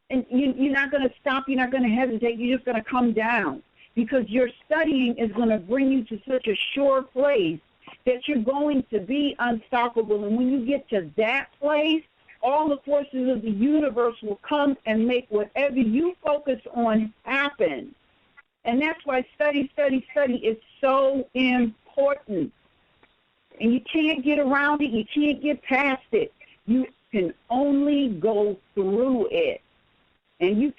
And you're not going to stop. You're not going to hesitate. You're just going to come down, because your studying is going to bring you to such a sure place that you're going to be unstoppable. And when you get to that place, all the forces of the universe will come and make whatever you focus on happen. And that's why study, study, study is so important. And you can't get around it. You can't get past it. You can only go through it. And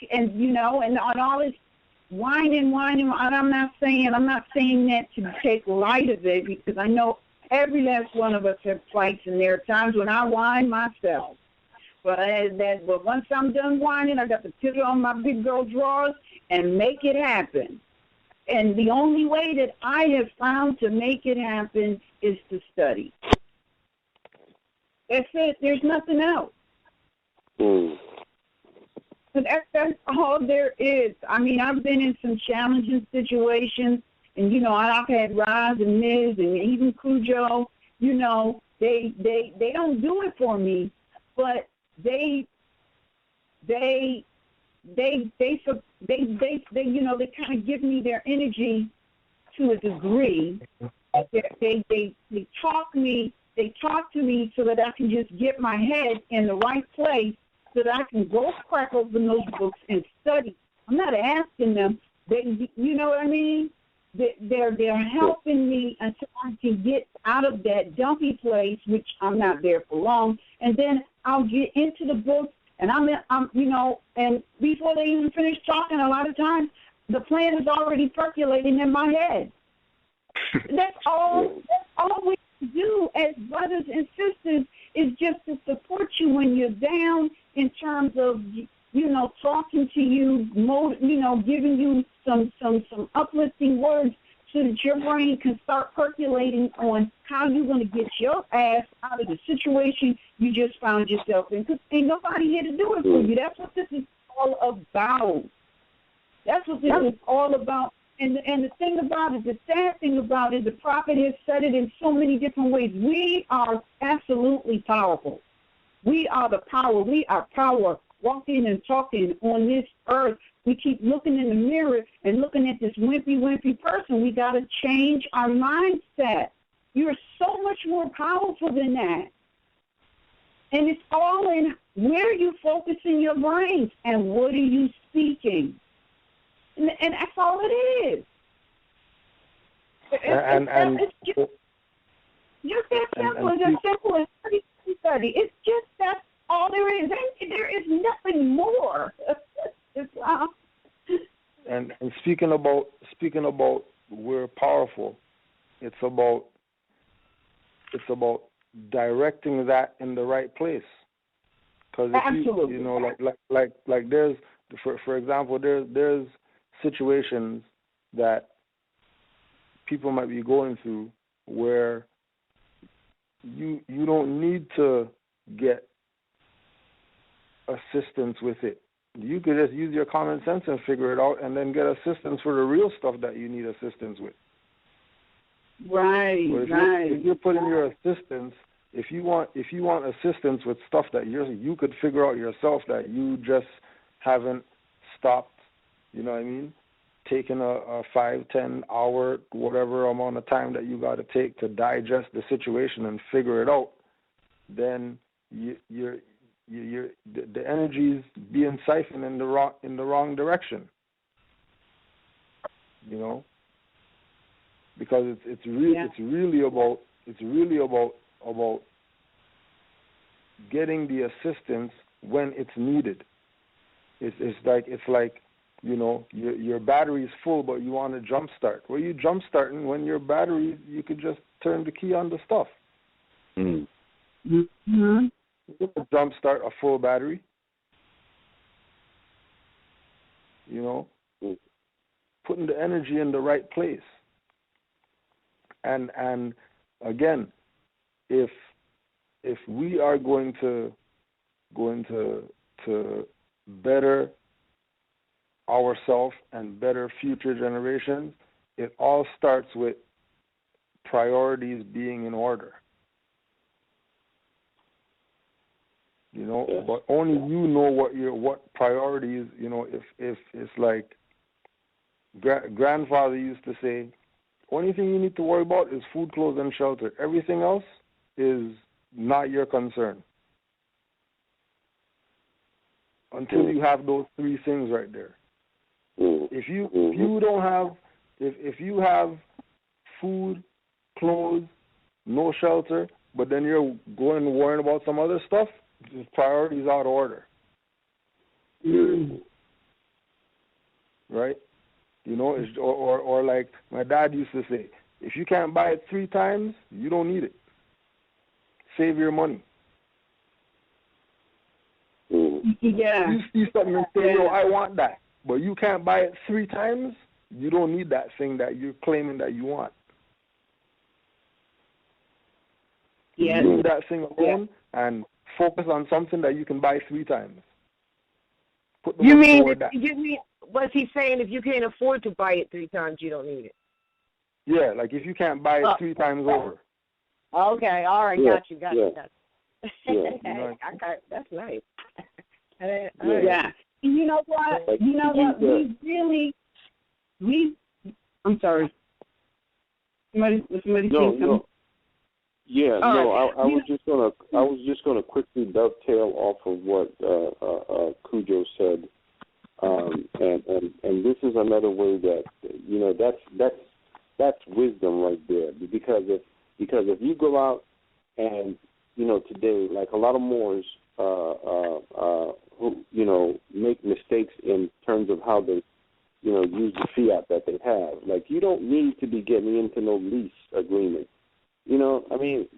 all this whining, and I'm not saying that to take light of it, because I know every last one of us have fights, and there are times when I whine myself. But once I'm done whining, I got to put on my big girl drawers and make it happen. And the only way that I have found to make it happen is to study. That's it. There's nothing else. But that's all there is. I mean, I've been in some challenging situations, and I've had Roz and Ms. and even Cujo. They don't do it for me, but they kind of give me their energy to a degree. They talk to me so that I can just get my head in the right place, so that I can go crack open those books and study. I'm not asking them. You know what I mean? They're helping me until I can get out of that dumpy place, which I'm not there for long, and then I'll get into the book, and I'm and before they even finish talking, a lot of times the plan is already percolating in my head. That's all we do as brothers and sisters, is just to support you when you're down, in terms of talking to you, giving you some uplifting words, so that your brain can start percolating on how you're going to get your ass out of the situation you just found yourself in. Because ain't nobody here to do it for you. That's what this is all about. That's what this is all about. And the thing about it, the sad thing about it, the prophet has said it in so many different ways. We are absolutely powerful. We are the power. We are power walking and talking on this earth. We keep looking in the mirror and looking at this wimpy person. We got to change our mindset. You're so much more powerful than that. And it's all in where you focusing your brains and what are you speaking. And that's all it is. It's just that simple. It's as simple as study. It's just that's all there is. There is nothing more. And speaking about we're powerful, it's about directing that in the right place. Because absolutely, like there's, for example, there's situations that people might be going through where you don't need to get assistance with it. You could just use your common sense and figure it out, and then get assistance for the real stuff that you need assistance with. Right. If you're putting your assistance, if you want assistance with stuff that you could figure out yourself, that you just haven't stopped, you know what I mean, taking a 5-10 hour, whatever amount of time that you got to take to digest the situation and figure it out, then the energy is being siphoned in the wrong direction. because it's really about getting the assistance when it's needed. It's like you know, your battery is full, but you want to jump start. Well, you jump starting when your battery, you could just turn the key on the stuff. Mm-hmm. You can jump start a full battery. You know, putting the energy in the right place. And again, if we are going to better ourselves and better future generations, it all starts with priorities being in order. You know, yes. But only you know what priorities. You know, if it's like grandfather used to say, only thing you need to worry about is food, clothes, and shelter. Everything else is not your concern. Until you have those three things right there. If you have food, clothes, no shelter, but then you're going and worrying about some other stuff, the priorities out of order. Right? You know, or like my dad used to say, if you can't buy it 3 times, you don't need it. Save your money. Yeah. You see something and say, yo, I want that. But you can't buy it 3 times, you don't need that thing that you're claiming that you want. Yeah. You leave that thing alone and focus on something that you can buy 3 times. You mean was he saying if you can't afford to buy it 3 times, you don't need it? Yeah, like if you can't buy it 3 times over. Okay, all right, got you. Yeah. Okay, that's nice. Yeah. You know what? I'm sorry. Somebody saying something? Yeah, I was just gonna quickly dovetail off of what Cujo said, and this is another way that that's wisdom right there. Because if you go out and today, like a lot of Moors who make mistakes in terms of how they use the fiat that they have. Like, you don't need to be getting into no lease agreement. I mean,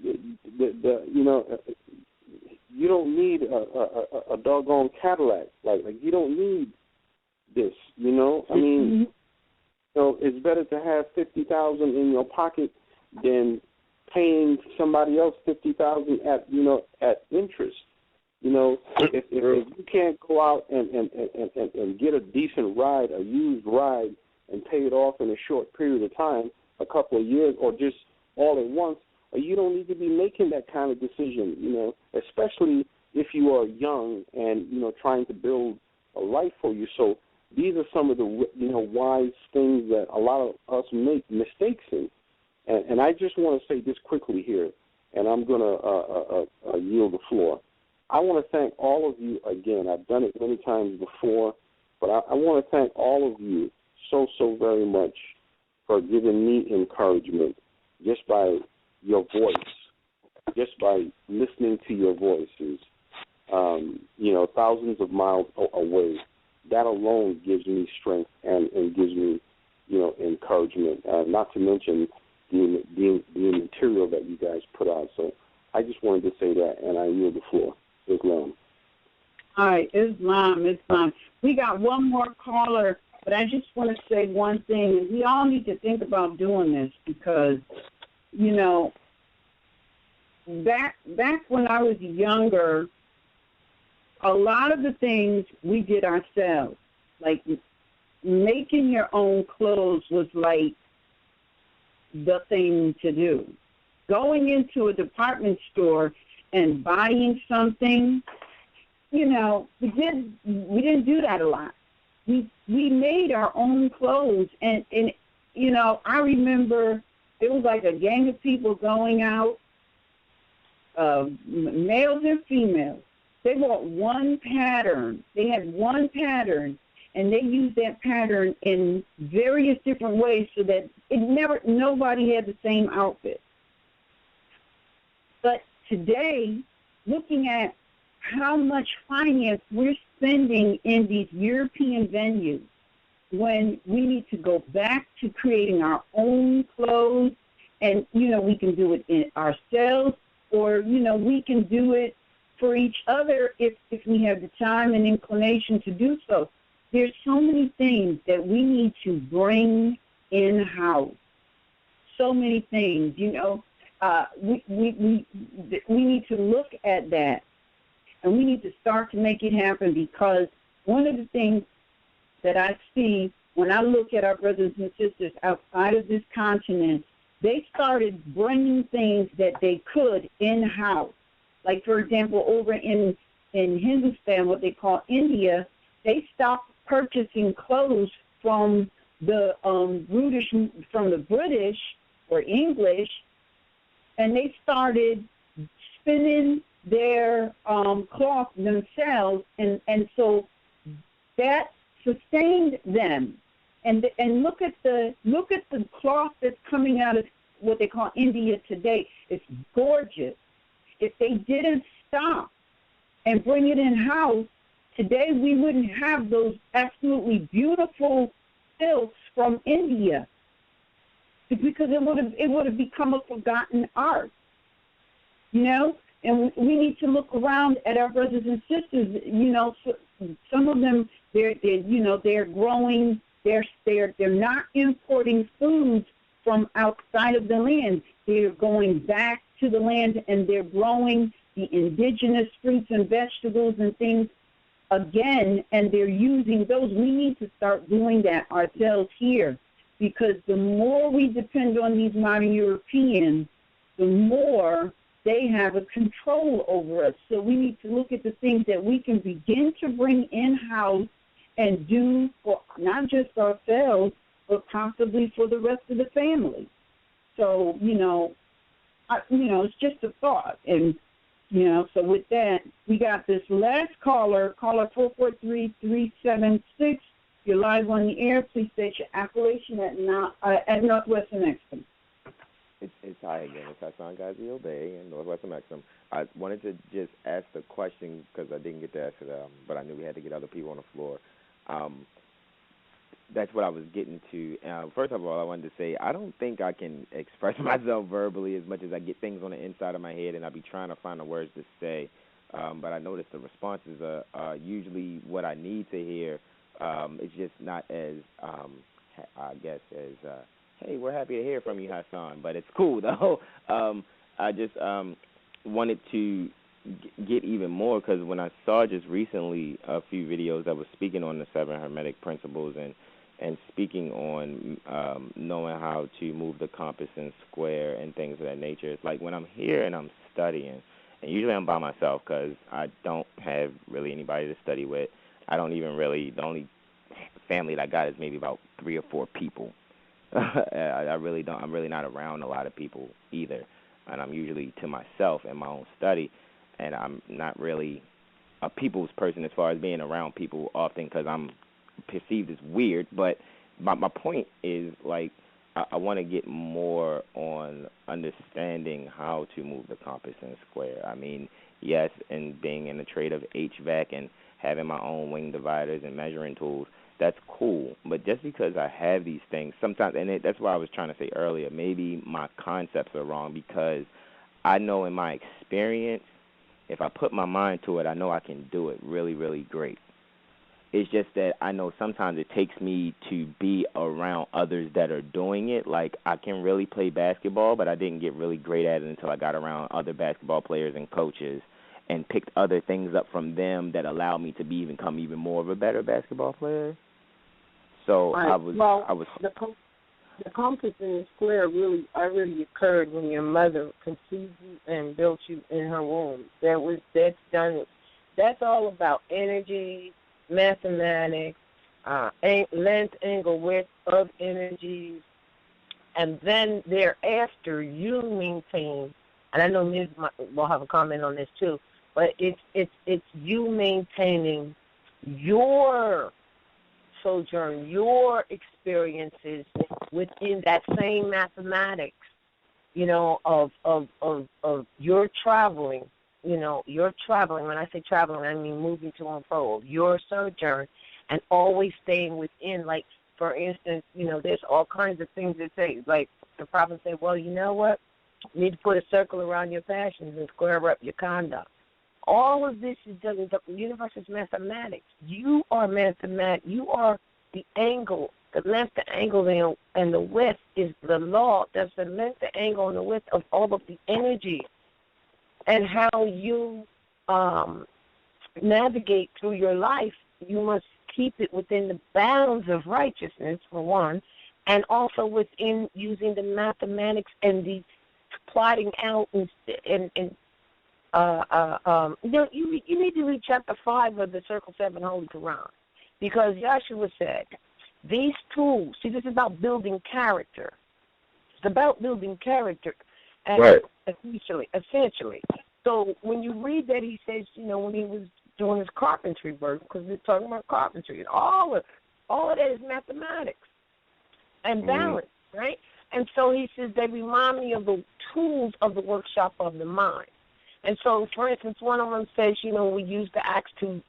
you don't need a doggone Cadillac. Like you don't need this. I mean, it's better to have $50,000 in your pocket than paying somebody else $50,000 at interest. If you can't go out and get a decent ride, a used ride, and pay it off in a short period of time, a couple of years, or just all at once, you don't need to be making that kind of decision, especially if you are young and, trying to build a life for you. So these are some of the, wise things that a lot of us make mistakes in. And I just want to say this quickly here, and I'm going to yield the floor. I want to thank all of you again. I've done it many times before, but I want to thank all of you so very much for giving me encouragement just by your voice, just by listening to your voices, thousands of miles away. That alone gives me strength and gives me, encouragement, not to mention the material that you guys put out. So I just wanted to say that, and I yield the floor. Islam. All right, Islam. We got one more caller, but I just want to say one thing. We all need to think about doing this because, back when I was younger, a lot of the things we did ourselves, like making your own clothes was like the thing to do. Going into a department store and buying something, we didn't do that a lot. We made our own clothes, and I remember it was like a gang of people going out, males and females. They bought one pattern. They had one pattern, and they used that pattern in various different ways so that nobody had the same outfit. But today, looking at how much finance we're spending in these European venues, when we need to go back to creating our own clothes, and, we can do it in ourselves, or, we can do it for each other if we have the time and inclination to do so. There's so many things that we need to bring in-house. So many things, we need to look at that, and we need to start to make it happen, because one of the things that I see when I look at our brothers and sisters outside of this continent, they started bringing things that they could in-house. Like, for example, over in Hindustan, what they call India, they stopped purchasing clothes from the British or English, and they started spinning their cloth themselves, and so that sustained them. And look at the cloth that's coming out of what they call India today. It's gorgeous. If they didn't stop and bring it in-house, today we wouldn't have those absolutely beautiful silks from India, because it would have become a forgotten art, And we need to look around at our brothers and sisters. Some of them they're growing. They're not importing foods from outside of the land. They're going back to the land, and they're growing the indigenous fruits and vegetables and things again, and they're using those. We need to start doing that ourselves here, because the more we depend on these modern Europeans, the more they have a control over us. So we need to look at the things that we can begin to bring in-house and do for not just ourselves, but possibly for the rest of the family. So, it's just a thought. And, so with that, we got this last caller 443-376. You're live on the air. Please state your appellation at Northwestern Exxon. It's hi again. It's Hassan Ghazi Obey in Northwestern Exxon. I wanted to just ask the question because I didn't get to ask it, but I knew we had to get other people on the floor. That's what I was getting to. First of all, I wanted to say I don't think I can express myself verbally as much as I get things on the inside of my head, and I be trying to find the words to say. But I notice the responses are usually what I need to hear. It's just not as, I guess, as, hey, we're happy to hear from you, Hassan. But it's cool, though. I just wanted to get even more, because when I saw just recently a few videos that was speaking on the 7 Hermetic principles and speaking on knowing how to move the compass and square and things of that nature, it's like when I'm here and I'm studying, and usually I'm by myself because I don't have really anybody to study with. I don't even really, the only family that I got is maybe about 3 or 4 people. I really don't, I'm really not around a lot of people either. And I'm usually to myself in my own study. And I'm not really a people's person as far as being around people often, because I'm perceived as weird. But my point is, like, I want to get more on understanding how to move the compass and square. I mean, yes, and being in the trade of HVAC and having my own wing dividers and measuring tools, that's cool. But just because I have these things, sometimes, and that's why I was trying to say earlier, maybe my concepts are wrong, because I know in my experience, if I put my mind to it, I know I can do it really, really great. It's just that I know sometimes it takes me to be around others that are doing it. Like, I can really play basketball, but I didn't get really great at it until I got around other basketball players and coaches and picked other things up from them that allowed me to become even more of a better basketball player. So right. I was. The compass and the square really occurred when your mother conceived you and built you in her womb. That's done. That's all about energy, mathematics, length, angle, width of energies, and then thereafter you maintain. And I know Ms. will have a comment on this too, but it's you maintaining your sojourn your experiences within that same mathematics, of your traveling. You're traveling. When I say traveling, I mean moving to unfold. Your sojourn, and always staying within. Like, for instance, there's all kinds of things that say, like the prophet said, well, you know what? You need to put a circle around your passions and square up your conduct. All of this is done. The universe is mathematics. You are mathematics. You are the angle, the length, the angle, and the width is the law. That's the length, the angle, and the width of all of the energy. And how you navigate through your life, you must keep it within the bounds of righteousness, for one, and also within using the mathematics and the plotting out you need to read chapter 5 of the Circle 7 Holy Quran, because Yahshua said, these tools, see, this is about building character. It's about building character. And right. Essentially. So when you read that, he says, when he was doing his carpentry work, because we're talking about carpentry, and all of that is mathematics and balance, right? And so he says they remind me of the tools of the workshop of the mind. And so, for instance, one of them says, we use the axe to,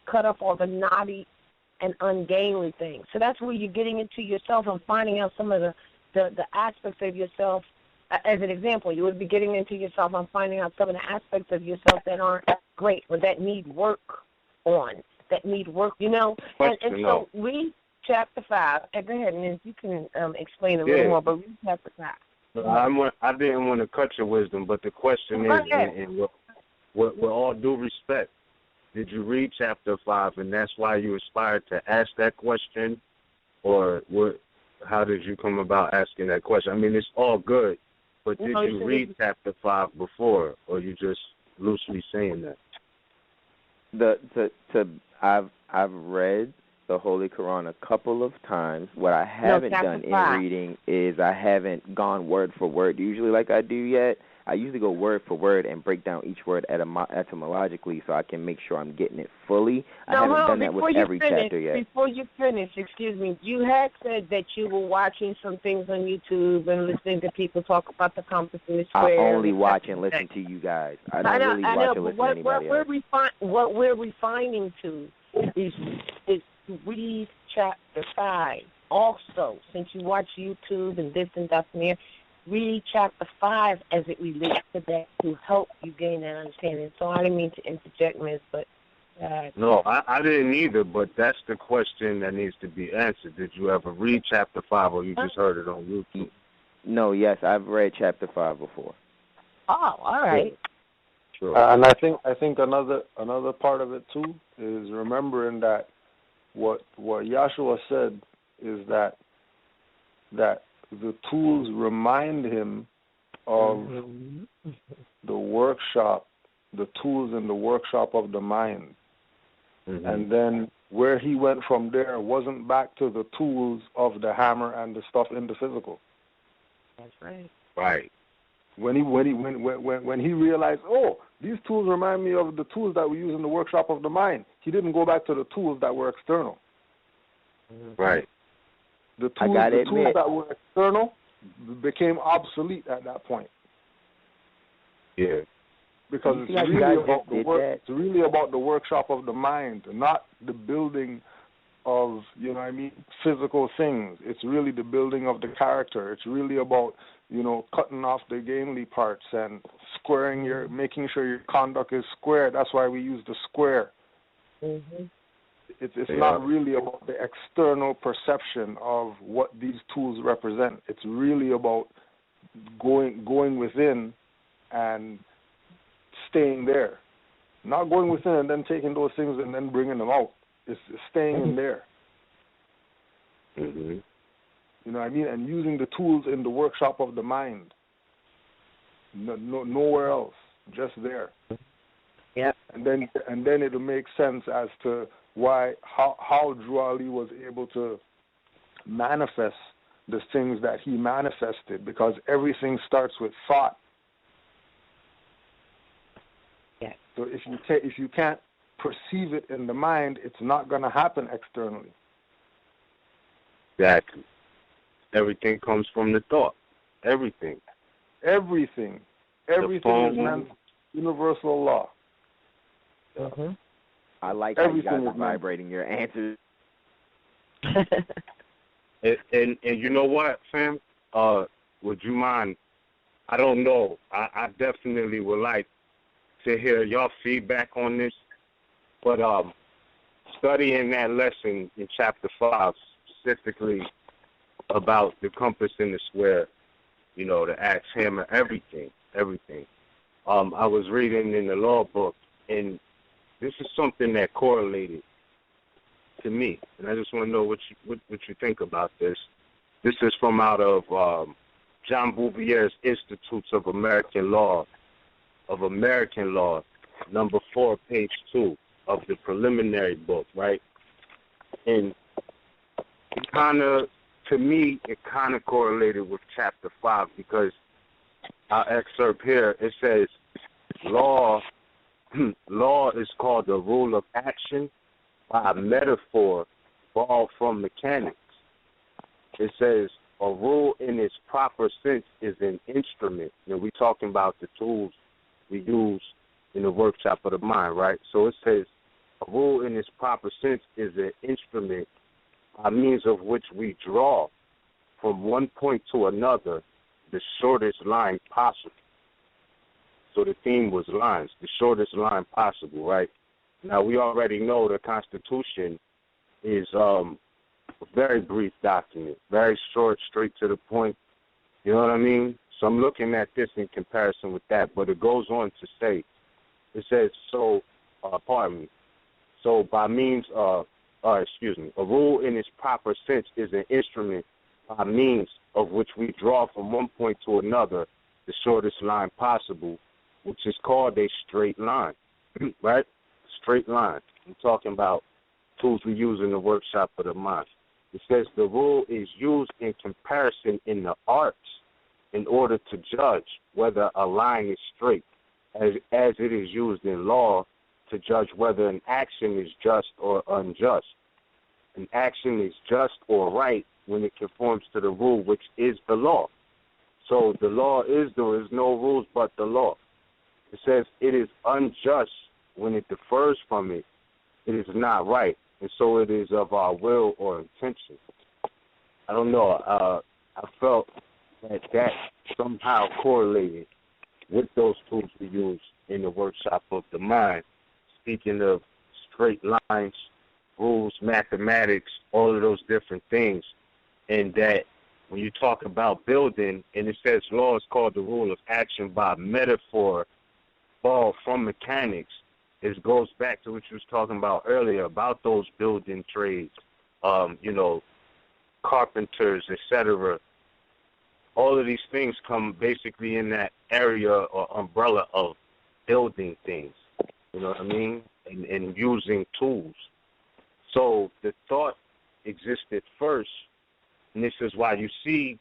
cut up all the knotty and ungainly things. So that's where you're getting into yourself and finding out some of the aspects of yourself. As an example, you would be getting into yourself and finding out some of the aspects of yourself that aren't great or that need work on, And so read chapter 5. Go ahead, and you can explain a little more, but read chapter 5. I didn't want to cut your wisdom, but the question is, and with all due respect, did you read chapter 5, and that's why you aspired to ask that question, or how did you come about asking that question? I mean, it's all good, but did you read chapter 5 before, or you just loosely saying that? I've read the Holy Quran a couple of times. What I haven't done in reading is I haven't gone word for word usually like I do yet. I usually go word for word and break down each word etymologically so I can make sure I'm getting it fully. I haven't done that with every chapter yet. Before you finish, you had said that you were watching some things on YouTube and listening to people talk about the compass and the square. I only watch and listen to you guys. I don't really watch and listen to anybody else. What we're refining to is to read chapter 5 also. Since you watch YouTube and this and that and there, read chapter 5 as it relates to that to help you gain that understanding. So I didn't mean to interject, Miss, but... No, I didn't either, but that's the question that needs to be answered. Did you ever read chapter 5, or you just heard it on YouTube? No, yes, I've read chapter 5 before. Oh, all right. Sure. And I think another part of it, too, is remembering that what Yahshua said is that the tools remind him of the workshop, the tools in the workshop of the mind. Mm-hmm. And then where he went from there wasn't back to the tools of the hammer and the stuff in the physical. That's right. Right. When he realized, these tools remind me of the tools that we use in the workshop of the mind, he didn't go back to the tools that were external. Right. The tools that were external became obsolete at that point. Yeah. Because it's really about the workshop of the mind, not the building of, physical things. It's really the building of the character. It's really about, cutting off the gainly parts and making sure your conduct is square. That's why we use the square. Mm-hmm. It's not really about the external perception of what these tools represent. It's really about going within and staying there. Not going within and then taking those things and then bringing them out. It's staying in there. Mm-hmm. You know what I mean? And using the tools in the workshop of the mind. Nowhere else. Just there. Yep. And then it'll make sense as to how Drew Ali was able to manifest the things that he manifested, because everything starts with thought. Yeah. So if you can't perceive it in the mind, it's not going to happen externally. Exactly. Everything comes from the thought. Everything. Everything is universal law. Mm-hmm. I like everything how you guys are vibrating your answers. and you know what, fam? Would you mind? I don't know. I definitely would like to hear your feedback on this. But studying that lesson in chapter 5, specifically about the compass and the square, you know, the axe, hammer, everything. I was reading in the law book, and this is something that correlated to me, and I just want to know what you think about this. This is from out of John Bouvier's Institutes of American Law, number 4, page 2 of the preliminary book, right? And it kind of, to me, it kind of correlated with chapter 5 because our excerpt here, it says, law is called the rule of action by a metaphor borrowed from mechanics. It says a rule in its proper sense is an instrument. And we're talking about the tools we use in the workshop of the mind, right? So it says a rule in its proper sense is an instrument by means of which we draw from one point to another the shortest line possible. So the theme was lines, the shortest line possible, right? Now, we already know the Constitution is a very brief document, very short, straight to the point. You know what I mean? So I'm looking at this in comparison with that. But it goes on to say, it says, so by means of, a rule in its proper sense is an instrument by means of which we draw from one point to another the shortest line possible, which is called a straight line, right? Straight line. I'm talking about tools we use in the workshop of the mind. It says the rule is used in comparison in the arts in order to judge whether a line is straight, as it is used in law to judge whether an action is just or unjust. An action is just or right when it conforms to the rule, which is the law. So the law is there is no rules but the law. It says it is unjust when it differs from it. It is not right, and so it is of our will or intention. I don't know. I felt that somehow correlated with those tools we use in the workshop of the mind. Speaking of straight lines, rules, mathematics, all of those different things, and that when you talk about building, and it says law is called the rule of action by metaphor, borrowed from mechanics, it goes back to what you was talking about earlier about those building trades, carpenters, etc. All of these things come basically in that area or umbrella of building things. You know what I mean? And using tools. So the thought existed first, and this is why you see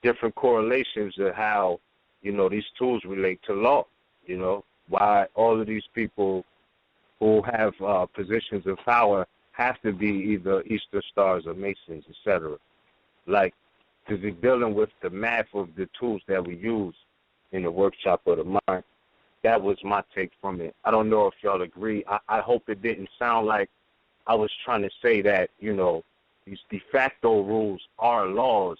different correlations of how, these tools relate to law. Why all of these people who have positions of power have to be either Easter Stars or Masons, etc. Like, because they're dealing with the math of the tools that we use in the workshop of the mind. That was my take from it. I don't know if y'all agree. I hope it didn't sound like I was trying to say that, these de facto rules are laws.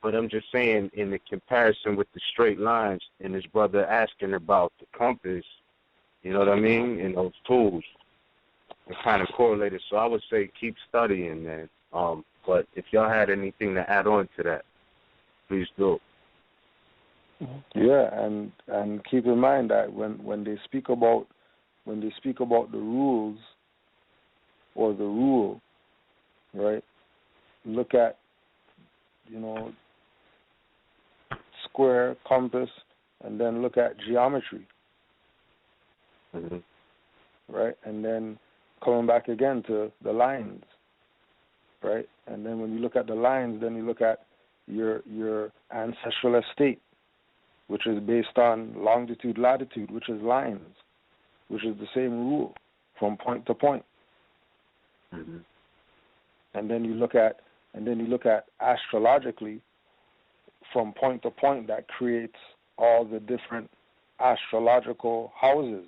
But I'm just saying in the comparison with the straight lines and his brother asking about the compass, you know what I mean, and those tools, they're kind of correlated. So I would say keep studying, man. But if y'all had anything to add on to that, please do. Yeah, and keep in mind that when they speak about the rules or the rule, right? Look at square, compass, and then look at geometry, right? And then coming back again to the lines, right? And then when you look at the lines, then you look at your ancestral estate, which is based on longitude, latitude, which is lines, which is the same rule. from point to point. Mm-hmm. And then you look at astrologically from point to point. That creates all the different astrological houses.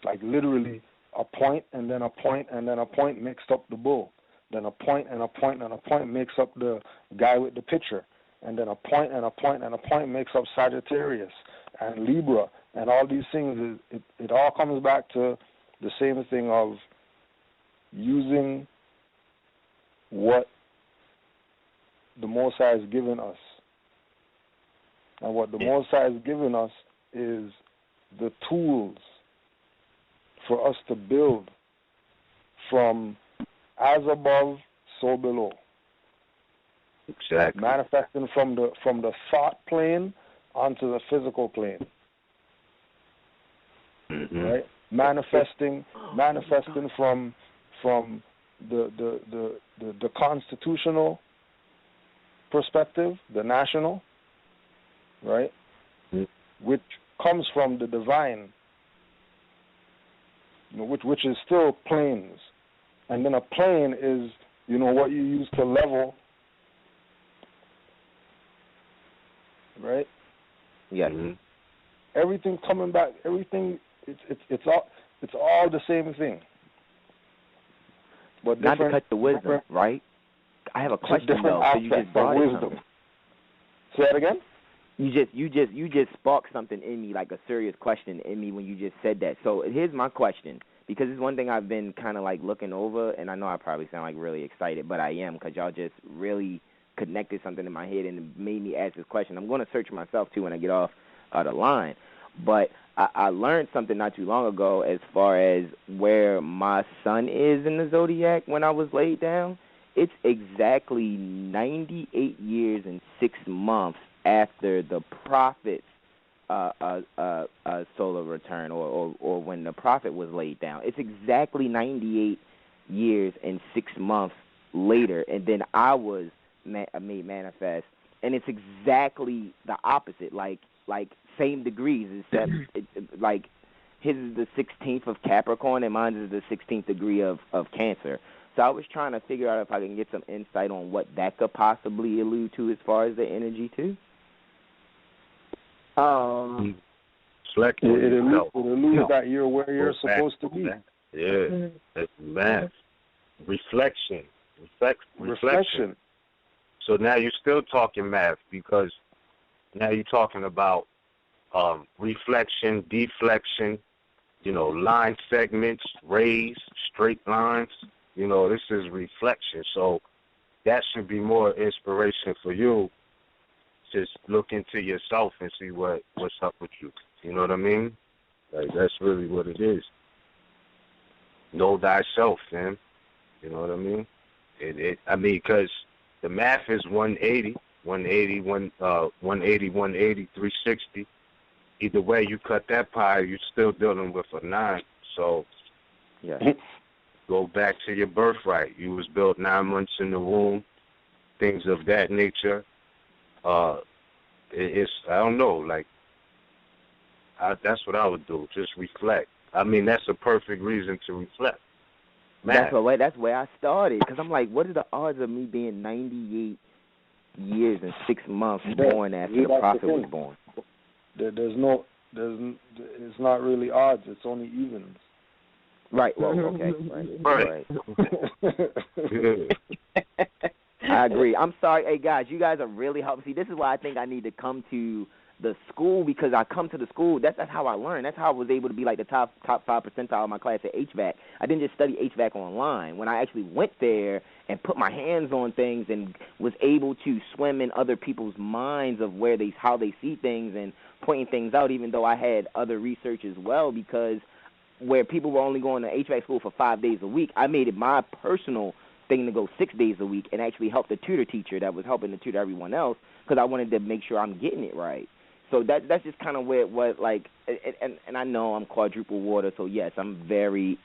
Like literally a point and then a point and then a point makes up the bull. Then a point and a point and a point makes up the guy with the picture. And then a point and a point and a point makes up Sagittarius and Libra. And all these things, it all comes back to the same thing of using what the Most High has given us. And what the Most High has given us is the tools for us to build from as above, so below. Exactly. Manifesting from the thought plane onto the physical plane. Mm-hmm. Right? Manifesting from the constitutional perspective, the national, right? Mm-hmm. Which comes from the divine, which is still planes. And then a plane is, what you use to level, right? Yes. Mm-hmm. Everything coming back, everything, it's all the same thing. But not to cut the wisdom, right? I have a question though. So you just brought wisdom. Say that again? You just sparked something in me, like a serious question in me when you just said that. So here's my question, because it's one thing I've been kind of like looking over, and I know I probably sound like really excited, but I am, because y'all just really connected something in my head and it made me ask this question. I'm going to search myself too when I get off the line, but I learned something not too long ago as far as where my sun is in the zodiac when I was laid down. It's exactly 98 years and 6 months after the prophet's solar return, or when the prophet was laid down. It's exactly 98 years and 6 months later, and then I was made manifest, and it's exactly the opposite, like same degrees, except like his is the 16th of Capricorn and mine is the 16th degree of Cancer. So I was trying to figure out if I can get some insight on what that could possibly allude to as far as the energy too. It alludes that you're where you're supposed to be. Yeah, that's math. Reflection. So now you're still talking math, because now you're talking about reflection, deflection, line segments, rays, straight lines. This is reflection. So that should be more inspiration for you. Just look into yourself and see what's up with you. You know what I mean? Like, that's really what it is. Know thyself, man. You know what I mean? Because the math is 180, 360. Either way you cut that pie, you're still dealing with a 9. So, yeah. Go back to your birthright. You was built 9 months in the womb, things of that nature. It's, I don't know, like, that's what I would do, just reflect. That's a perfect reason to reflect. Math. That's where I started, because I'm like, what are the odds of me being 98 years and 6 months born after the prophet was born? It's not really odds, it's only evens. Right, well, okay, right. I agree. I'm sorry. Hey, guys, you guys are really helping. See, this is why I think I need to come to the school, because I come to the school. That's how I learned. That's how I was able to be like the top 5 percentile of my class at HVAC. I didn't just study HVAC online. When I actually went there and put my hands on things and was able to swim in other people's minds of how they see things and pointing things out, even though I had other research as well, because where people were only going to HVAC school for 5 days a week, I made it my personal thing to go 6 days a week and actually help the tutor teacher that was helping to tutor everyone else, because I wanted to make sure I'm getting it right. So that's just kind of where it was, like, and I know I'm quadruple water, so yes, I'm very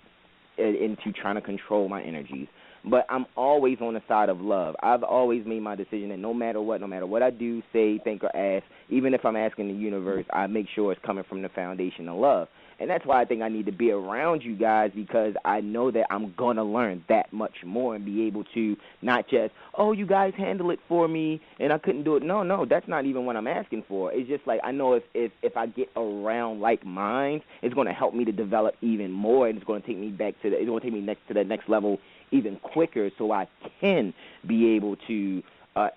into trying to control my energies. But I'm always on the side of love. I've always made my decision that no matter what I do, say, think, or ask, even if I'm asking the universe, I make sure it's coming from the foundation of love. And that's why I think I need to be around you guys, because I know that I'm going to learn that much more and be able to not just, oh, you guys handle it for me and I couldn't do it. No, that's not even what I'm asking for. It's just like I know if I get around like minds, it's going to help me to develop even more, and it's going to take me back to it's going to take me next to the next level even quicker, so I can be able to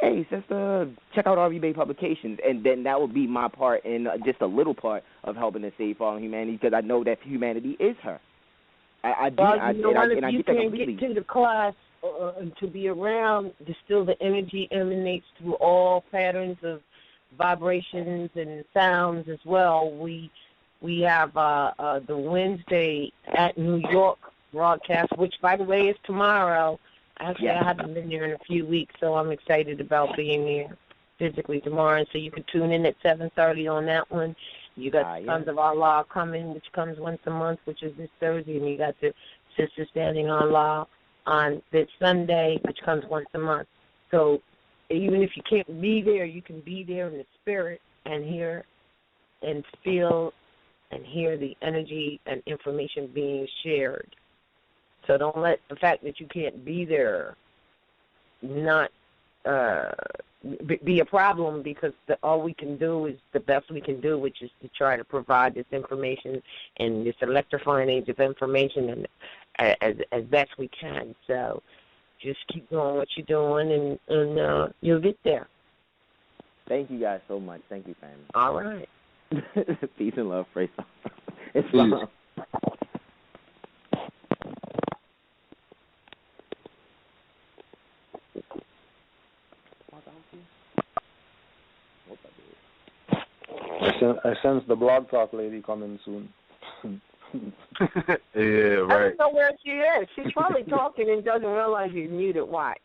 hey, sister, check out RV Bay Publications, and then that will be my part in just a little part of helping to save fallen humanity, because I know that humanity is her. I do, well, and I get that completely. Get to the class to be around, still the energy emanates through all patterns of vibrations and sounds as well. We have the Wednesday at New York broadcast, which, by the way, is tomorrow. Actually, I haven't been there in a few weeks, so I'm excited about being there physically tomorrow. And so you can tune in at 7:30 on that one. You got Sons of Allah coming, which comes once a month, which is this Thursday, and you got the Sisters Standing on Law on this Sunday, which comes once a month. So even if you can't be there, you can be there in the spirit and hear and feel and hear the energy and information being shared. So don't let the fact that you can't be there not be a problem, because all we can do is the best we can do, which is to try to provide this information and this electrifying age of information and as best we can. So just keep doing what you're doing, and you'll get there. Thank you guys so much. Thank you, family. All right. Peace and love. Praise God. It's fun. I sense the blog talk lady coming soon. Yeah, right. I don't know where she is. She's probably talking and doesn't realize she's muted. Watch.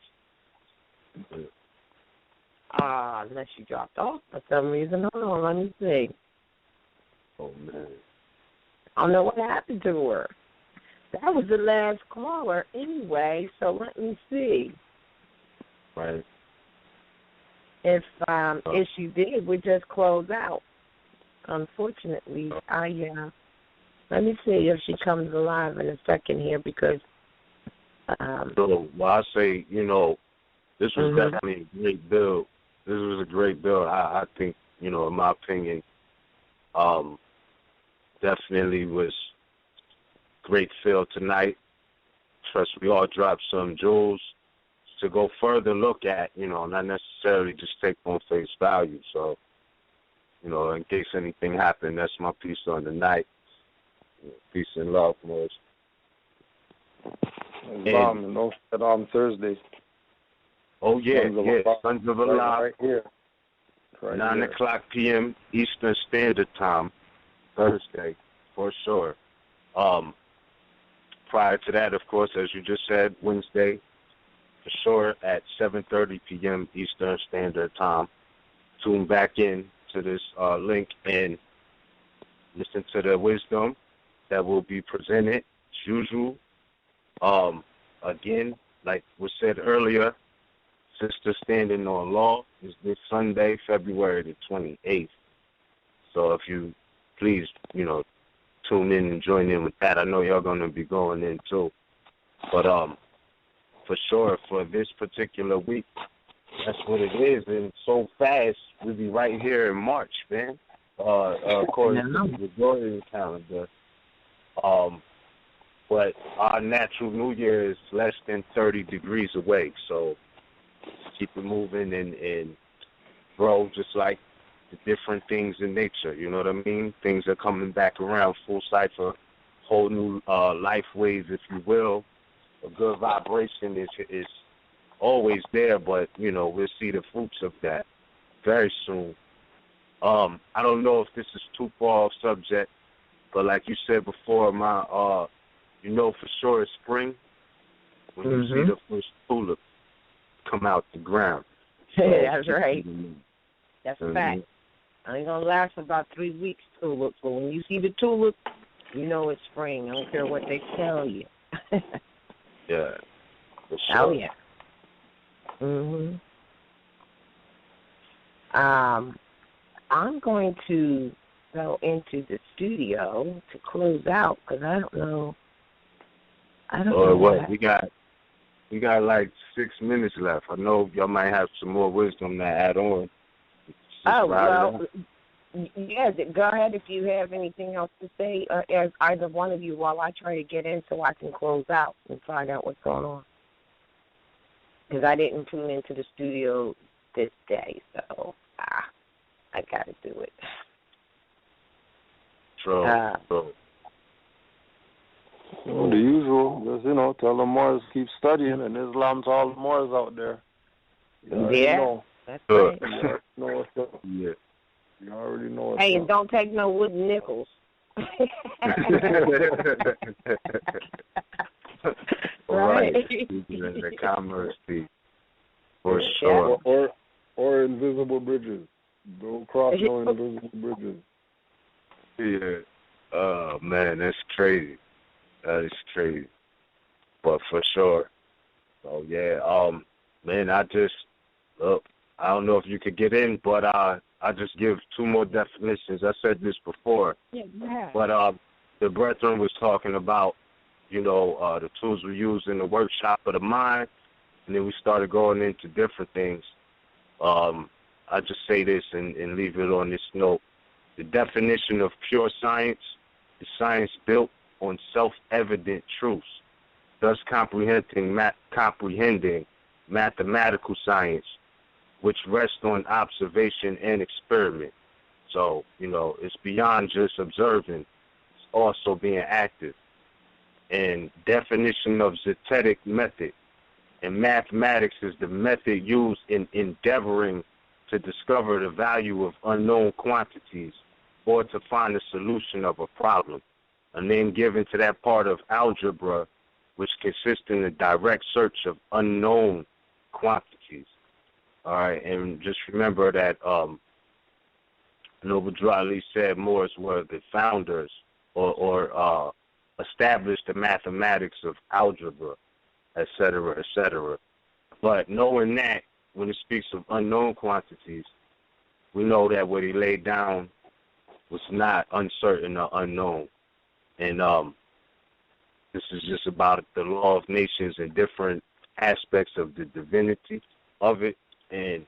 Unless she dropped off for some reason. Hold on, let me see. Oh, man. I don't know what happened to her. That was the last caller anyway, so let me see. Right. If she did, we just close out. Unfortunately, let me see if she comes alive in a second here, because so, I say, this was definitely a great build. This was a great build. I think, in my opinion, definitely was great feel tonight. Trust we all dropped some jewels to go further look at, not necessarily just take on face value. So, in case anything happened, that's my piece on the night. Peace and love, boys. On Thursday. Oh, yeah, Sons of Allah. Right here. 9 o'clock p.m. Eastern Standard Time, Thursday, for sure. Prior to that, of course, as you just said, Wednesday, for sure, at 7:30 p.m. Eastern Standard Time. Tune back in to this link and listen to the wisdom that will be presented as usual. Again, like was said earlier, Sister Standing on Law is this Sunday, February the 28th. So if you please, tune in and join in with that. I know y'all going to be going in too. But for sure, for this particular week, that's what it is. And so fast, we'll be right here in March, man. According to the Gregorian calendar. But our natural New Year is less than 30 degrees away. So keep it moving and grow just like the different things in nature. You know what I mean? Things are coming back around full cycle, whole new life ways, if you will. A good vibration is always there, but, we'll see the fruits of that very soon. I don't know if this is too far off subject, but like you said before, for sure it's spring when you see the first tulip come out the ground. So, that's right. That's a fact. I ain't going to last about 3 weeks, tulips, but when you see the tulip, it's spring. I don't care what they tell you. Yeah. For sure. Oh, yeah. I'm going to go into the studio to close out because I don't know. Well, we got like 6 minutes left. I know y'all might have some more wisdom to add on. Yes, go ahead if you have anything else to say, as either one of you, while I try to get in so I can close out and find out what's going on. Because I didn't tune into the studio this day, so I got to do it. True. The usual, just, tell the Moors keep studying, and Islam to all the Moors out there. That's right. Yeah. You already know it. Hey, and don't take no wooden nickels. Right. The commerce piece. For sure. Or invisible bridges. Don't cross no invisible bridges. Yeah. Oh, man, that's crazy. That is crazy. But for sure. So, yeah, man, I don't know if you could get in, but I just give 2 more definitions. I said this before. Yeah. But the brethren was talking about, the tools we use in the workshop of the mind, and then we started going into different things. I just say this and leave it on this note. The definition of pure science is science built on self-evident truths, thus comprehending mathematical science, which rests on observation and experiment. So, it's beyond just observing. It's also being active. And definition of zetetic method. And mathematics is the method used in endeavoring to discover the value of unknown quantities or to find a solution of a problem. A name given to that part of algebra which consists in the direct search of unknown quantities. All right, and just remember that Noble Drew Ali said Moors were the founders or established the mathematics of algebra, et cetera, et cetera. But knowing that, when it speaks of unknown quantities, we know that what he laid down was not uncertain or unknown. And this is just about the law of nations and different aspects of the divinity of it. And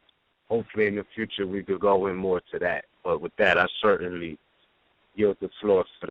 hopefully in the future we could go in more to that. But with that, I certainly yield the floor for